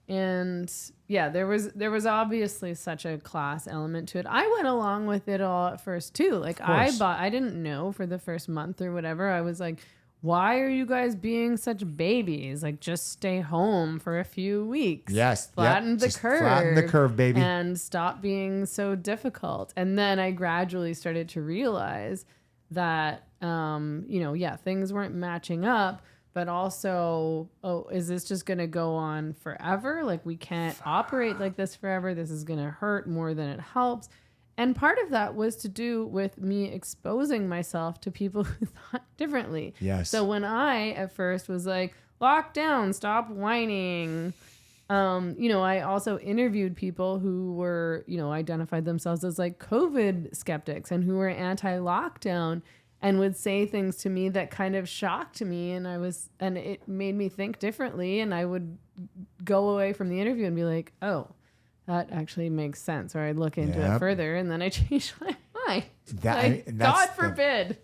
[SPEAKER 1] and yeah, there was obviously such a class element to it. I went along with it all at first too. Like I didn't know for the first month or whatever. I was like, why are you guys being such babies? Like, just stay home for a few weeks. Yes. Flatten the curve, baby. And stop being so difficult. And then I gradually started to realize that, things weren't matching up, but also, is this just going to go on forever? Like, we can't operate like this forever. This is going to hurt more than it helps. And part of that was to do with me exposing myself to people who thought differently.
[SPEAKER 3] Yes.
[SPEAKER 1] So when I at first was like, lock down, stop whining. I also interviewed people who were, identified themselves as like COVID skeptics and who were anti-lockdown and would say things to me that kind of shocked me. And it made me think differently. And I would go away from the interview and be like, oh, that actually makes sense. Or I'd look into it further and then I changed my mind. God forbid.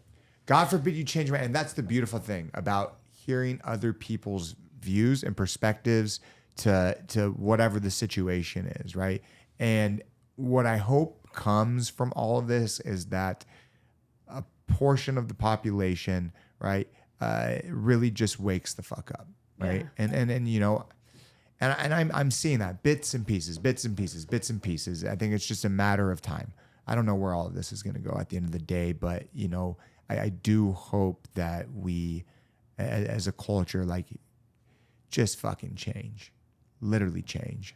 [SPEAKER 3] God forbid you change your mind. And that's the beautiful thing about hearing other people's views and perspectives to whatever the situation is, right? And what I hope comes from all of this is that a portion of the population, right, really just wakes the fuck up, right? Yeah. And I'm seeing that bits and pieces. I think it's just a matter of time. I don't know where all of this is going to go at the end of the day, but I do hope that we, as a culture, like, just fucking change. Literally change.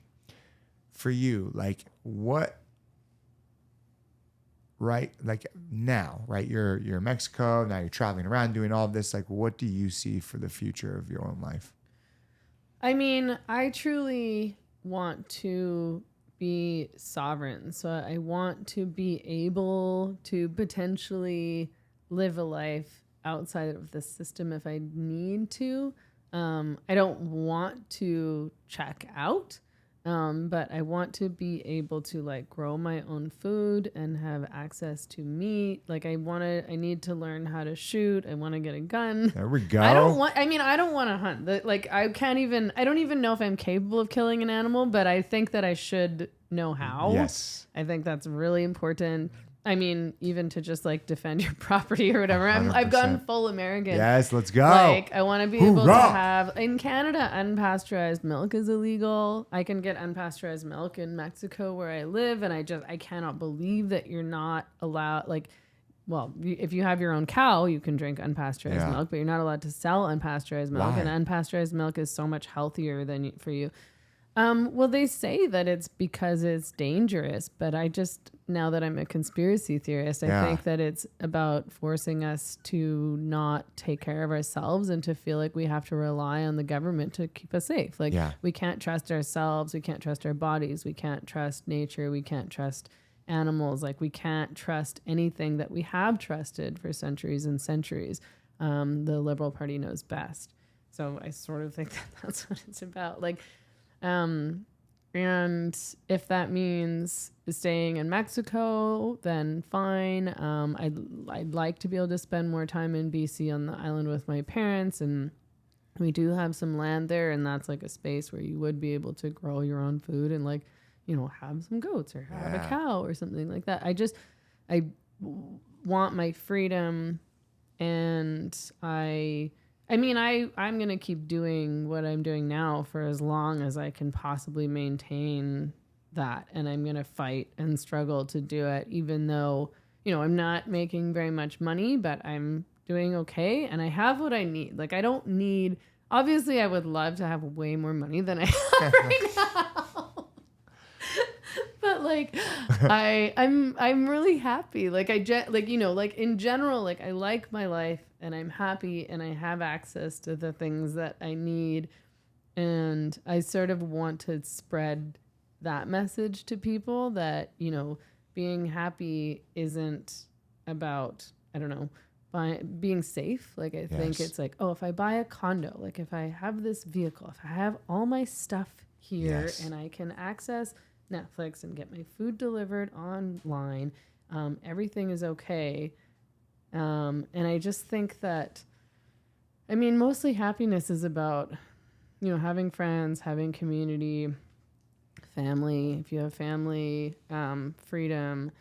[SPEAKER 3] For you, like, what, right? Like now, right? You're in Mexico, now you're traveling around doing all of this. Like, what do you see for the future of your own life?
[SPEAKER 1] I mean, I truly want to be sovereign. So I want to be able to potentially live a life outside of the system if I need to. I don't want to check out, but I want to be able to like grow my own food and have access to meat. Like I need to learn how to shoot. I want to get a gun.
[SPEAKER 3] There we go.
[SPEAKER 1] I don't want to hunt. Like I don't even know if I'm capable of killing an animal, but I think that I should know how.
[SPEAKER 3] Yes.
[SPEAKER 1] I think that's really important. I mean, even to just like defend your property or whatever. I've gone full American.
[SPEAKER 3] Yes, let's go.
[SPEAKER 1] Like I want to be able to have, in Canada, unpasteurized milk is illegal. I can get unpasteurized milk in Mexico where I live. And I cannot believe that you're not allowed, like, well, if you have your own cow, you can drink unpasteurized milk, but you're not allowed to sell unpasteurized milk.
[SPEAKER 3] Why?
[SPEAKER 1] And unpasteurized milk is so much healthier than for you. Well, they say that it's because it's dangerous, but now that I'm a conspiracy theorist, I think that it's about forcing us to not take care of ourselves and to feel like we have to rely on the government to keep us safe. Like we can't trust ourselves. We can't trust our bodies. We can't trust nature. We can't trust animals. Like we can't trust anything that we have trusted for centuries and centuries. The Liberal Party knows best. So I sort of think that that's what it's about. Like, and if that means staying in Mexico, then fine. I'd like to be able to spend more time in BC on the island with my parents, and we do have some land there, and that's like a space where you would be able to grow your own food and like, have some goats or have a cow or something like that. I want my freedom, and I'm going to keep doing what I'm doing now for as long as I can possibly maintain that. And I'm going to fight and struggle to do it, even though, I'm not making very much money, but I'm doing okay. And I have what I need. Like, I don't need, obviously I would love to have way more money than I have right now. But like, I'm really happy. Like in general, like I like my life and I'm happy and I have access to the things that I need. And I sort of want to spread that message to people that, being happy isn't about, I don't know, being safe. Like I think it's like, oh, if I buy a condo, like if I have this vehicle, if I have all my stuff here and I can access Netflix and get my food delivered online, everything is okay. And I just think that, mostly happiness is about, having friends, having community, family. If you have family, freedom,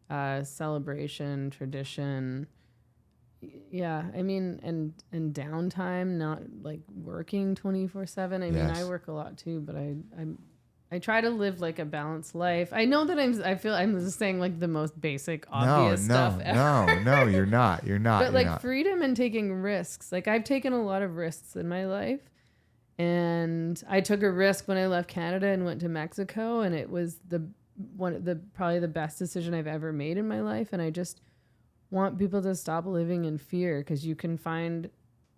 [SPEAKER 1] celebration, tradition. Yeah. And downtime, not like working 24/7. I work a lot too, but I try to live like a balanced life. I know that I feel I'm just saying like the most basic, obvious stuff ever.
[SPEAKER 3] No, you're not.
[SPEAKER 1] But like freedom and taking risks. Like I've taken a lot of risks in my life. And I took a risk when I left Canada and went to Mexico. And it was probably the best decision I've ever made in my life. And I just want people to stop living in fear, because you can find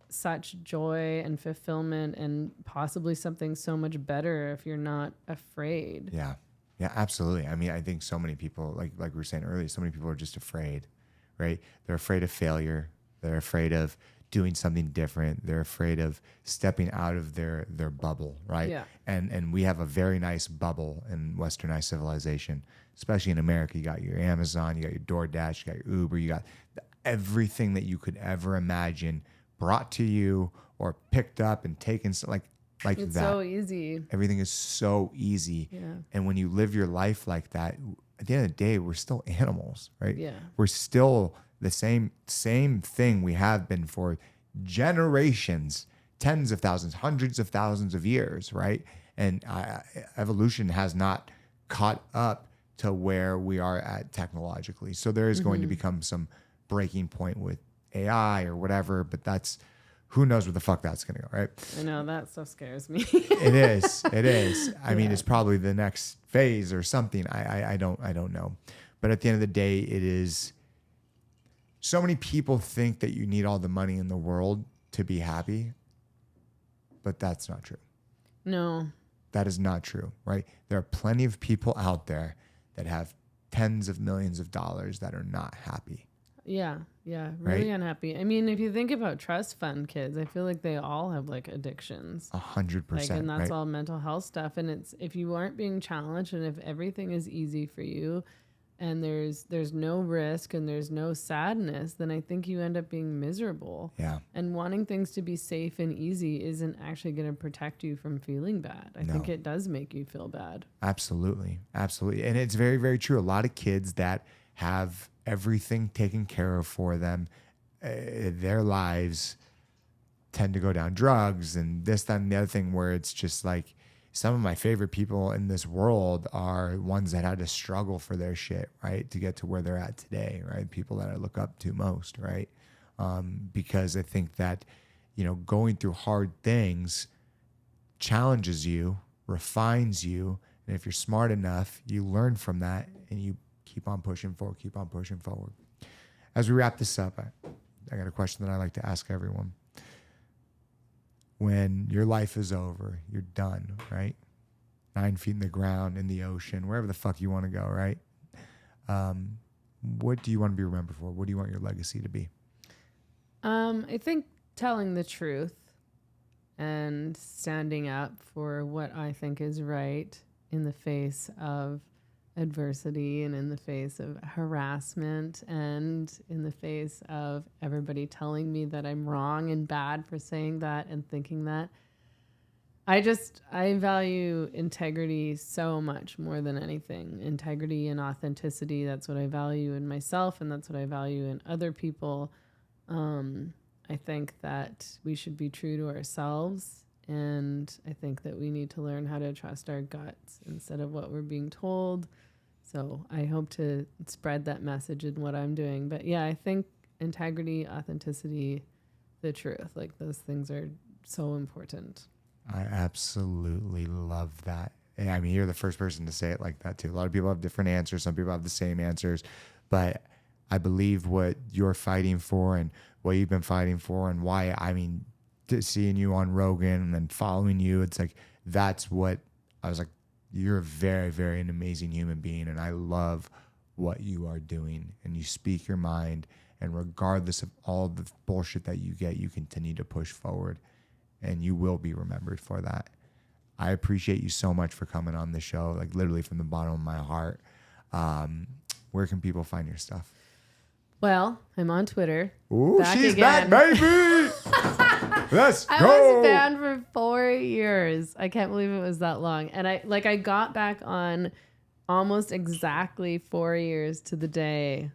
[SPEAKER 1] such joy and fulfillment and possibly something so much better if you're not afraid.
[SPEAKER 3] Yeah. Yeah, absolutely. I mean, I think so many people, like we were saying earlier, so many people are just afraid, right? They're afraid of failure. They're afraid of doing something different. They're afraid of stepping out of their bubble, right?
[SPEAKER 1] Yeah.
[SPEAKER 3] And we have a very nice bubble in westernized civilization, especially in America. You got your Amazon, you got your DoorDash, you got your Uber, you got everything that you could ever imagine brought to you or picked up and taken, like
[SPEAKER 1] It's
[SPEAKER 3] that.
[SPEAKER 1] so easy.
[SPEAKER 3] Everything is so easy.
[SPEAKER 1] Yeah.
[SPEAKER 3] And when you live your life like that, at the end of the day, we're still animals, right?
[SPEAKER 1] Yeah.
[SPEAKER 3] We're still the same thing we have been for generations, tens of thousands, hundreds of thousands of years, right? And evolution has not caught up to where we are at technologically. So there is going to become some breaking point with AI or whatever, but that's, who knows where the fuck that's going to go, right?
[SPEAKER 1] I know, that stuff scares me.
[SPEAKER 3] It is. I mean, it's probably the next phase or something. I don't know. But at the end of the day, it is, so many people think that you need all the money in the world to be happy, but that's not true.
[SPEAKER 1] No.
[SPEAKER 3] That is not true, right? There are plenty of people out there that have tens of millions of dollars that are not happy.
[SPEAKER 1] Yeah, really
[SPEAKER 3] Right?
[SPEAKER 1] unhappy. I mean, if you think about trust fund kids, I feel like they all have like addictions.
[SPEAKER 3] 100%.
[SPEAKER 1] Like, and that's
[SPEAKER 3] right?
[SPEAKER 1] all mental health stuff. And it's, if you aren't being challenged and if everything is easy for you and there's no risk and there's no sadness, then I think you end up being miserable.
[SPEAKER 3] Yeah.
[SPEAKER 1] And wanting things to be safe and easy isn't actually going to protect you from feeling bad. I think it does make you feel bad.
[SPEAKER 3] Absolutely. Absolutely. And it's very, very true. A lot of kids that have everything taken care of for them, their lives tend to go down drugs and this, that, and the other thing, where it's just like, some of my favorite people in this world are ones that had to struggle for their shit, right? To get to where they're at today, right? People that I look up to most, right? Because I think that, going through hard things challenges you, refines you. And if you're smart enough, you learn from that and you keep on pushing forward. As we wrap this up, I got a question that I like to ask everyone. When your life is over, you're done, right? 9 feet in the ground, in the ocean, wherever the fuck you want to go, right? What do you want to be remembered for? What do you want your legacy to be?
[SPEAKER 1] I think telling the truth and standing up for what I think is right in the face of adversity and in the face of harassment and in the face of everybody telling me that I'm wrong and bad for saying that and thinking that. I value integrity so much more than anything. Integrity and authenticity, that's what I value in myself and that's what I value in other people. I think that we should be true to ourselves, and I think that we need to learn how to trust our guts instead of what we're being told. So I hope to spread that message in what I'm doing. But yeah, I think integrity, authenticity, the truth, like those things are so important.
[SPEAKER 3] I absolutely love that. And I mean, you're the first person to say it like that too. A lot of people have different answers. Some people have the same answers, but I believe what you're fighting for and what you've been fighting for and why, I mean, seeing you on Rogan and then following you, it's like, that's what I was like, you're a very, very an amazing human being. And I love what you are doing, and you speak your mind, and regardless of all the bullshit that you get, you continue to push forward, and you will be remembered for that. I appreciate you so much for coming on the show, like literally from the bottom of my heart. Where can people find your stuff?
[SPEAKER 1] Well, I'm on Twitter.
[SPEAKER 3] Ooh, she's back, baby. Let's go.
[SPEAKER 1] I was banned for 4 years. I can't believe it was that long. And I got back on almost exactly 4 years to the day.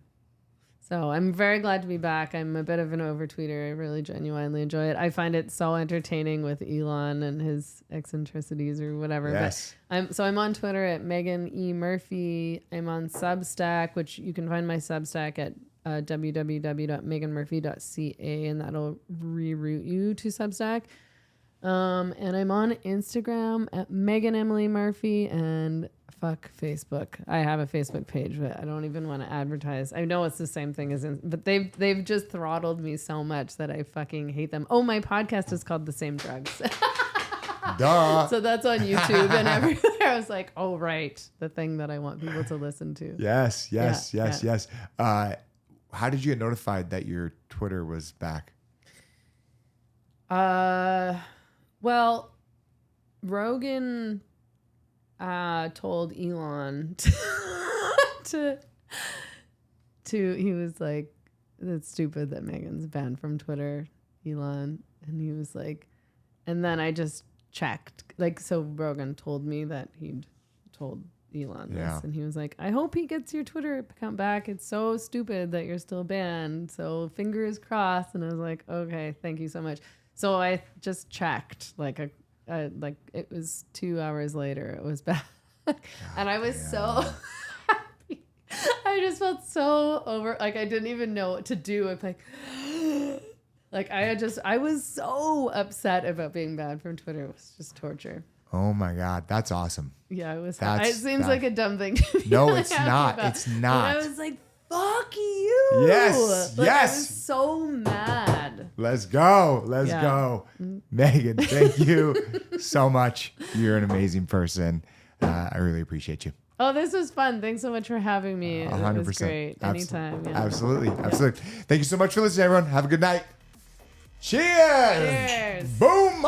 [SPEAKER 1] So I'm very glad to be back. I'm a bit of an over-tweeter. I really genuinely enjoy it. I find it so entertaining with Elon and his eccentricities or whatever.
[SPEAKER 3] Yes.
[SPEAKER 1] But I'm on Twitter at Meghan E. Murphy. I'm on Substack, which you can find my Substack at www.meghanmurphy.ca, and that'll reroute you to Substack. And I'm on Instagram at Meghan Emily Murphy, and Fuck Facebook. I have a Facebook page, but I don't even want to advertise. I know it's the same thing as but they've just throttled me so much that I fucking hate them. Oh, my podcast is called The Same Drugs.
[SPEAKER 3] Duh.
[SPEAKER 1] So that's on YouTube and everywhere. I was like, oh, right. The thing that I want people to listen to.
[SPEAKER 3] Yes.
[SPEAKER 1] Yeah.
[SPEAKER 3] How did you get notified that your Twitter was back?
[SPEAKER 1] Well, Rogan told Elon to he was like, it's stupid that Meghan's banned from Twitter, Elon. And he was like, and then I just checked. Like, so Rogan told me that he'd told Elon this. And he was like, I hope he gets your Twitter account back. It's so stupid that you're still banned. So fingers crossed. And I was like, okay, thank you so much. So I just checked, like it was 2 hours later, it was back. And I was so happy. I just felt so like I didn't even know what to do. I'm like I was so upset about being banned from Twitter. It was just torture.
[SPEAKER 3] Oh my God, that's awesome.
[SPEAKER 1] Yeah, it was. It seems like a dumb thing to be
[SPEAKER 3] No,
[SPEAKER 1] really
[SPEAKER 3] it's
[SPEAKER 1] happy
[SPEAKER 3] not.
[SPEAKER 1] about.
[SPEAKER 3] It's not.
[SPEAKER 1] But I was like, fuck you.
[SPEAKER 3] Yes,
[SPEAKER 1] like,
[SPEAKER 3] yes.
[SPEAKER 1] I was so mad.
[SPEAKER 3] Let's go. Let's go. Megan, thank you so much. You're an amazing person. I really appreciate you.
[SPEAKER 1] Oh, this was fun. Thanks so much for having me.
[SPEAKER 3] 100%.
[SPEAKER 1] It was great. Anytime. Yeah.
[SPEAKER 3] Absolutely. Thank you so much for listening, everyone. Have a good night. Cheers.
[SPEAKER 1] Cheers.
[SPEAKER 3] Boom.